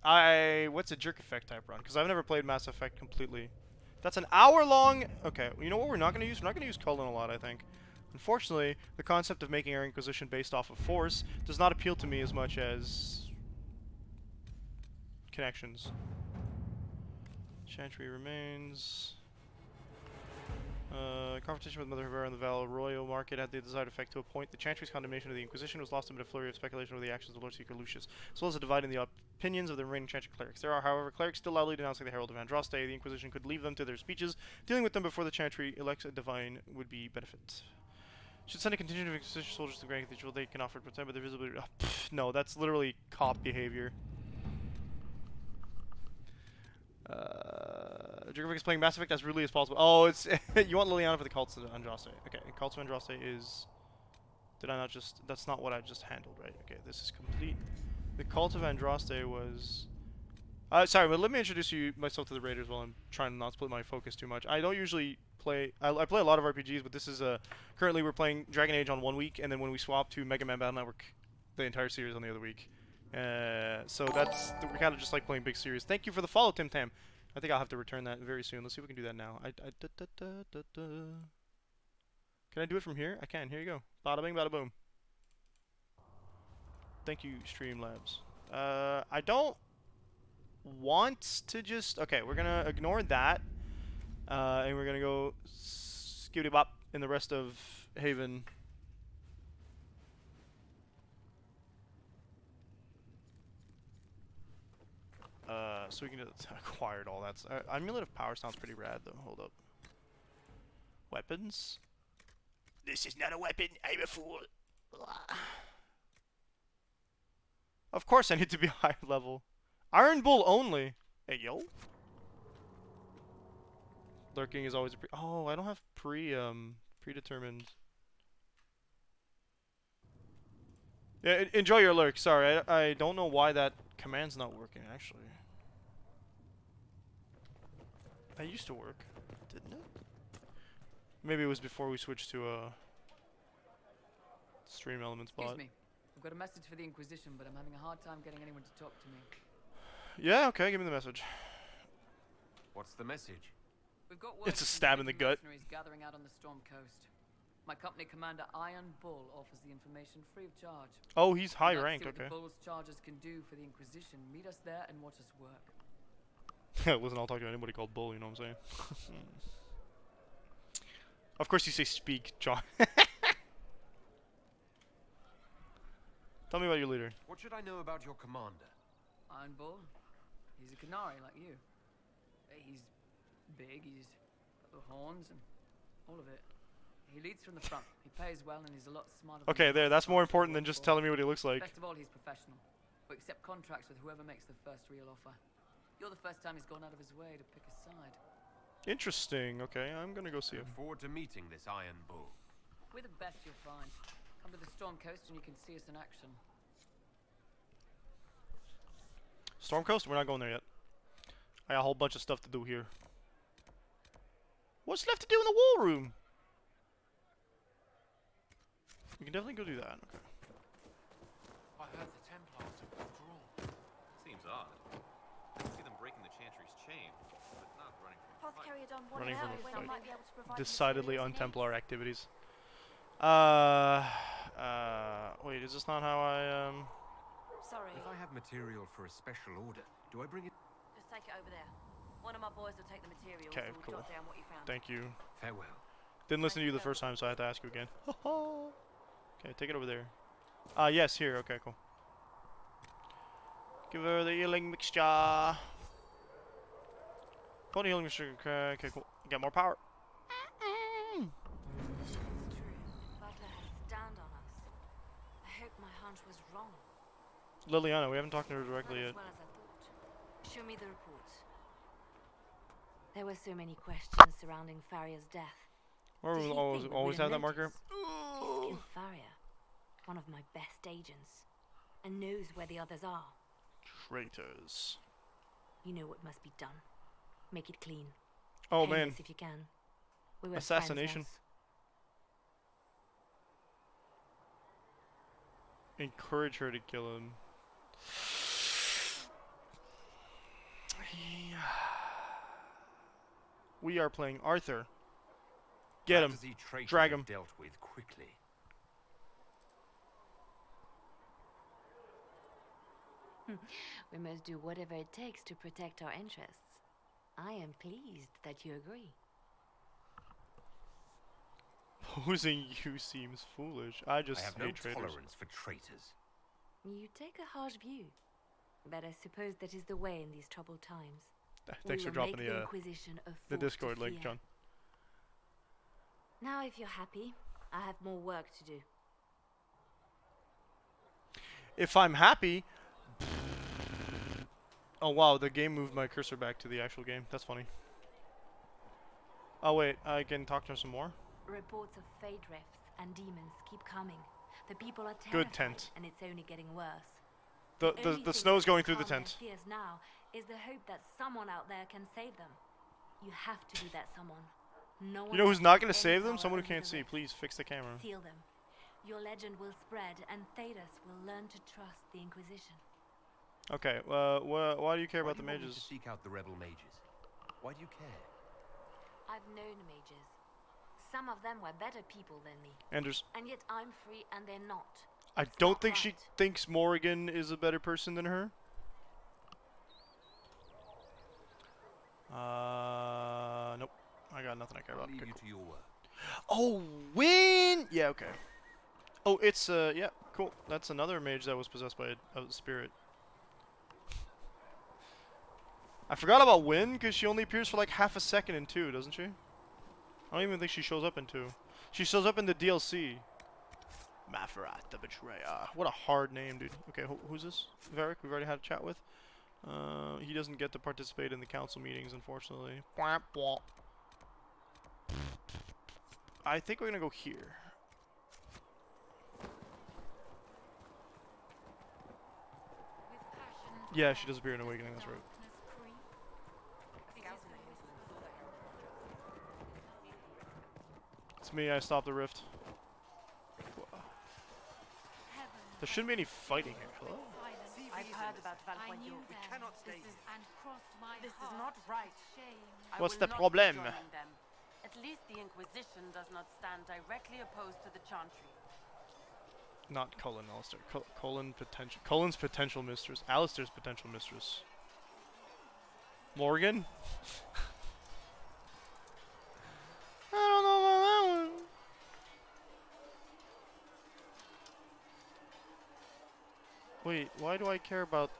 What's a jerk effect type run? Because I've never played Mass Effect completely. That's an hour long. Okay, you know what we're not going to use? We're not going to use Cullen a lot, I think. Unfortunately, the concept of making our Inquisition based off of Force does not appeal to me as much as connections. Chantry remains. Confrontation with Mother Rivera in the Val Royal Market had the desired effect to a point. The Chantry's condemnation of the Inquisition was lost amid a flurry of speculation over the actions of Lord Seeker Lucius, as well as a divide in the opinions of the remaining Chantry clerics. There are, however, clerics still loudly denouncing the Herald of Andraste. The Inquisition could leave them to their speeches. Dealing with them before the Chantry elects a divine would be benefit. Should send a contingent of Inquisition soldiers to the Grand Cathedral. They can offer to protect, but they're visibly... no, that's literally cop behavior. Dragovic is playing Mass Effect as rudely as possible. Oh, it's you want Liliana for the Cults of Andraste. Okay, Cults of Andraste is... Did I not just... That's not what I just handled, right? Okay, this is complete. The Cult of Andraste was Sorry, but let me introduce myself to the raiders while I'm trying to not split my focus too much. I don't usually play. I play a lot of RPGs, but this is currently we're playing Dragon Age on one week, and then when we swap to Mega Man Battle Network, the entire series on the other week. So we kind of just like playing big series. Thank you for the follow, Tim Tam. I think I'll have to return that very soon. Let's see if we can do that now. Can I do it from here? I can. Here you go. Bada bing, bada boom. Thank you, Streamlabs. I don't want to just... Okay, we're gonna ignore that. And we're gonna go skibidi bop in the rest of Haven. So we can just acquired all that. Amulet of Power sounds pretty rad though. Hold up. Weapons? This is not a weapon. I'm a fool. Of course I need to be higher level. Iron Bull only. Hey, yo. Lurking is always a oh, I don't have predetermined. Yeah, enjoy your lurk. Sorry, I don't know why that command's not working, actually. That used to work, didn't it? Maybe it was before we switched to stream elements bot. Excuse me. I've got a message for the Inquisition, but I'm having a hard time getting anyone to talk to me. Yeah, okay, give me the message. What's the message? We've got It's a stab in the gut. mercenaries gathering out on the Storm Coast. My company commander, Iron Bull, offers the information free of charge. Oh, he's high If you'd like to ranked, see what okay. the Bull's charges can do for the Inquisition. Meet us there and watch us work. Listen, I'll talk to anybody called Bull, you know what I'm saying? Of course you say speak, John. Tell me about your leader. What should I know about your commander? Iron Bull? He's a Canary like you. He's big, he's got the horns and all of it. He leads from the front. He pays well and he's a lot smarter than Okay, the there, rest that's of more us important we than work just for. telling me what he looks like. Best of all, he's professional. We accept contracts with whoever makes the first real offer. You're the first time he's gone out of his way to pick a side. Interesting, okay, I'm gonna go see him. Look forward to meeting this Iron Bull. We're the best you'll find. Come to the Storm Coast and you can see us in action. Storm Coast? We're not going there yet. I got a whole bunch of stuff to do here. What's left to do in the wall room? We can definitely go do that, okay. I heard the Templars have withdrawn. Seems odd. I can see them breaking the Chantry's chain, but not running from a fight. Apothecary had done what Running from now a when I fight. might be able to provide Decidedly materials and un-Templar aids. activities. Wait, is this not how I, Sorry. If I have material for a special order, do I bring it? Just take it over there. One of my boys will take the materials Okay, and we'll cool. jot down what you found. Thank you. Farewell. Didn't listen to you the first time, so I had to ask you again. Okay, take it over there. Yes, here. Okay, cool. Give her the healing mixture. Pony healing mixture. Okay, cool. Get more power. It's true. Butler has stand on us. I hope my hunch was wrong. Liliana, we haven't talked to her directly Not yet. as well as I thought. Show me the report. There were so many questions surrounding Farria's death. Or Did we'll he always, think we always would have that marker. noticed? He killed Farria, one of my best agents, and knows where the others are. Traitors. You know what must be done. Make it clean. Oh, Painless man. if you can. We were Assassination. friends Encourage her to kill him. We are playing Arthur. Get him. Fantasy traitors Drag are him. dealt with quickly. once. We must do whatever it takes to protect our interests. I am pleased that you agree. Posing you seems foolish. I just I have hate no traitors. tolerance for traitors. You take a harsh view, but I suppose that is the way in these troubled times. Thanks We for will dropping make the Inquisition a the force to Discord link, fear. John. Now, if you're happy, I have more work to do. If I'm happy. Oh wow, the game moved my cursor back to the actual game. That's funny. Oh wait, I can talk to her some more. Reports of fade rifts and demons keep coming. The people are terrified, Good tent. and it's only getting worse. The only the thing snow's that will going through the calm their tent. fears now is the hope that someone out there can save them. You have to be that someone. No one You know who's else not has gonna any save them? power Someone who over can't the see. rift. Please fix the camera. Seal them. Your legend will spread, and Thedas will learn to trust the Inquisition. Okay, why do you care Why about do the you want me mages? to seek out the rebel mages? Why do you care? I've known mages. Some of them were better people than me. Anders. And yet I'm free and they're not. I don't think she thinks Morrigan is a better person than her. Nope. I got nothing I care about. Leave Okay, you cool. to your work. Oh, win! Yeah, okay. Oh, it's, yeah, cool. That's another mage that was possessed by a spirit. I forgot about Win, because she only appears for like half a second in 2, doesn't she? I don't even think she shows up in 2. She shows up in the DLC. Mafarat, the Betrayer. What a hard name, dude. Okay, who's this? Varric, we've already had a chat with. He doesn't get to participate in the council meetings, unfortunately. I think we're gonna go here. Yeah, she does appear in Awakening, that's right. It's me, I stopped the rift. There shouldn't be any fighting here. Hello? I've heard about Valpoigno. We cannot stay here. This is not right. I What's will the not be problem? joining them. At least the Inquisition does not stand directly opposed to the Chantry. Not Cullen, Alistair. Cullen's potential mistress. Alistair's potential mistress. Morgan? I don't know about that one. Wait, why do I care about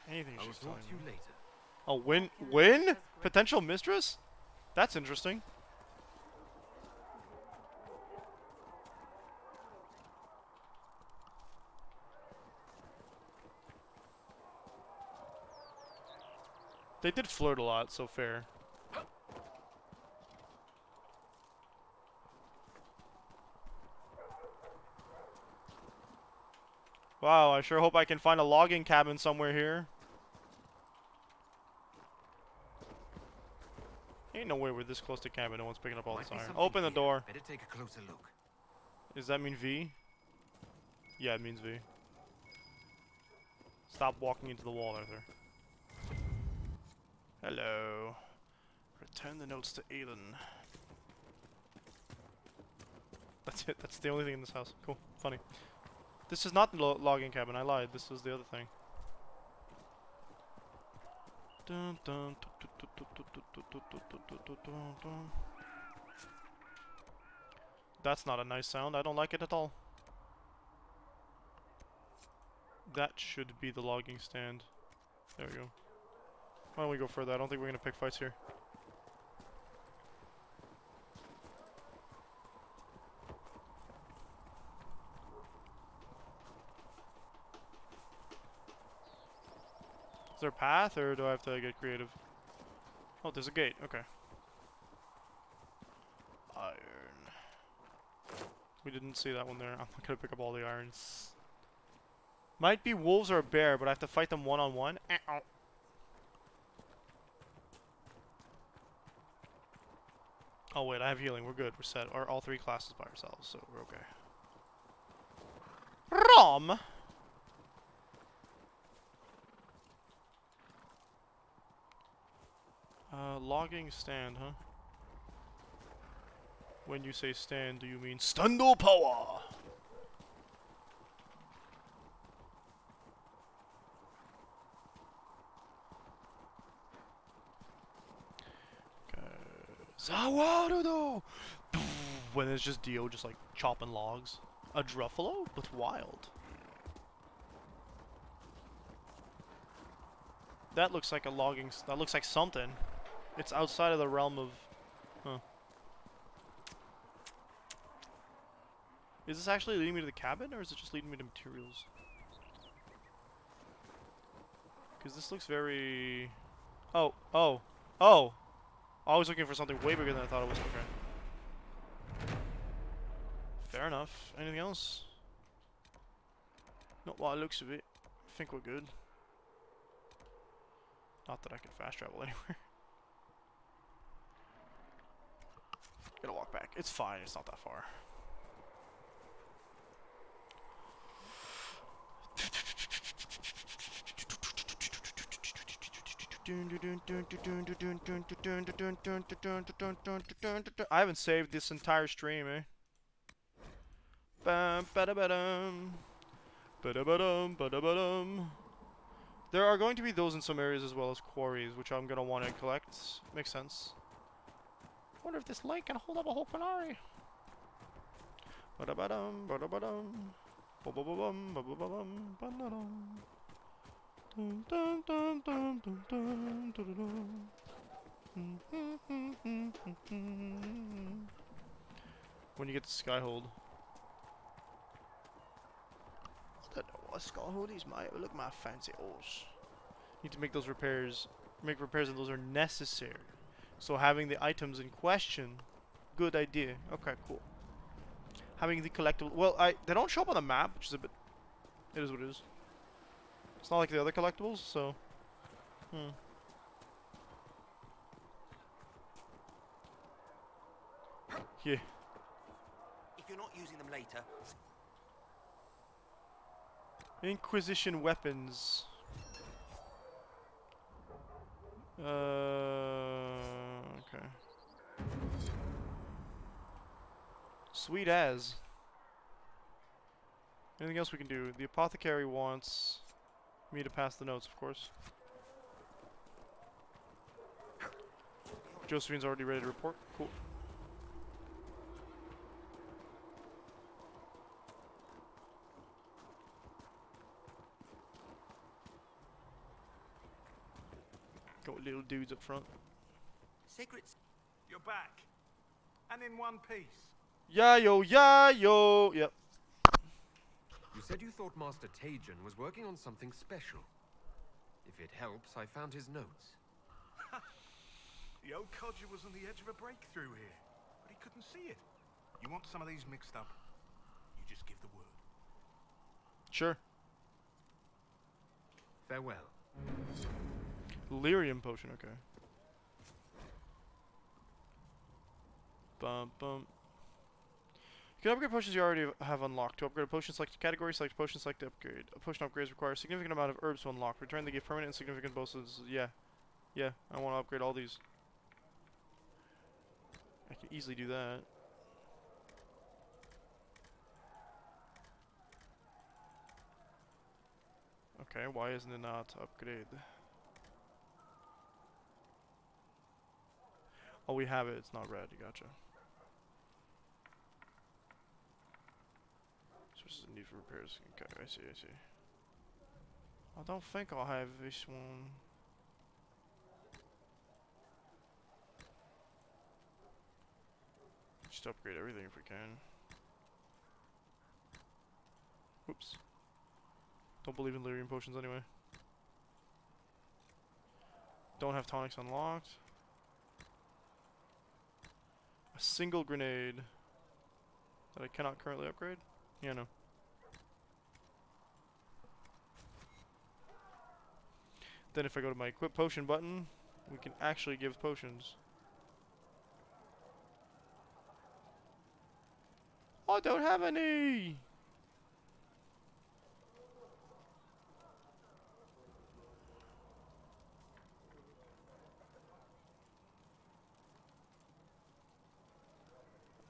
anything she's telling report to you me? later. Oh, Win? Potential mistress? That's interesting. They did flirt a lot, so fair. Wow, I sure hope I can find a logging cabin somewhere here. Ain't no way we're this close to cabin. No one's picking up all this iron. Open the door. Better take a closer look. Does that mean V? Yeah, it means V. Stop walking into the wall, Arthur. Hello. Return the notes to Aelin. That's it. That's the only thing in this house. Cool. Funny. This is not the logging cabin. I lied. This is the other thing. Dun, dun, dun. That's not a nice sound. I don't like it at all. That should be the logging stand. There we go. Why don't we go further? I don't think we're gonna pick fights here. Is there a path, or do I have to get creative? Oh, there's a gate. Okay. Iron. We didn't see that one there. I'm not gonna pick up all the irons. Might be wolves or a bear, but I have to fight them one-on-one. Oh wait, I have healing. We're good. We're set. Or all 3 classes by ourselves, so we're okay. Rom! Logging stand, huh? When you say stand, do you mean Stundle Power? Zawarudo! When it's just Dio just like chopping logs. A Druffalo, but wild. That looks like a logging. That looks like something. It's outside of the realm of. Huh. Is this actually leading me to the cabin, or is it just leading me to materials? Because this looks very. Oh. I was looking for something way bigger than I thought it was. Okay. Fair enough. Anything else? Not what it looks of it. I think we're good. Not that I can fast travel anywhere. Gotta walk back. It's fine. It's not that far. I haven't saved this entire stream, eh? There are going to be those in some areas as well as quarries, which I'm gonna want to collect. Makes sense. Wonder if this lake can hold up a whole canary. When you get to Skyhold. I don't know what Skyhold is, mate. Look at my fancy horse. Need to make those repairs. Make repairs, and those are necessary. So having the items in question, good idea. Okay, cool. Having the collectible. Well, they don't show up on the map, which is a bit. It is what it is. It's not like the other collectibles, so. Yeah. If you're not using them later. Inquisition weapons. Okay. Sweet as. Anything else we can do? The apothecary wants me to pass the notes, of course. Josephine's already ready to report. Cool. Got little dudes up front. Secrets. You're back. And in one piece. Yeah, yo, yeah, yo. Yep. You said you thought Master Tajan was working on something special. If it helps, I found his notes. The old codger was on the edge of a breakthrough here, but he couldn't see it. You want some of these mixed up, you just give the word. Sure. Farewell. Lyrium potion, okay. Bum bum. You can upgrade potions you already have unlocked. To upgrade a potion, select a category, select potion, select upgrade. A potion upgrades require a significant amount of herbs to unlock. Return the gift permanent and significant bonuses. Yeah. Yeah, I want to upgrade all these. I can easily do that. Okay, why isn't it not upgrade? Oh, we have it. It's not red. Gotcha. Sources of need for repairs. Okay, I see, I see. I don't think I'll have this one. Just upgrade everything if we can. Oops. Don't believe in lyrium potions anyway. Don't have tonics unlocked. A single grenade that I cannot currently upgrade? Yeah, no. Then if I go to my equip potion button, we can actually give potions. I don't have any!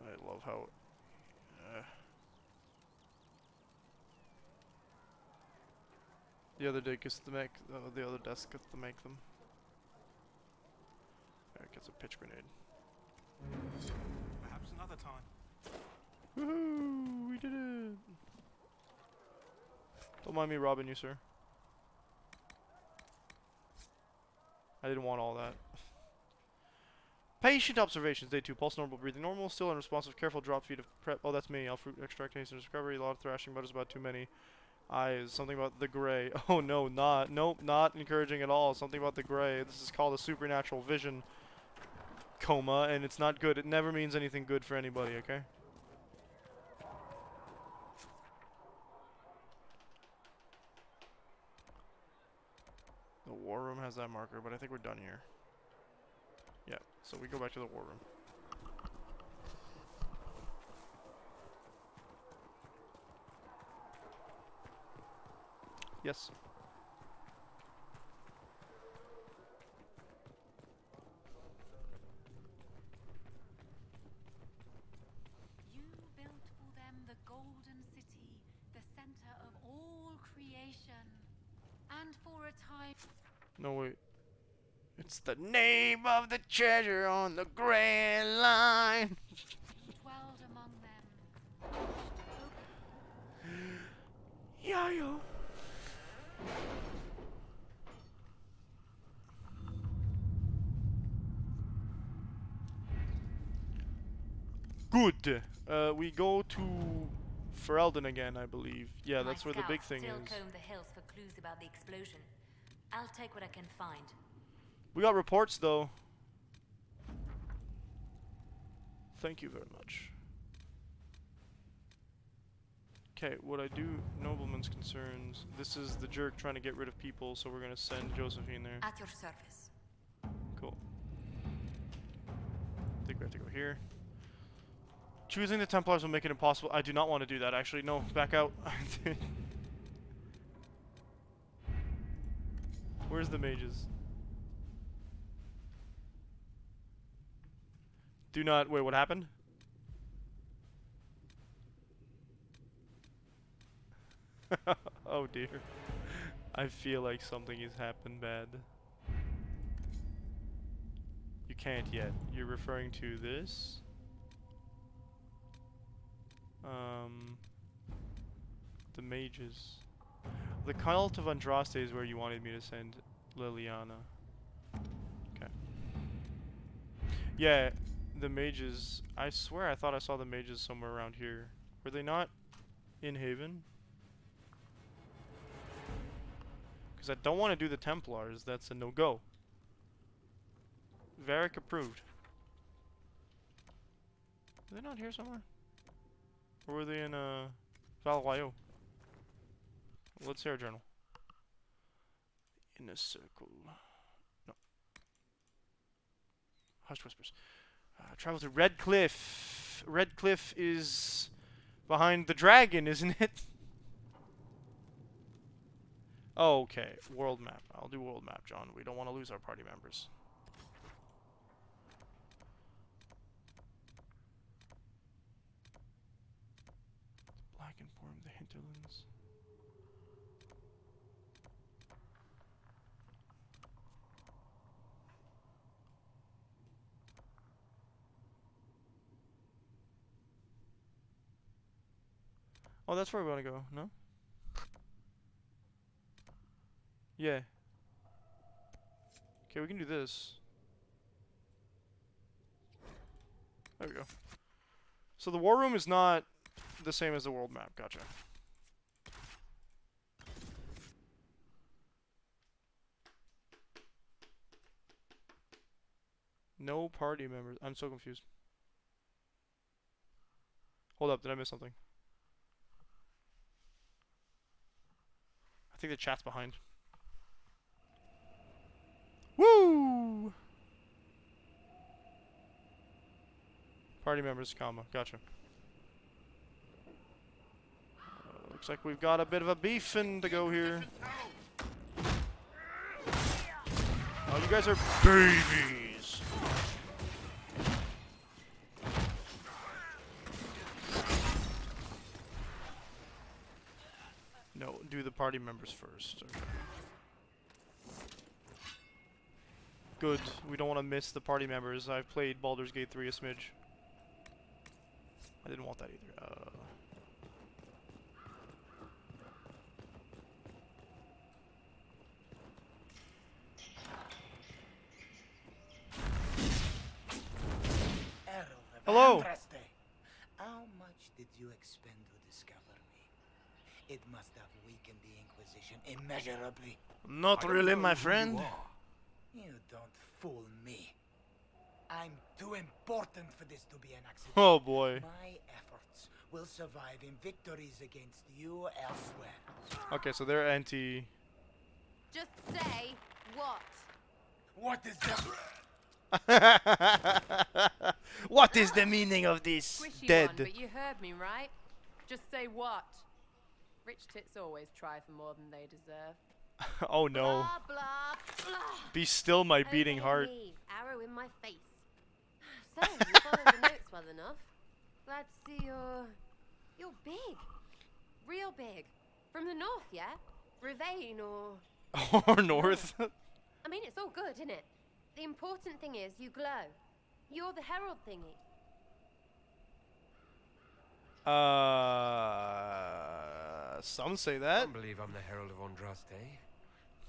I love how... the other day gets to make... the other desk gets to make them. It gets a pitch grenade. Perhaps another time. Woohoo! We did it! Don't mind me robbing you, sir. I didn't want all that. Patient observations, day 2. Pulse normal, breathing normal, still unresponsive, careful drop feed of prep. Oh, that's me. I'll fruit extract haste and discovery. A lot of thrashing, but it's about too many eyes. Something about the gray. Oh no, not. Nope, not encouraging at all. Something about the gray. This is called a supernatural vision coma, and it's not good. It never means anything good for anybody, okay? The war room has that marker, but I think we're done here. Yeah, so we go back to the war room. Yes. You built for them the golden city, the center of all creation. And for a time... No, wait. It's the name of the treasure on the Grand Line. dwelled among them. Yo. Good. We go to Ferelden again, I believe. Yeah, that's where the big thing still is. comb the hills for clues about the explosion. I'll take what I can find. We got reports, though. Thank you very much. Okay, what I do, nobleman's concerns. This is the jerk trying to get rid of people, so we're gonna send Josephine there. At your service. Cool. I think we have to go here. Choosing the Templars will make it impossible. I do not want to do that, actually. No, back out. Where's the mages? Do not... Wait, what happened? Oh dear. I feel like something has happened bad. You can't yet. You're referring to this? The mages. The cult of Andraste is where you wanted me to send Liliana. Okay. Yeah, the mages. I swear I thought I saw the mages somewhere around here. Were they not in Haven? Because I don't want to do the Templars. That's a no-go. Varric approved. Are they not here somewhere? Or were they in Valwayo? Let's see our journal. In a circle. No. Hushed whispers. Travel to Red Cliff. Red Cliff is behind the dragon, isn't it? Oh, okay. World map. I'll do world map, John. We don't want to lose our party members. Black inform the hinterlands. Oh, that's where we want to go, no? Yeah. Okay, we can do this. There we go. So the war room is not the same as the world map. Gotcha. No party members. I'm so confused. Hold up, did I miss something? I think the chat's behind. Woo! Party members, comma. Gotcha. Looks like we've got a bit of a beefing to go here. Oh, you guys are babies. No, do the party members first. Okay. Good. We don't want to miss the party members. I've played Baldur's Gate 3 a smidge. I didn't want that either. Hello! How much did you expend to discover me? It must have weakened the Inquisition immeasurably. Not really, my friend. You don't fool me. I'm too important for this to be an accident. Oh boy. My efforts will survive in victories against you elsewhere. Okay, so they're anti... Just say What? What is that? What is the meaning of this? Squishy Dead. one, but you heard me, right? Just say what? Rich tits always try for more than they deserve. Oh no. Blah, blah, blah. Be still my beating Okay, heart. me. Arrow in my face. So, you followed the notes well enough. Glad to see you're big. Real big. From the north, yeah? Ravane or... Or north. I mean, it's all good, isn't it? The important thing is you glow. You're the herald thingy. Some say that. I don't believe I'm the Herald of Andraste.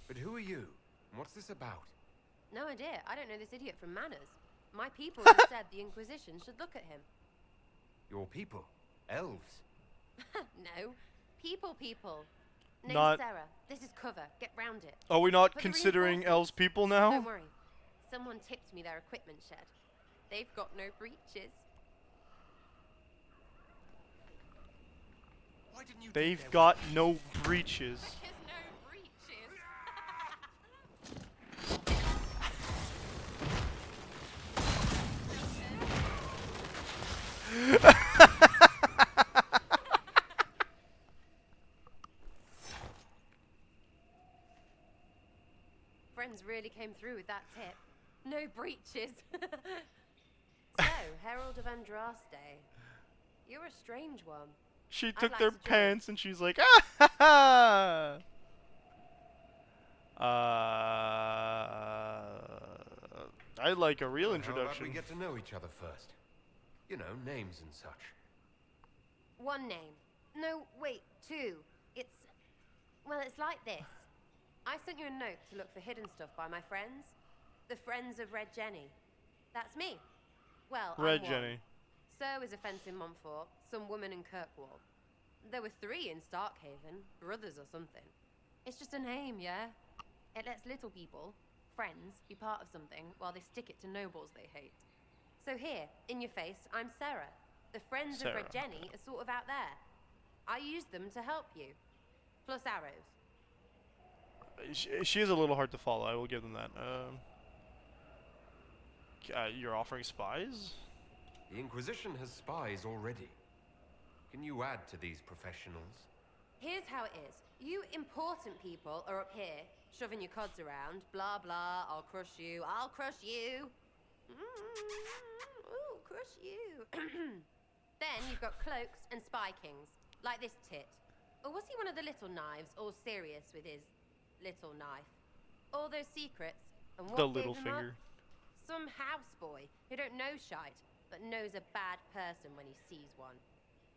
But who are you? And what's this about? No idea. I don't know this idiot from Manners. My people have said the Inquisition should look at him. Your people? Elves? No. People. Name's Not- Sarah. This is cover. Get round it. Are we not For the considering reinforcements. elves people now? Don't worry. Someone tipped me their equipment shed. They've got no breaches. They've got no breaches. There's no breaches. Friends really came through with that tip. No breaches. So, Herald of Andraste. You're a strange one. She I'd took like their to join. pants and she's like, ah ha ha! I'd like a real Well, How introduction. about we get to know each other first? You know, names and such. One name. No, wait, two. Well, it's like this. I sent you a note to look for hidden stuff by my friends. The Friends of Red Jenny. That's me. Well, Red I'm one. Jenny. So is a fence in Montfort, some woman in Kirkwall. There were 3 in Starkhaven, brothers or something. It's just a name, yeah? It lets little people, friends, be part of something while they stick it to nobles they hate. So here, in your face, I'm Sarah. The Friends of Sarah. Red Jenny are sort of out there. I use them to help you. Plus arrows. She is a little hard to follow, I will give them that. You're offering spies? The Inquisition has spies already. Can you add to these professionals? Here's how it is. You important people are up here, shoving your cods around. Blah, blah, I'll crush you. I'll crush you. Ooh, crush you. Then you've got cloaks and spy kings, like this tit. Or was he one of the little knives, all serious with his little knife? All those secrets, and what The gave little him finger. up? Some houseboy who don't know shite, but knows a bad person when he sees one.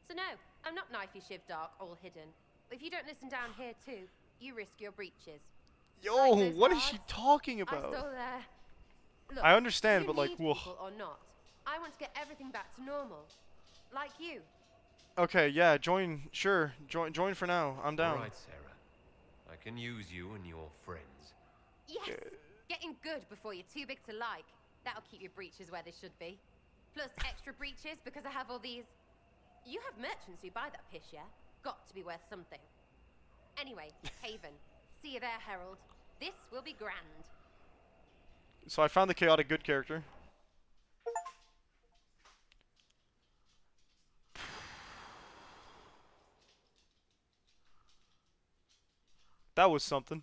So no, I'm not knifey shiv dark, all hidden. But if you don't listen down here too, you risk your breeches. Yo, Like those what is she cards talking I about? stole there. Look, I understand, you but, like, need whoa. people or not, I want to get everything back to normal. Like you. Okay, yeah, join. Sure, join for now. I'm down. All right, Sarah. I can use you and your friends. Yes! Getting good before you're too big to like. That'll keep your breeches where they should be. Plus extra breeches because I have all these... You have merchants who buy that piss, yeah? Got to be worth something. Anyway, Haven. See you there, Herald. This will be grand. So I found the chaotic good character. That was something.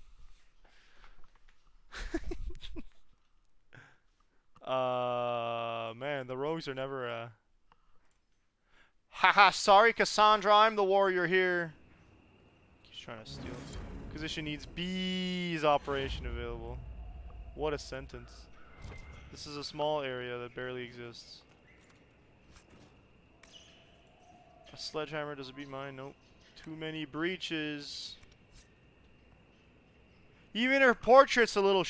Man, the rogues are never, Haha, sorry, Cassandra, I'm the warrior here. He's trying to steal. Inquisition needs bees operation available. What a sentence. This is a small area that barely exists. A sledgehammer, does it beat mine? Nope. Too many breaches. Even her portrait's a little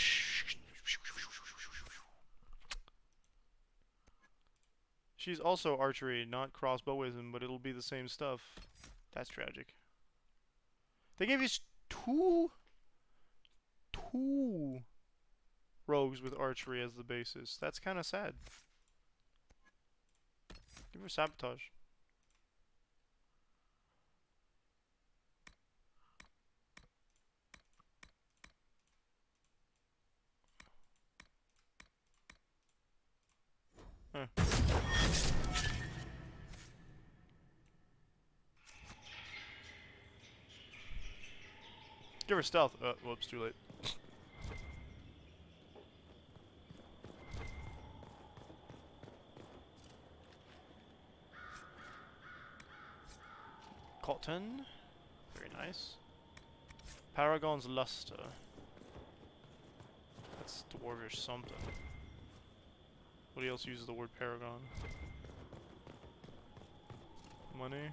She's also archery, not crossbowism, but it'll be the same stuff. That's tragic. They gave you two rogues with archery as the basis. That's kind of sad. Give her sabotage. Give her stealth. Whoops, too late. Cotton. Very nice. Paragon's Luster. That's dwarvish something. What else uses the word paragon? Money.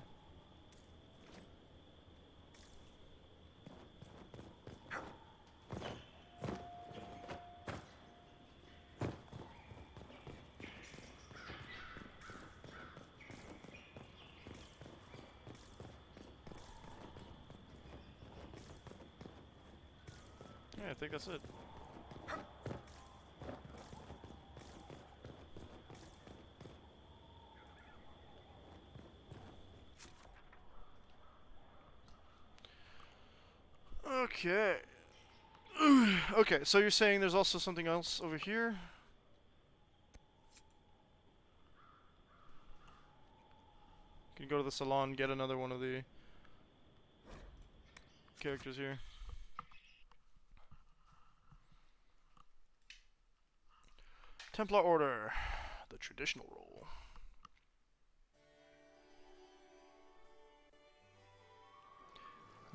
Yeah, I think that's it. Okay. Okay, so you're saying there's also something else over here? Can you go to the salon and get another one of the characters here? Templar Order. The traditional role.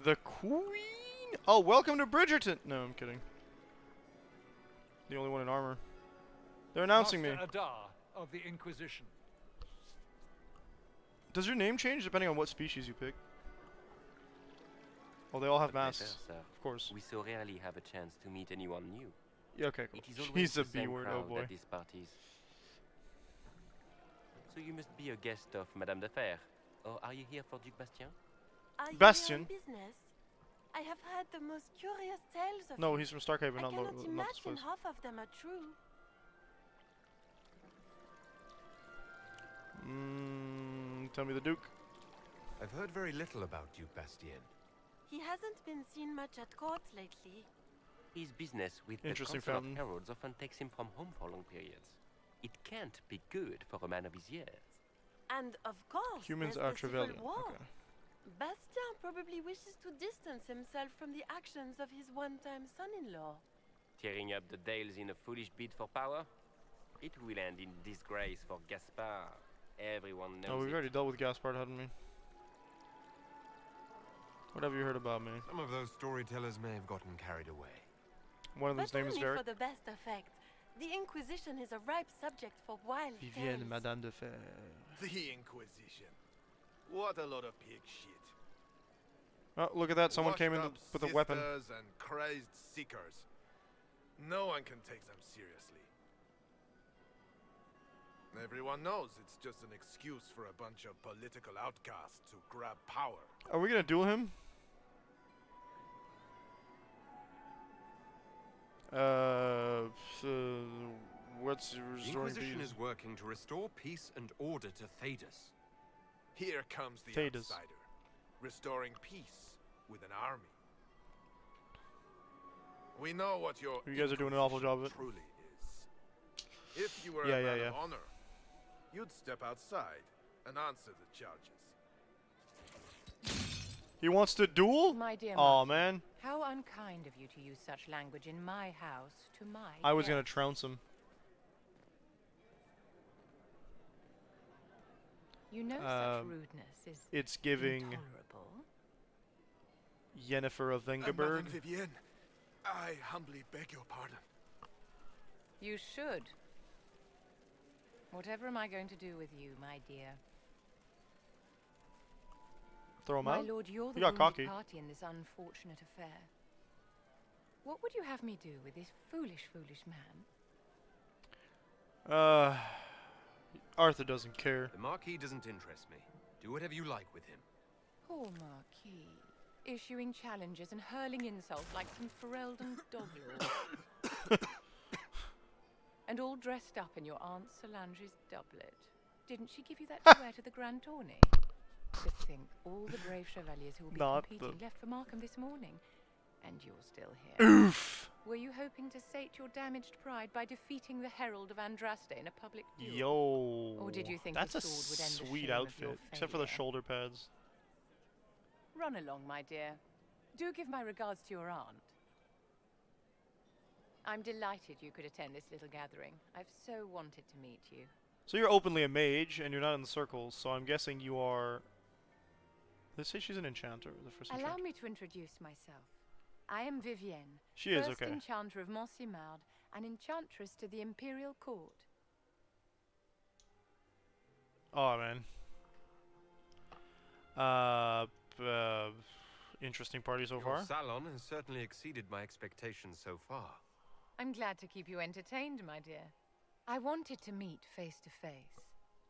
The Queen? Oh, welcome to Bridgerton! No, I'm kidding. The only one in armor. They're announcing me. Master Adar of the Inquisition. Does your name change depending on what species you pick? Oh, they all have masks. Sir. Of course. We so rarely have a chance to meet anyone new. Yeah, okay, cool. It is always He's a the same B word, oh crowd boy. at these parties. So you must be a guest of Madame de Fer. Or are you here for Duc Bastien? Are you Bastion? here on business? I have heard the most curious tales of No, you. he's from Starkhaven, I not cannot this imagine place. half of them are true. Tell me the Duke. I've heard very little about Duke Bastien. He hasn't been seen much at court lately. His business with the Interesting Council of fountain. Heralds often takes him from home for long periods. It can't be good for a man of his years. And of course, Humans there's are the Civil Trevelyan. War. Okay. Bastien probably wishes to distance himself from the actions of his one-time son-in-law. Tearing up the Dales in a foolish bid for power? It will end in disgrace for Gaspard. Everyone knows Oh, we've it. already dealt with Gaspard, haven't we? What have you heard about me? Some of those storytellers may have gotten carried away. One of them's But name is only Varric. for the best effect. The Inquisition is a ripe subject for wild Vivienne, tales. Madame de Fer. The Inquisition. What a lot of pig shit. Oh, look at that. Someone came in Washed-up with a weapon. sisters and crazed seekers. No one can take them seriously. Everyone knows it's just an excuse for a bunch of political outcasts to grab power. Are we gonna duel him? What's The restoring Inquisition peace? is working to restore peace and order to Thedas. Here comes the Thedas. outsider, restoring peace with an army. We know what your You guys are doing an awful job of it. truly is. If you were Yeah, a man yeah, of yeah. honor, you'd step outside and answer the charges. He wants to duel? My dear Aw, Marquis, man. How unkind of you to use such language in my house to my I was gonna guests. trounce him. You know such rudeness is It's giving intolerable. Yennefer of Madame Vengerberg. Vivienne, I humbly beg your pardon. You should. Whatever am I going to do with you, my dear? Throw him My out? lord, you're the You got wounded cocky. party in this unfortunate affair. What would you have me do with this foolish, foolish man? Arthur doesn't care. The Marquis doesn't interest me. Do whatever you like with him. Poor Marquis. Issuing challenges and hurling insults like some Ferelden doglord. And all dressed up in your Aunt Solange's doublet. Didn't she give you that to wear to the Grand Tourney? To think, all the brave chevaliers who will be Not competing the- left for Markham this morning. And you're still here. Oof. Were you hoping to sate your damaged pride by defeating the Herald of Andraste in a public duel? Yo. Or did you think that's the a sword would end the sweet shame of outfit, your except for the failure? shoulder pads. Run along, my dear. Do give my regards to your aunt. I'm delighted you could attend this little gathering. I've so wanted to meet you. So you're openly a mage, and you're not in the circles, so I'm guessing you are... Let's say she's an enchanter, the first Allow enchanter. me to introduce myself. I am Vivienne, She is, first okay. enchanter of Montsimard, and enchantress to the Imperial Court. Oh, man. Interesting party so Your far. salon has certainly exceeded my expectations so far. I'm glad to keep you entertained, my dear. I wanted to meet face to face.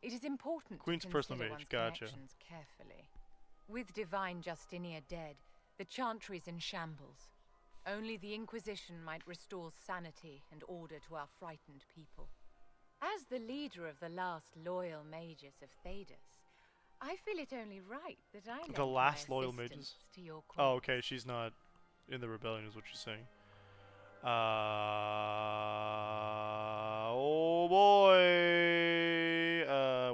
It is important Queen's to personal consider mage, one's gotcha. connections carefully. With Divine Justinia dead, the Chantry's in shambles. Only the Inquisition might restore sanity and order to our frightened people. As the leader of the last loyal mages of Thedas, I feel it only right that I lend The last my loyal assistance mages? to your Oh, cause. okay, she's not in the rebellion is what she's saying. Oh boy!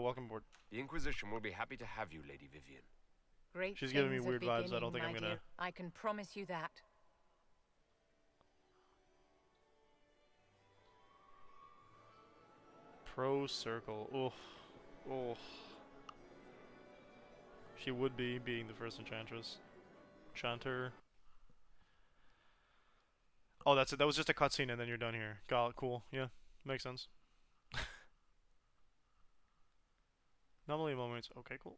Welcome aboard. The Inquisition will be happy to have you, Lady Vivienne. Great She's giving me things are weird vibes, I don't beginning, think I'm my gonna... dear. I can promise you that. Pro circle. Oh. Oh. She would be, being the first enchantress. Enchanter. Oh, that's it. That was just a cutscene and then you're done here. Got it. Cool. Yeah. Makes sense. Normally moments. Okay, cool.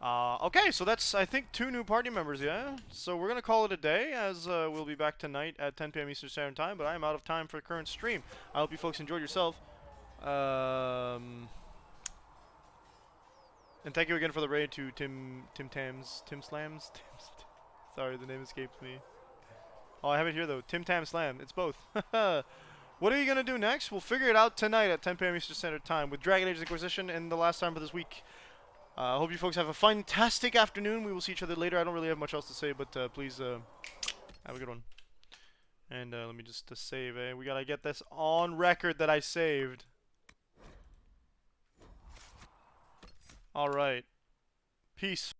Okay, so that's, I think, 2 new party members, yeah? So we're going to call it a day, as we'll be back tonight at 10 p.m. Eastern Standard Time, but I am out of time for the current stream. I hope you folks enjoyed yourself. And thank you again for the raid to Tim Slams? Sorry, the name escapes me. Oh, I have it here, though. Tim Tam Slam. It's both. What are you going to do next? We'll figure it out tonight at 10 p.m. Eastern Standard Time with Dragon Age Inquisition and the last time for this week. I hope you folks have a fantastic afternoon. We will see each other later. I don't really have much else to say, but please have a good one. And let me just save, eh? We gotta get this on record that I saved. Alright. Peace.